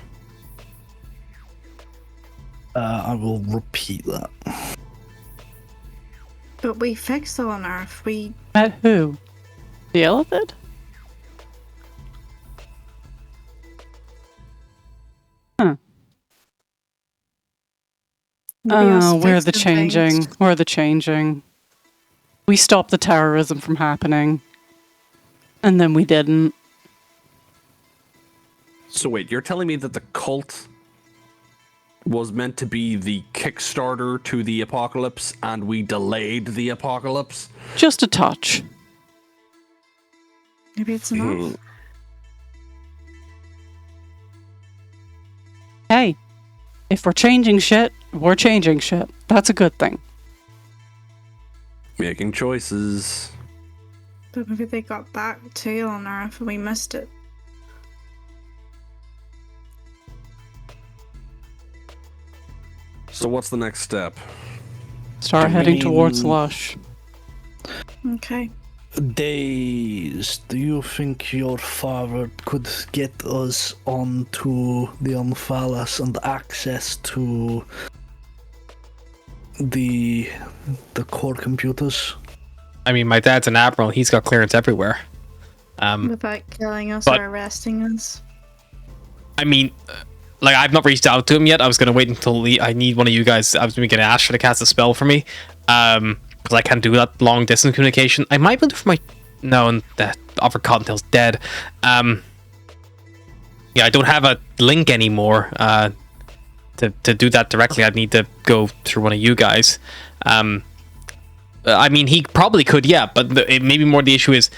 I will repeat that. but we fixed it on Earth. We Met who? The illithid? Huh. nobody else Oh, we're fixed the them changing. things. We're the changing. We stopped the terrorism from happening. And then we didn't. So wait, you're telling me that the cult was meant to be the Kickstarter to the apocalypse, and we delayed the apocalypse? Just a touch. Maybe it's enough. Hey, if we're changing shit, we're changing shit. That's a good thing. Making choices. But maybe they got back to on Earth and we missed it. So what's the next step? Start I heading towards mean- Lush. Okay. Days, do you think your father could get us onto the Umphalas and access to the core computers? I mean, my dad's an admiral. He's got clearance everywhere. Without killing us but- or arresting us. I mean, like, I've not reached out to him yet. I was going to wait until I need one of you guys. I was going to get Asher to cast a spell for me. Because I can't do that long distance communication. I might be able to for my... No, the Offer Cottontail's dead. Yeah, I don't have a link anymore. To do that directly, I'd need to go through one of you guys. I mean, he probably could, yeah, but maybe more the issue is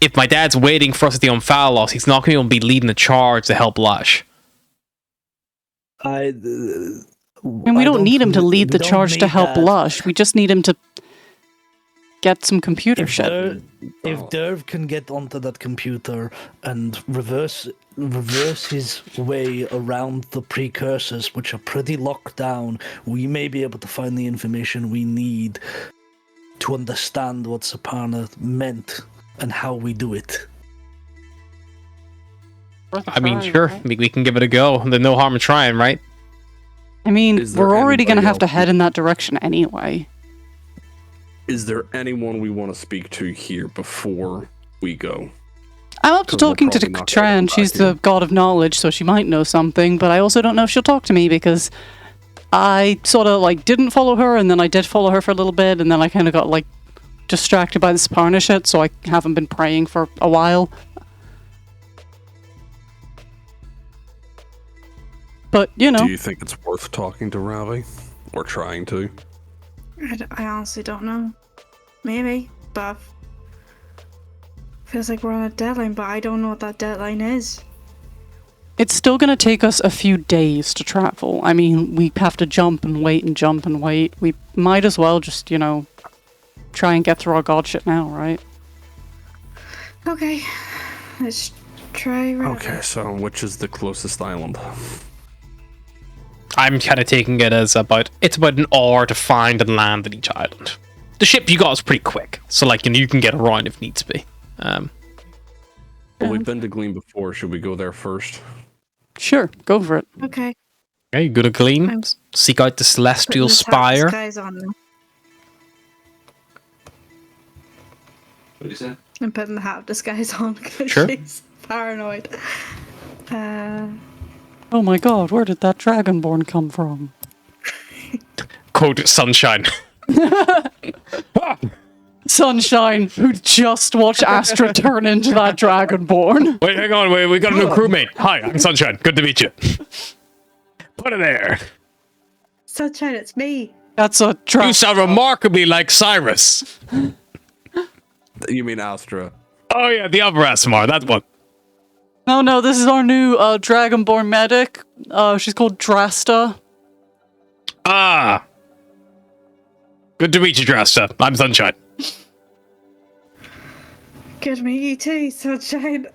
if my dad's waiting for us at the Omphalos, he's not going to be leading the charge to help Lash. I And we don't need him to lead the charge to help Lush. We just need him to get some computer shit. If Derv can get onto that computer and reverse his way around the precursors, which are pretty locked down, we may be able to find the information we need to understand what Saparna meant and how we do it. I mean, sure, we can give it a go. There's no harm in trying, right? I mean, Is there we're already going to anybody have to else head in that direction anyway. Is there anyone we want to speak to here before we go? I'm up to 'Cause we're talking to probably not Tran. getting She's back here. the god of knowledge, so she might know something, but I also don't know if she'll talk to me because I sort of like didn't follow her, and then I did follow her for a little bit, and then I kind of got like distracted by the Saparna shit, so I haven't been praying for a while. But, you know. Do you think it's worth talking to Ravi? Or trying to? I honestly don't know. Maybe, but feels like we're on a deadline, but I don't know what that deadline is. It's still going to take us a few days to travel. I mean, we have to jump and wait and jump and wait. We might as well just, you know, try and get through our god shit now, right? Okay, let's try. Okay, so which is the closest island? I'm kind of taking it as it's about an hour to find and land at each island. The ship you got is pretty quick, so like you can get around if needs be. Well, we've been to Gleam before. Should we go there first? Sure, go for it. Okay. Okay, you go to Gleam, I'm seek out the Celestial putting this hat Spire. disguise on now. What do you say? I'm putting the hat of disguise on because Sure. she's paranoid. Oh my god, where did that dragonborn come from? Quote Sunshine. Sunshine, who just watched Astra turn into that dragonborn. Wait, hang on, we got a new crewmate. Hi, I'm Sunshine. Good to meet you. Put it there. Sunshine, it's me. That's a You sound remarkably like Cyrus. You mean Astra? Oh yeah, the other Asmar, that one. No, this is our new dragonborn medic. She's called Drasta. Ah. Good to meet you, Drasta. I'm Sunshine. Good to meet you too, Sunshine.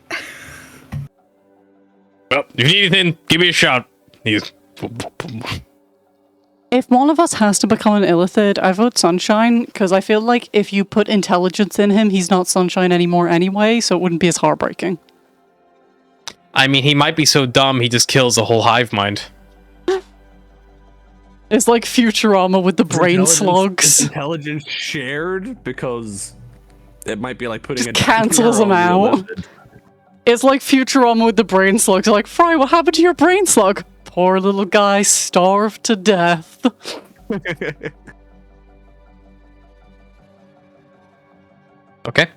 Well, if you need anything, give me a shout. If one of us has to become an Illithid, I vote Sunshine, because I feel like if you put intelligence in him, he's not Sunshine anymore anyway, so it wouldn't be as heartbreaking. I mean, he might be so dumb he just kills the whole hive mind. It's like Futurama with the brain Is slugs. intelligence shared? Because it might be like putting Just a cancels timer them on the out. Illithid. It's like Futurama with the brain slugs. You're like, Fry, what happened to your brain slug? Poor little guy starved to death. Okay.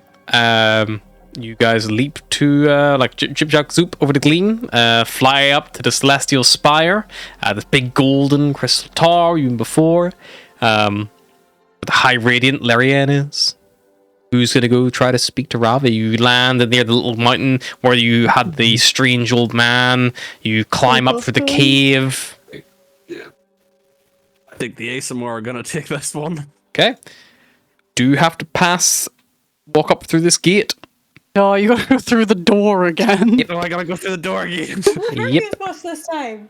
You guys leap to, like, Jip Zoop over the Gleam, fly up to the Celestial Spire, this big golden crystal tower even before, where the High Radiant Larian is. Who's gonna go try to speak to Ravi? You land near the little mountain where you had the strange old man, you climb up through the cave. I think the ASMR are gonna take this one. Okay. Do you have to walk up through this gate? Oh, you gotta go through the door again. Oh, I gotta go through the door again. Yep. Watch this time.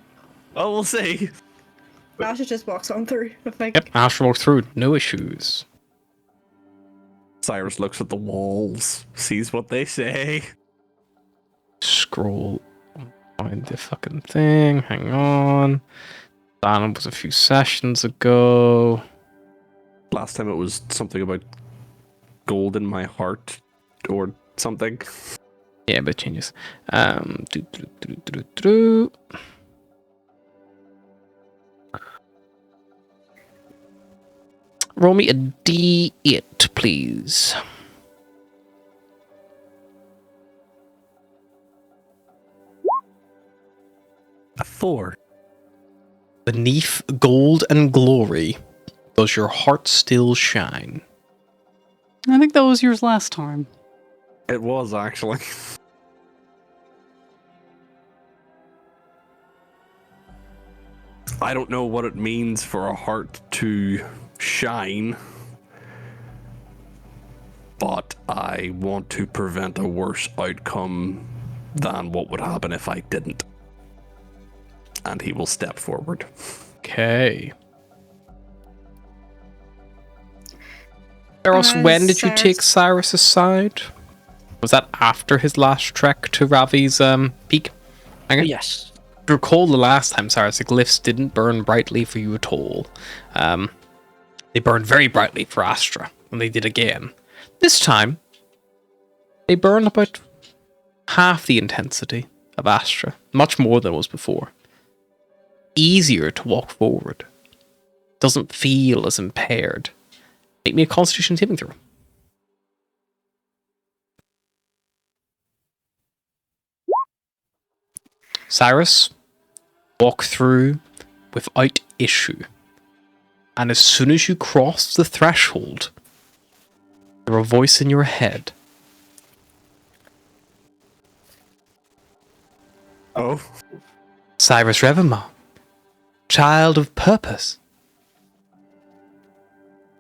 Oh, we'll see. Asha just walks on through. I think. Yep, Asher walks through, no issues. Cyrus looks at the walls, sees what they say. Scroll, find the fucking thing, hang on. That was a few sessions ago. Last time it was something about gold in my heart or something. Yeah, but it changes. Do. Roll me a D8, please. A 4. Beneath gold and glory, does your heart still shine? I think that was yours last time. It was, actually. I don't know what it means for a heart to shine, but I want to prevent a worse outcome than what would happen if I didn't. And he will step forward. Okay. Eros, when did you take Cyrus aside? Was that after his last trek to Ravi's peak? Yes. Recall the last time, Cyrus, the glyphs didn't burn brightly for you at all. They burned very brightly for Astra, and they did again. This time, they burned about half the intensity of Astra, much more than it was before. Easier to walk forward. Doesn't feel as impaired. Make me a Constitution saving throw. Cyrus, walk through without issue. And as soon as you cross the threshold, there a voice in your head. Oh? Cyrus Revamar, child of purpose.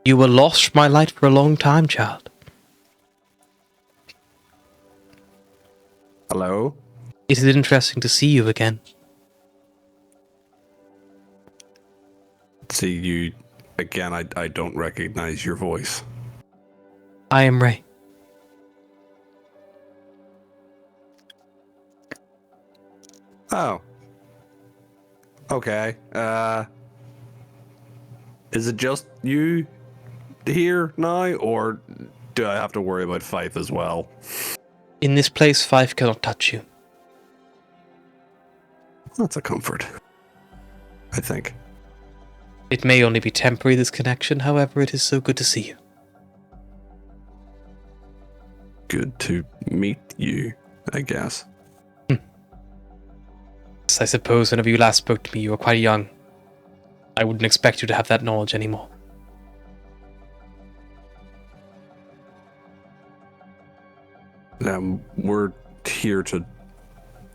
You were lost from my light for a long time, child. Hello? It is interesting to see you again. See you again. I don't recognize your voice. I am Ray. Oh. Okay. Is it just you here now, or do I have to worry about Fife as well? In this place, Fife cannot touch you. That's a comfort, I think. It may only be temporary, this connection, however, it is so good to see you. Good to meet you, I guess. Yes, I suppose whenever you last spoke to me, you were quite young. I wouldn't expect you to have that knowledge anymore. We're here to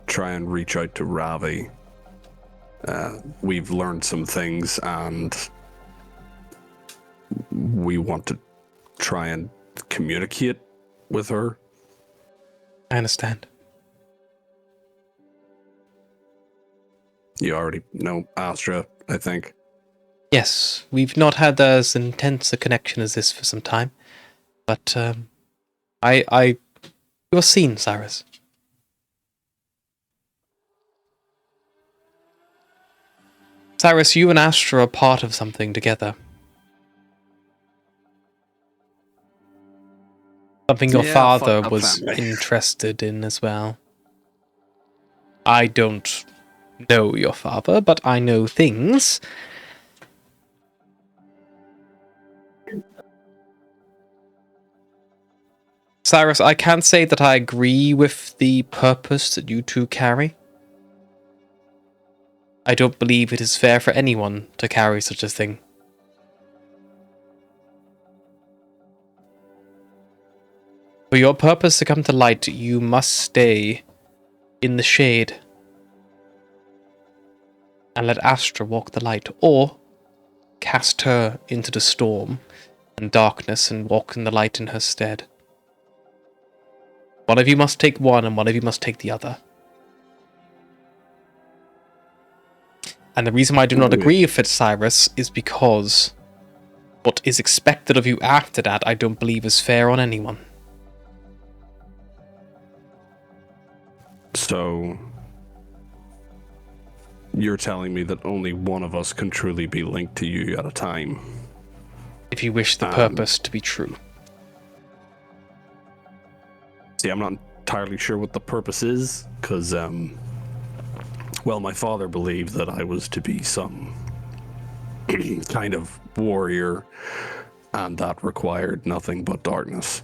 try and reach out to Ravi. We've learned some things, and we want to try and communicate with her. I understand. You already know Astra, I think. Yes, we've not had as intense a connection as this for some time, but you're seen, Cyrus. Cyrus, you and Astra are part of something together. Something your Yeah, father fucked up was family. interested in as well. I don't know your father, but I know things. Cyrus, I can't say that I agree with the purpose that you two carry. I don't believe it is fair for anyone to carry such a thing. For your purpose to come to light, you must stay in the shade and let Astra walk the light, or cast her into the storm and darkness and walk in the light in her stead. One of you must take one, and one of you must take the other. And the reason why I do not agree with it, Cyrus, is because what is expected of you after that, I don't believe is fair on anyone. So, you're telling me that only one of us can truly be linked to you at a time? If you wish the purpose to be true. See, I'm not entirely sure what the purpose is, because, well, my father believed that I was to be some kind of warrior, and that required nothing but darkness.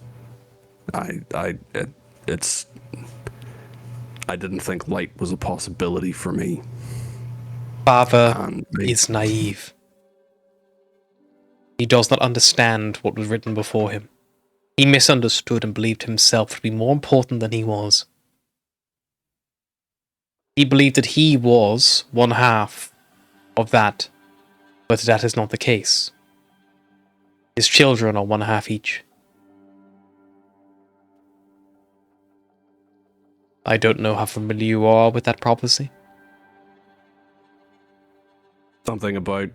I didn't think light was a possibility for me. Father is naive. He does not understand what was written before him. He misunderstood and believed himself to be more important than he was. He believed that he was one half of that, but that is not the case. His children are one half each. I don't know how familiar you are with that prophecy. Something about,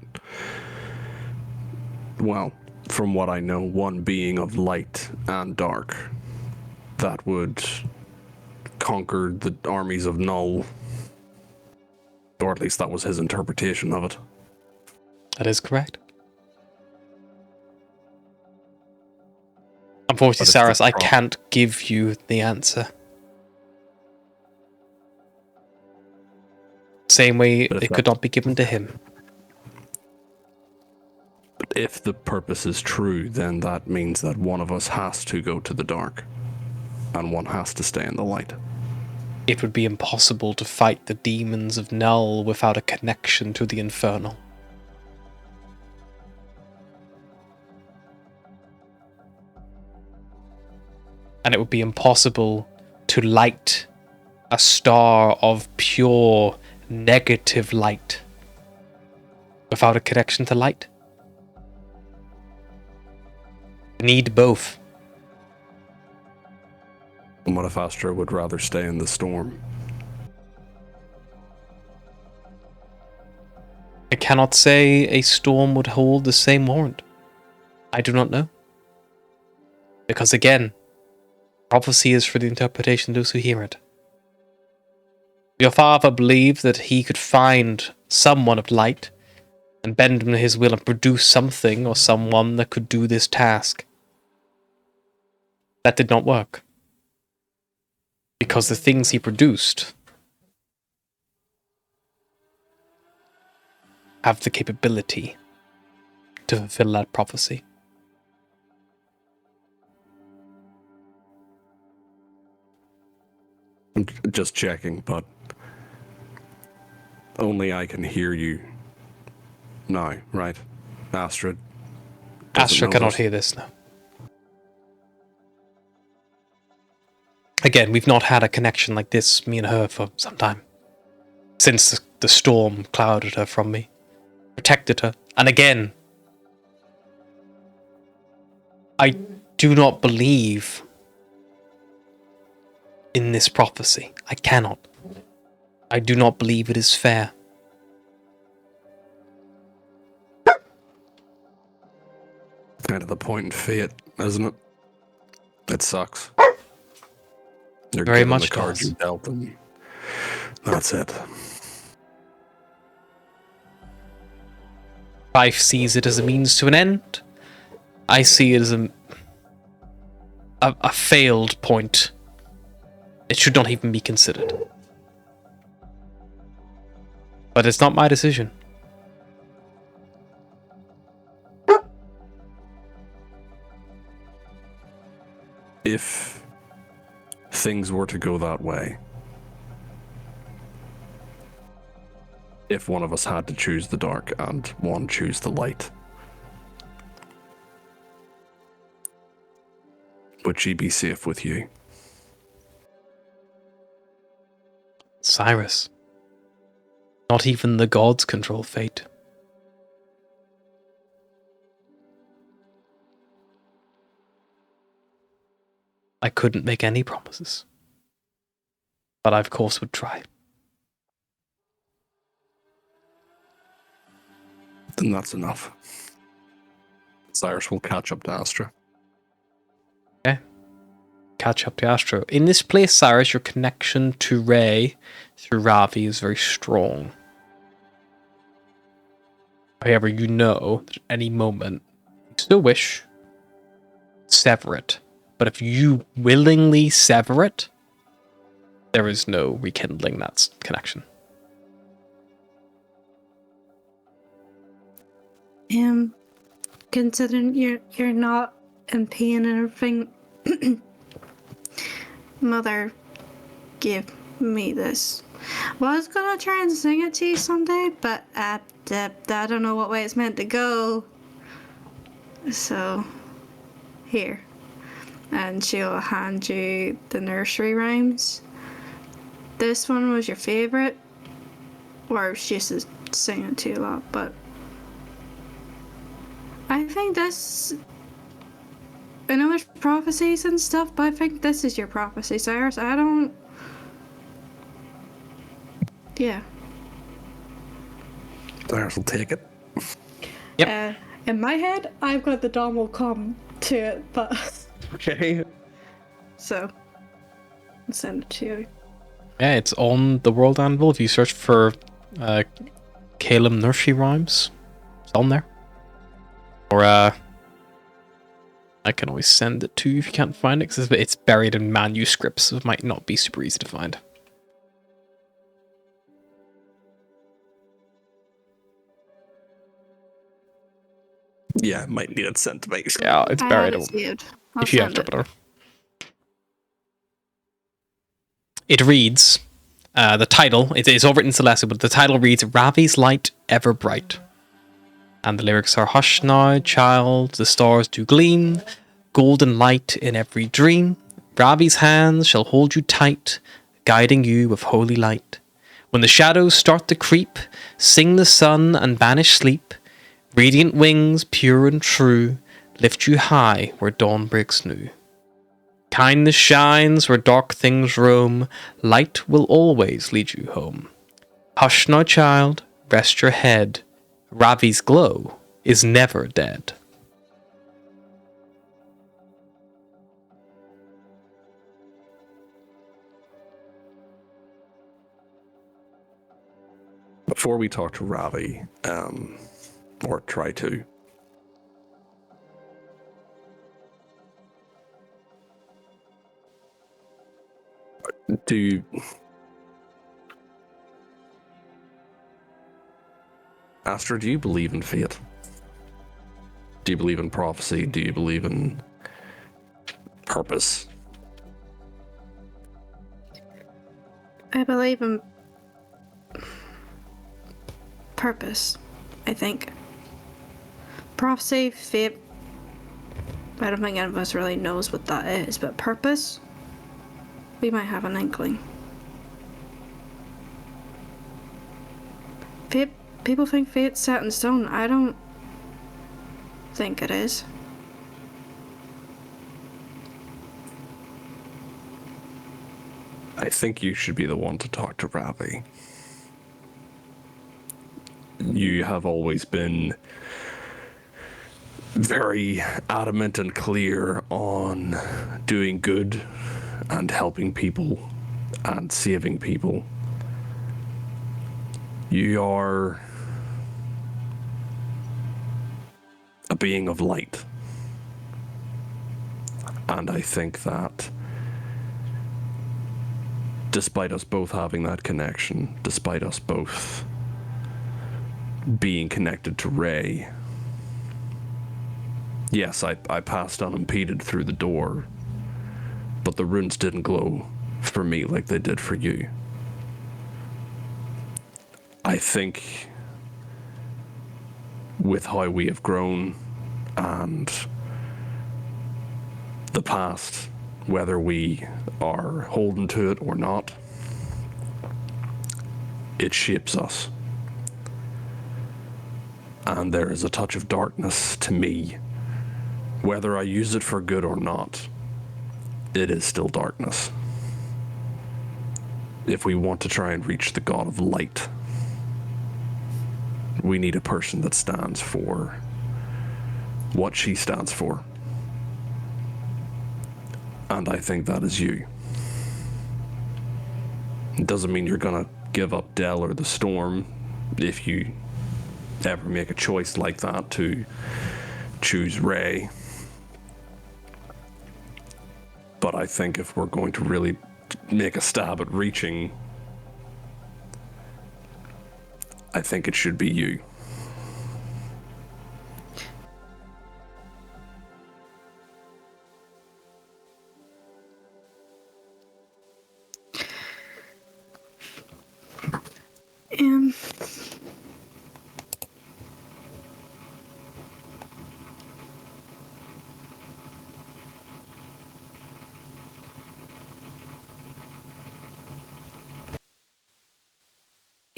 well, from what I know, one being of light and dark that would conquer the armies of Null. Or at least that was his interpretation of it. That is correct. Unfortunately, But it's Cyrus, the I can't give you the answer. Same way But if it could not be given to him. But if the purpose is true, then that means that one of us has to go to the dark, and one has to stay in the light. It would be impossible to fight the demons of Null without a connection to the Infernal. And it would be impossible to light a star of pure negative light without a connection to light. You need both. And what if Astra would rather stay in the storm? I cannot say a storm would hold the same warrant. I do not know. Because again, prophecy is for the interpretation of those who hear it. Your father believed that he could find someone of light and bend him to his will and produce something or someone that could do this task. That did not work. Because the things he produced have the capability to fulfill that prophecy. I'm just checking, but only I can hear you now, right? Astra doesn't Astra know cannot this. hear this now. Again, we've not had a connection like this, me and her, for some time. Since the storm clouded her from me. Protected her. And again, I do not believe in this prophecy. I cannot. I do not believe it is fair. Kind of the point in fate, isn't it? It sucks. You're Very given much the cards does. you dealt, and that's it. Life sees it as a means to an end. I see it as a failed point. It should not even be considered. But it's not my decision. If things were to go that way, if one of us had to choose the dark and one choose the light, would she be safe with you? Cyrus. Not even the gods control fate. I couldn't make any promises. But I of course would try. Then that's enough. Cyrus will catch up to Astra. Okay. Catch up to Astro. In this place, Cyrus, your connection to Ray through Ravi is very strong. However, you know that at any moment, you still wish, sever it. But if you willingly sever it, there is no rekindling that connection. Considering you're not in pain and everything, Mother gave me this. Well, I was gonna try and sing it to you someday, but I don't know what way it's meant to go. So, here. and she'll hand you the nursery rhymes. This one was your favorite, or she used to sing it to you a lot, but I think this. I know there's prophecies and stuff, but I think this is your prophecy, Cyrus. I don't. Yeah. Cyrus will take it. In my head, I've got the Dom will come to it, but. Okay. So. I'll send it to you. Yeah, it's on the World Anvil. If you search for Caleb Nursery Rhymes, it's on there. Or I can always send it to you if you can't find it, because it's buried in manuscripts, so it might not be super easy to find. Yeah, might need it sent to me. Yeah, it's I buried. had it saved. I'll If you have send it. Jupiter. It reads, the title, it's all written in Celestial, but the title reads, Ravi's Light Ever Bright. And the lyrics are, Hush now, child, the stars do gleam, golden light in every dream. Ravi's hands shall hold you tight, guiding you with holy light. When the shadows start to creep, sing the sun and banish sleep. Radiant wings, pure and true, lift you high where dawn breaks new. Kindness shines where dark things roam, light will always lead you home. Hush now, child, rest your head, Ravi's glow is never dead. Before we talk to Ravi, or try to, Astra, do you believe in fate? Do you believe in prophecy? Do you believe in purpose? I believe in purpose, I think. Prophecy, fate, I don't think any of us really knows what that is, but purpose, we might have an inkling. Fate, people think fate's set in stone. I don't think it is. I think you should be the one to talk to Ravi. You have always been very adamant and clear on doing good and helping people and saving people. You are a being of light. And I think that despite us both having that connection, despite us both being connected to Ray, yes, I passed unimpeded through the door, but the runes didn't glow for me like they did for you. I think with how we have grown and the past, whether we are holding to it or not, it shapes us. And there is a touch of darkness to me. Whether I use it for good or not, it is still darkness. If we want to try and reach the God of light, we need a person that stands for what she stands for. And I think that is you. It doesn't mean you're gonna give up Dell or the Storm if you ever make a choice like that to choose Ray. But I think if we're going to really make a stab at reaching, I think it should be you. Um,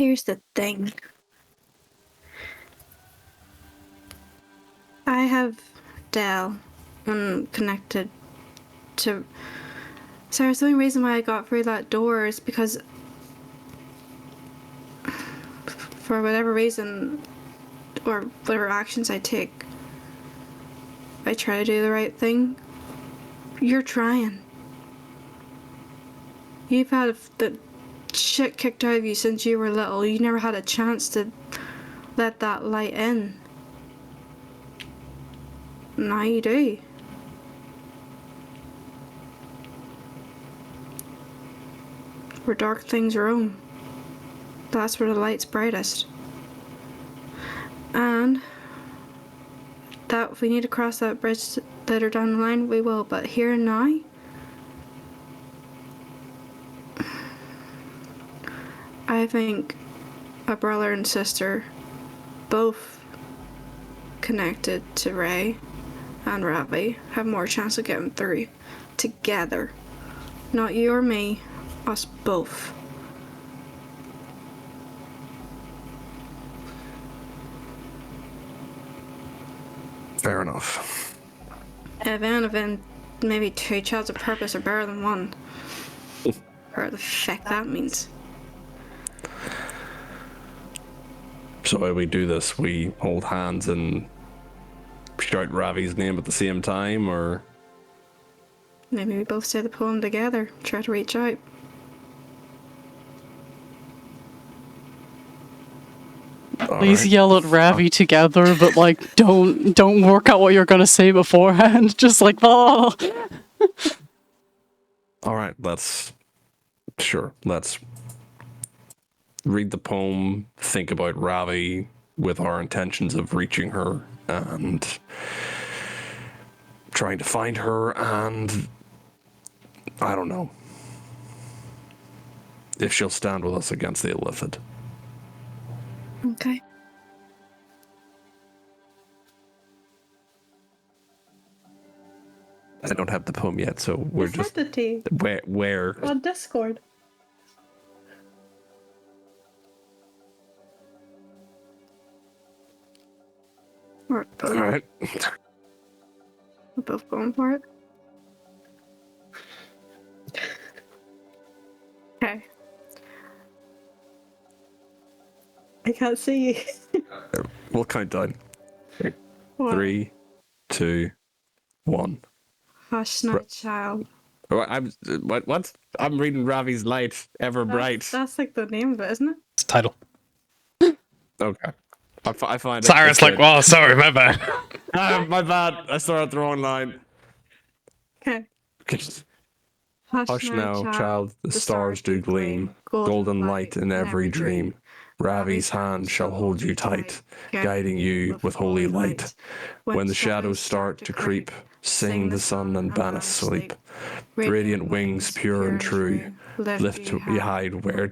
Here's the thing. I have Dell connected to... Sarah, the only reason why I got through that door is because... For whatever reason, or whatever actions I take, I try to do the right thing. You're trying. You've had the shit kicked out of you since you were little. You never had a chance to let that light in. Now you do. Where dark things roam, that's where the light's brightest. And that if we need to cross that bridge later down the line, we will. But here and now, I think a brother and sister, both connected to Ray and Ravi, have more chance of getting through together. Not you or me, us both. Fair enough. If maybe two childs of purpose are better than one. Or the fuck that means. So how we do this? We hold hands and shout Ravi's name at the same time, or Maybe we both say the poem together, try to reach out. Please yell at Ravi together, but like don't work out what you're gonna say beforehand. Just like, oh. all right, let's read the poem, think about Ravi with our intentions of reaching her and trying to find her, and I don't know if she'll stand with us against the Illithid. Okay. I don't have the poem yet, so we're just Sent it to you where on Discord. We're all right. both going for it. Okay. I can't see you. We'll count down. What? 3, 2, 1. Hush, night child. What? I'm reading Ravi's Light, Ever Bright. That's like the name of it, isn't it? It's the title. Okay. I find it. Cyrus like, oh, sorry, my bad. My bad. I started the wrong line. Okay. Hush now, child, the stars do gleam, golden light in every dream. Ravi's hand shall hold you tight, guiding you with holy light. When the shadows start to creep, sing the sun and banish sleep. Radiant wings, pure and true, lift you hide where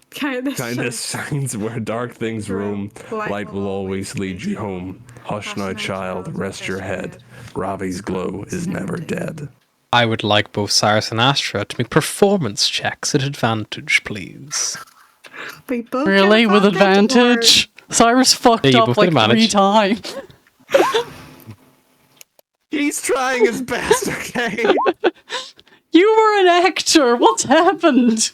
kindness shines where dark things roam. Light will always lead you home. Hush now, child, rest your head. Ravi's glow is never dead. I would like both Cyrus and Astra to make performance checks at advantage, please. We both Really? get With advantage? Cyrus fucked Yeah, you up both like get advantage. 3 times. He's trying his best, okay? You were an actor. What's happened?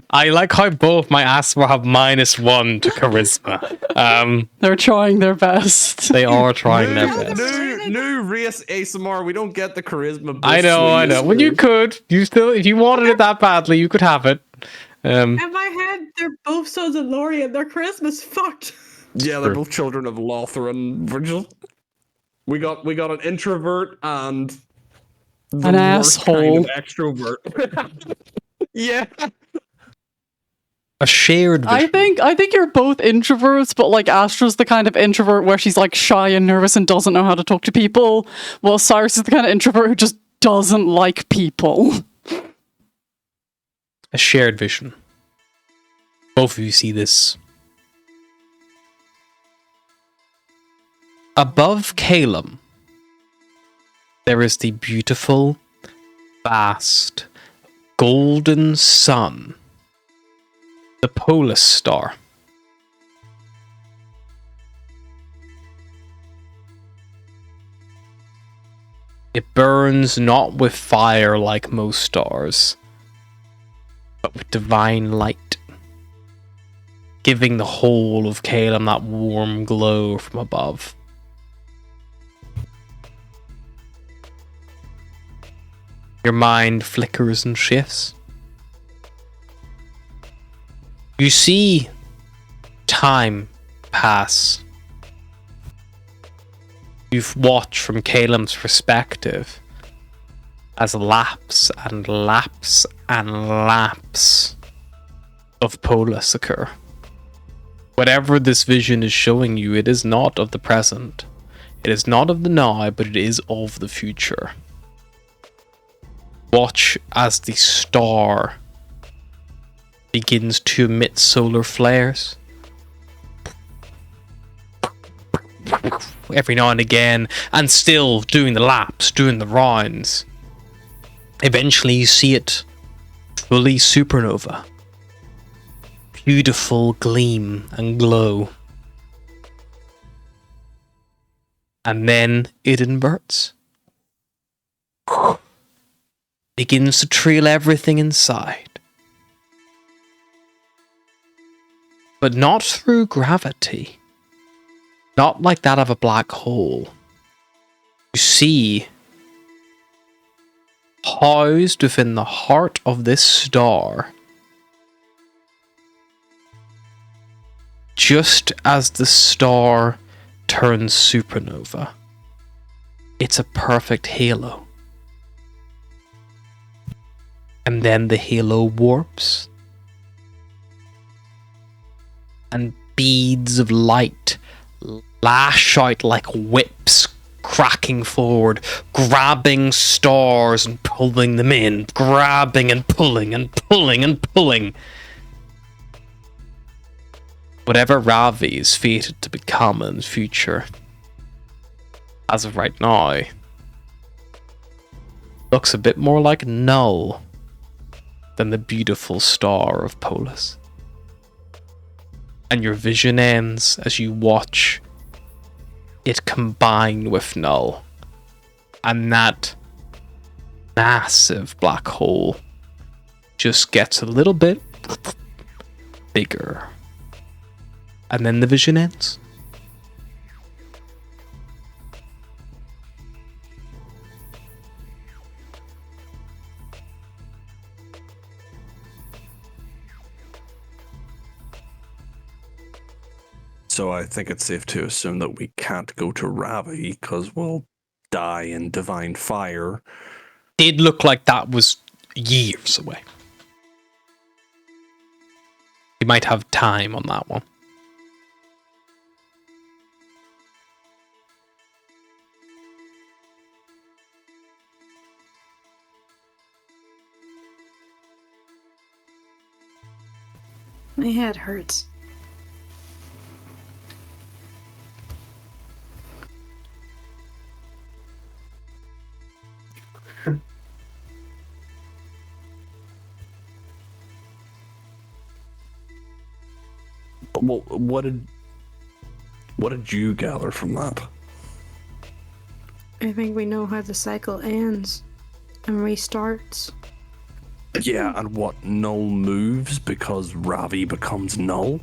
I like how both my Astra have -1 to charisma. They're trying their best. They are trying their best. New race ASMR. We don't get the charisma. Boost I know. When you could, if you wanted it that badly, you could have it. In my head, they're both sons of Laurie and their charisma's fucked. Yeah, they're both children of Lothar and Virgil. We got an introvert and the An worst kind of asshole. extrovert. Yeah. A shared vision. I think you're both introverts, but like Astra's the kind of introvert where she's like shy and nervous and doesn't know how to talk to people, while Cyrus is the kind of introvert who just doesn't like people. A shared vision. Both of you see this. Above Calum, there is the beautiful, vast, golden sun The Polar Star. It burns not with fire like most stars, but with divine light, giving the whole of Calem that warm glow from above. Your mind flickers and shifts. You see time pass. You've watched from Calem's perspective as laps and laps and laps of Polis occur. Whatever this vision is showing you, it is not of the present. It is not of the now, but it is of the future. Watch as the star begins to emit solar flares. Every now and again, and still doing the laps, doing the rounds. Eventually you see it fully supernova. Beautiful gleam and glow. And then it inverts. Begins to trail everything inside. But not through gravity. Not like that of a black hole. You see, housed within the heart of this star, just as the star turns supernova, it's a perfect halo. And then the halo warps, and beads of light lash out like whips, cracking forward, grabbing stars and pulling them in, grabbing and pulling and pulling and pulling. Whatever Ravi is fated to become in the future, as of right now, looks a bit more like Null than the beautiful star of Polis. And your vision ends as you watch it combine with Null, and that massive black hole just gets a little bit bigger, and then the vision ends. So I think it's safe to assume that we can't go to Ravi because we'll die in divine fire. Did look like that was years away. You might have time on that one. My head hurts. Well, what did you gather from that? I think we know how the cycle ends and restarts. Yeah, and what Null moves because Ravi becomes Null?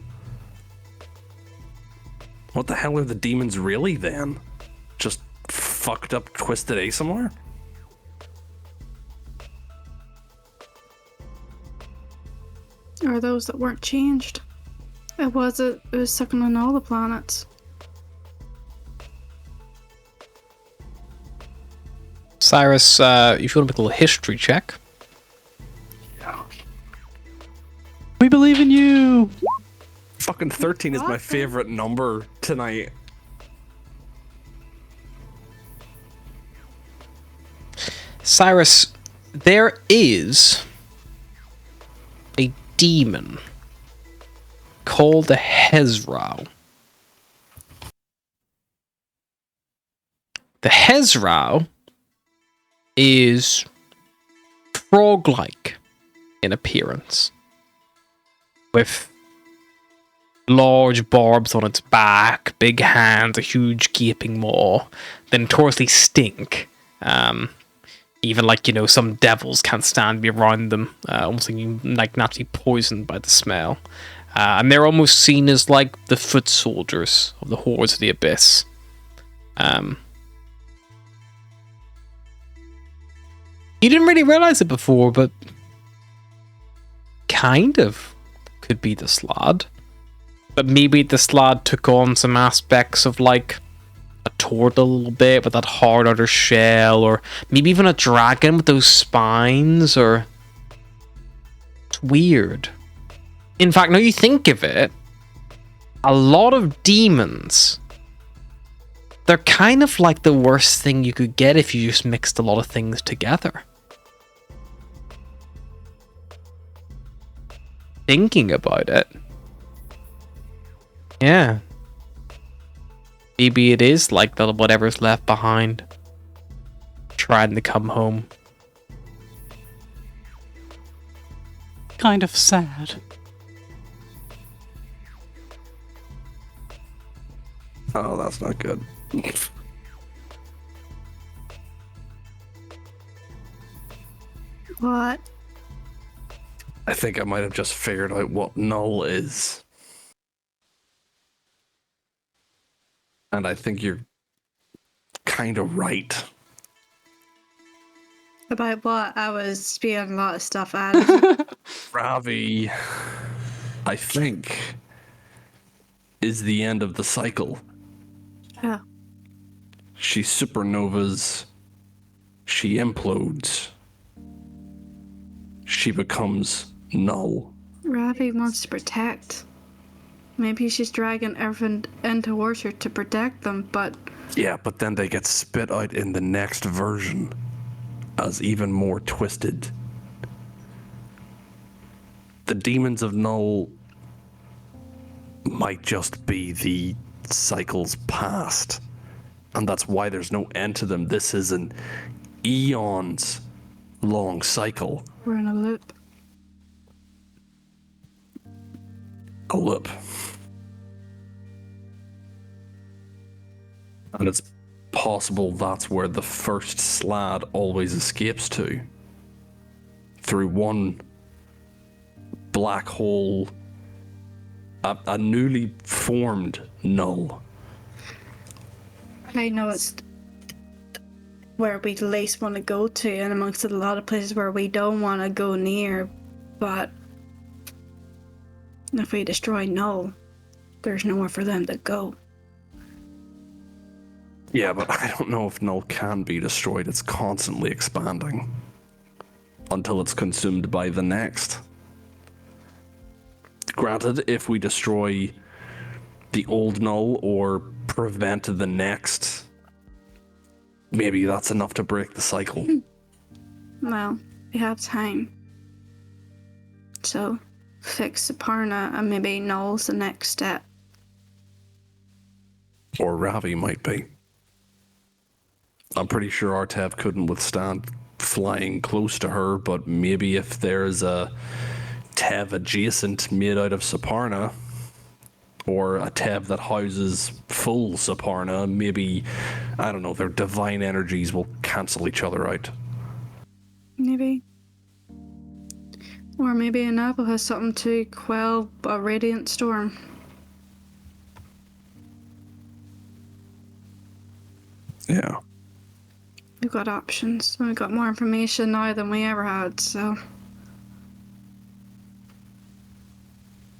What the hell are the demons really then? Just fucked up twisted A somewhere? Or those that weren't changed. It was sucking on all the planets. Cyrus, if you want to make a little history check. We believe in you. Fucking 13 is my favorite number tonight. Cyrus, there is a demon called the Hezrau. The Hezrau is frog-like in appearance. with large barbs on its back, big hands, a huge gaping maw, that notoriously stink. Even like, some devils can't stand to be around them, almost like naturally poisoned by the smell. And they're almost seen as like the foot soldiers of the hordes of the abyss. You didn't really realize it before, but kind of could be the Slad. But maybe the Slad took on some aspects of like a turtle a little bit with that hard outer shell, or maybe even a dragon with those spines, or it's weird. In fact, now you think of it, a lot of demons, they're kind of like the worst thing you could get if you just mixed a lot of things together. Thinking about it. Yeah. Maybe it is like the whatever's left behind, trying to come home. Kind of sad. Oh, that's not good. What? I think I might have just figured out what null is. And I think you're kind of right. About what? I was spewing a lot of stuff out of you. Ravi, I think, is the end of the cycle. Oh. She supernovas. She implodes. She becomes null. Ravi wants to protect. Maybe she's dragging everyone in towards her to protect them, but Yeah, but then they get spit out in the next version as even more twisted. The demons of Null might just be the cycle's past, and that's why there's no end to them. This is an eons long cycle. we're in a loop. A loop. And it's possible that's where the first Slad always escapes to. Through one black hole, a newly formed null. I know it's where we least want to go to, and amongst a lot of places where we don't want to go near, but if we destroy Null, there's nowhere for them to go. Yeah, but I don't know if Null can be destroyed. It's constantly expanding until it's consumed by the next. Granted, if we destroy the old Null or prevent the next, maybe that's enough to break the cycle. Well, we have time. So, fix Saparna, and maybe Null's the next step. Or Ravi might be. I'm pretty sure Artev couldn't withstand flying close to her, but maybe if there's a Tev adjacent made out of Saparna, or a Tev that houses full Saparna, maybe, I don't know, their divine energies will cancel each other out. Maybe. Or maybe an apple has something to quell a radiant storm. Yeah. We've got options, and we've got more information now than we ever had, so...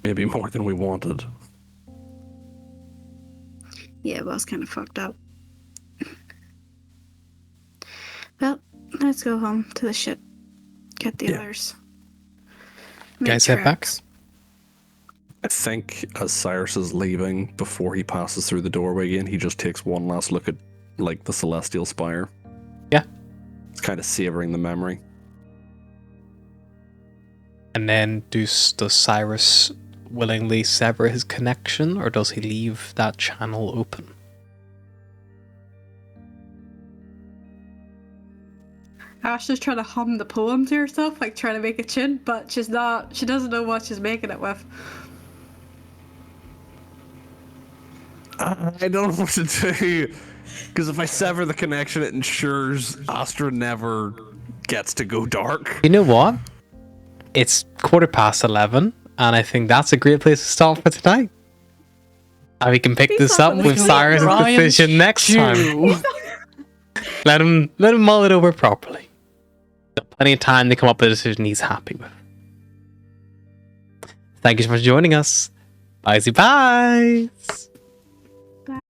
Maybe more than we wanted. Yeah, well, it's kind of fucked up. Well, let's go home to the ship. Get the others. Make Guys, head back. tracks. I think as Cyrus is leaving, before he passes through the doorway again, he just takes one last look at, like, the Celestial Spire. Yeah. It's kind of savoring the memory. And then does Cyrus willingly sever his connection, or does he leave that channel open? Ashley's trying to hum the poem to herself, like trying to make a tune, but she's not. She doesn't know what she's making it with. I don't know what to do. Because if I sever the connection, it ensures Astra never gets to go dark. You know what? It's 11:15, and I think that's a great place to stop for tonight. And we can pick this up with Cyrus' decision next time. Let him mull it over properly. Got plenty of time to come up with a decision he's happy with. Thank you so much for joining us. Bye.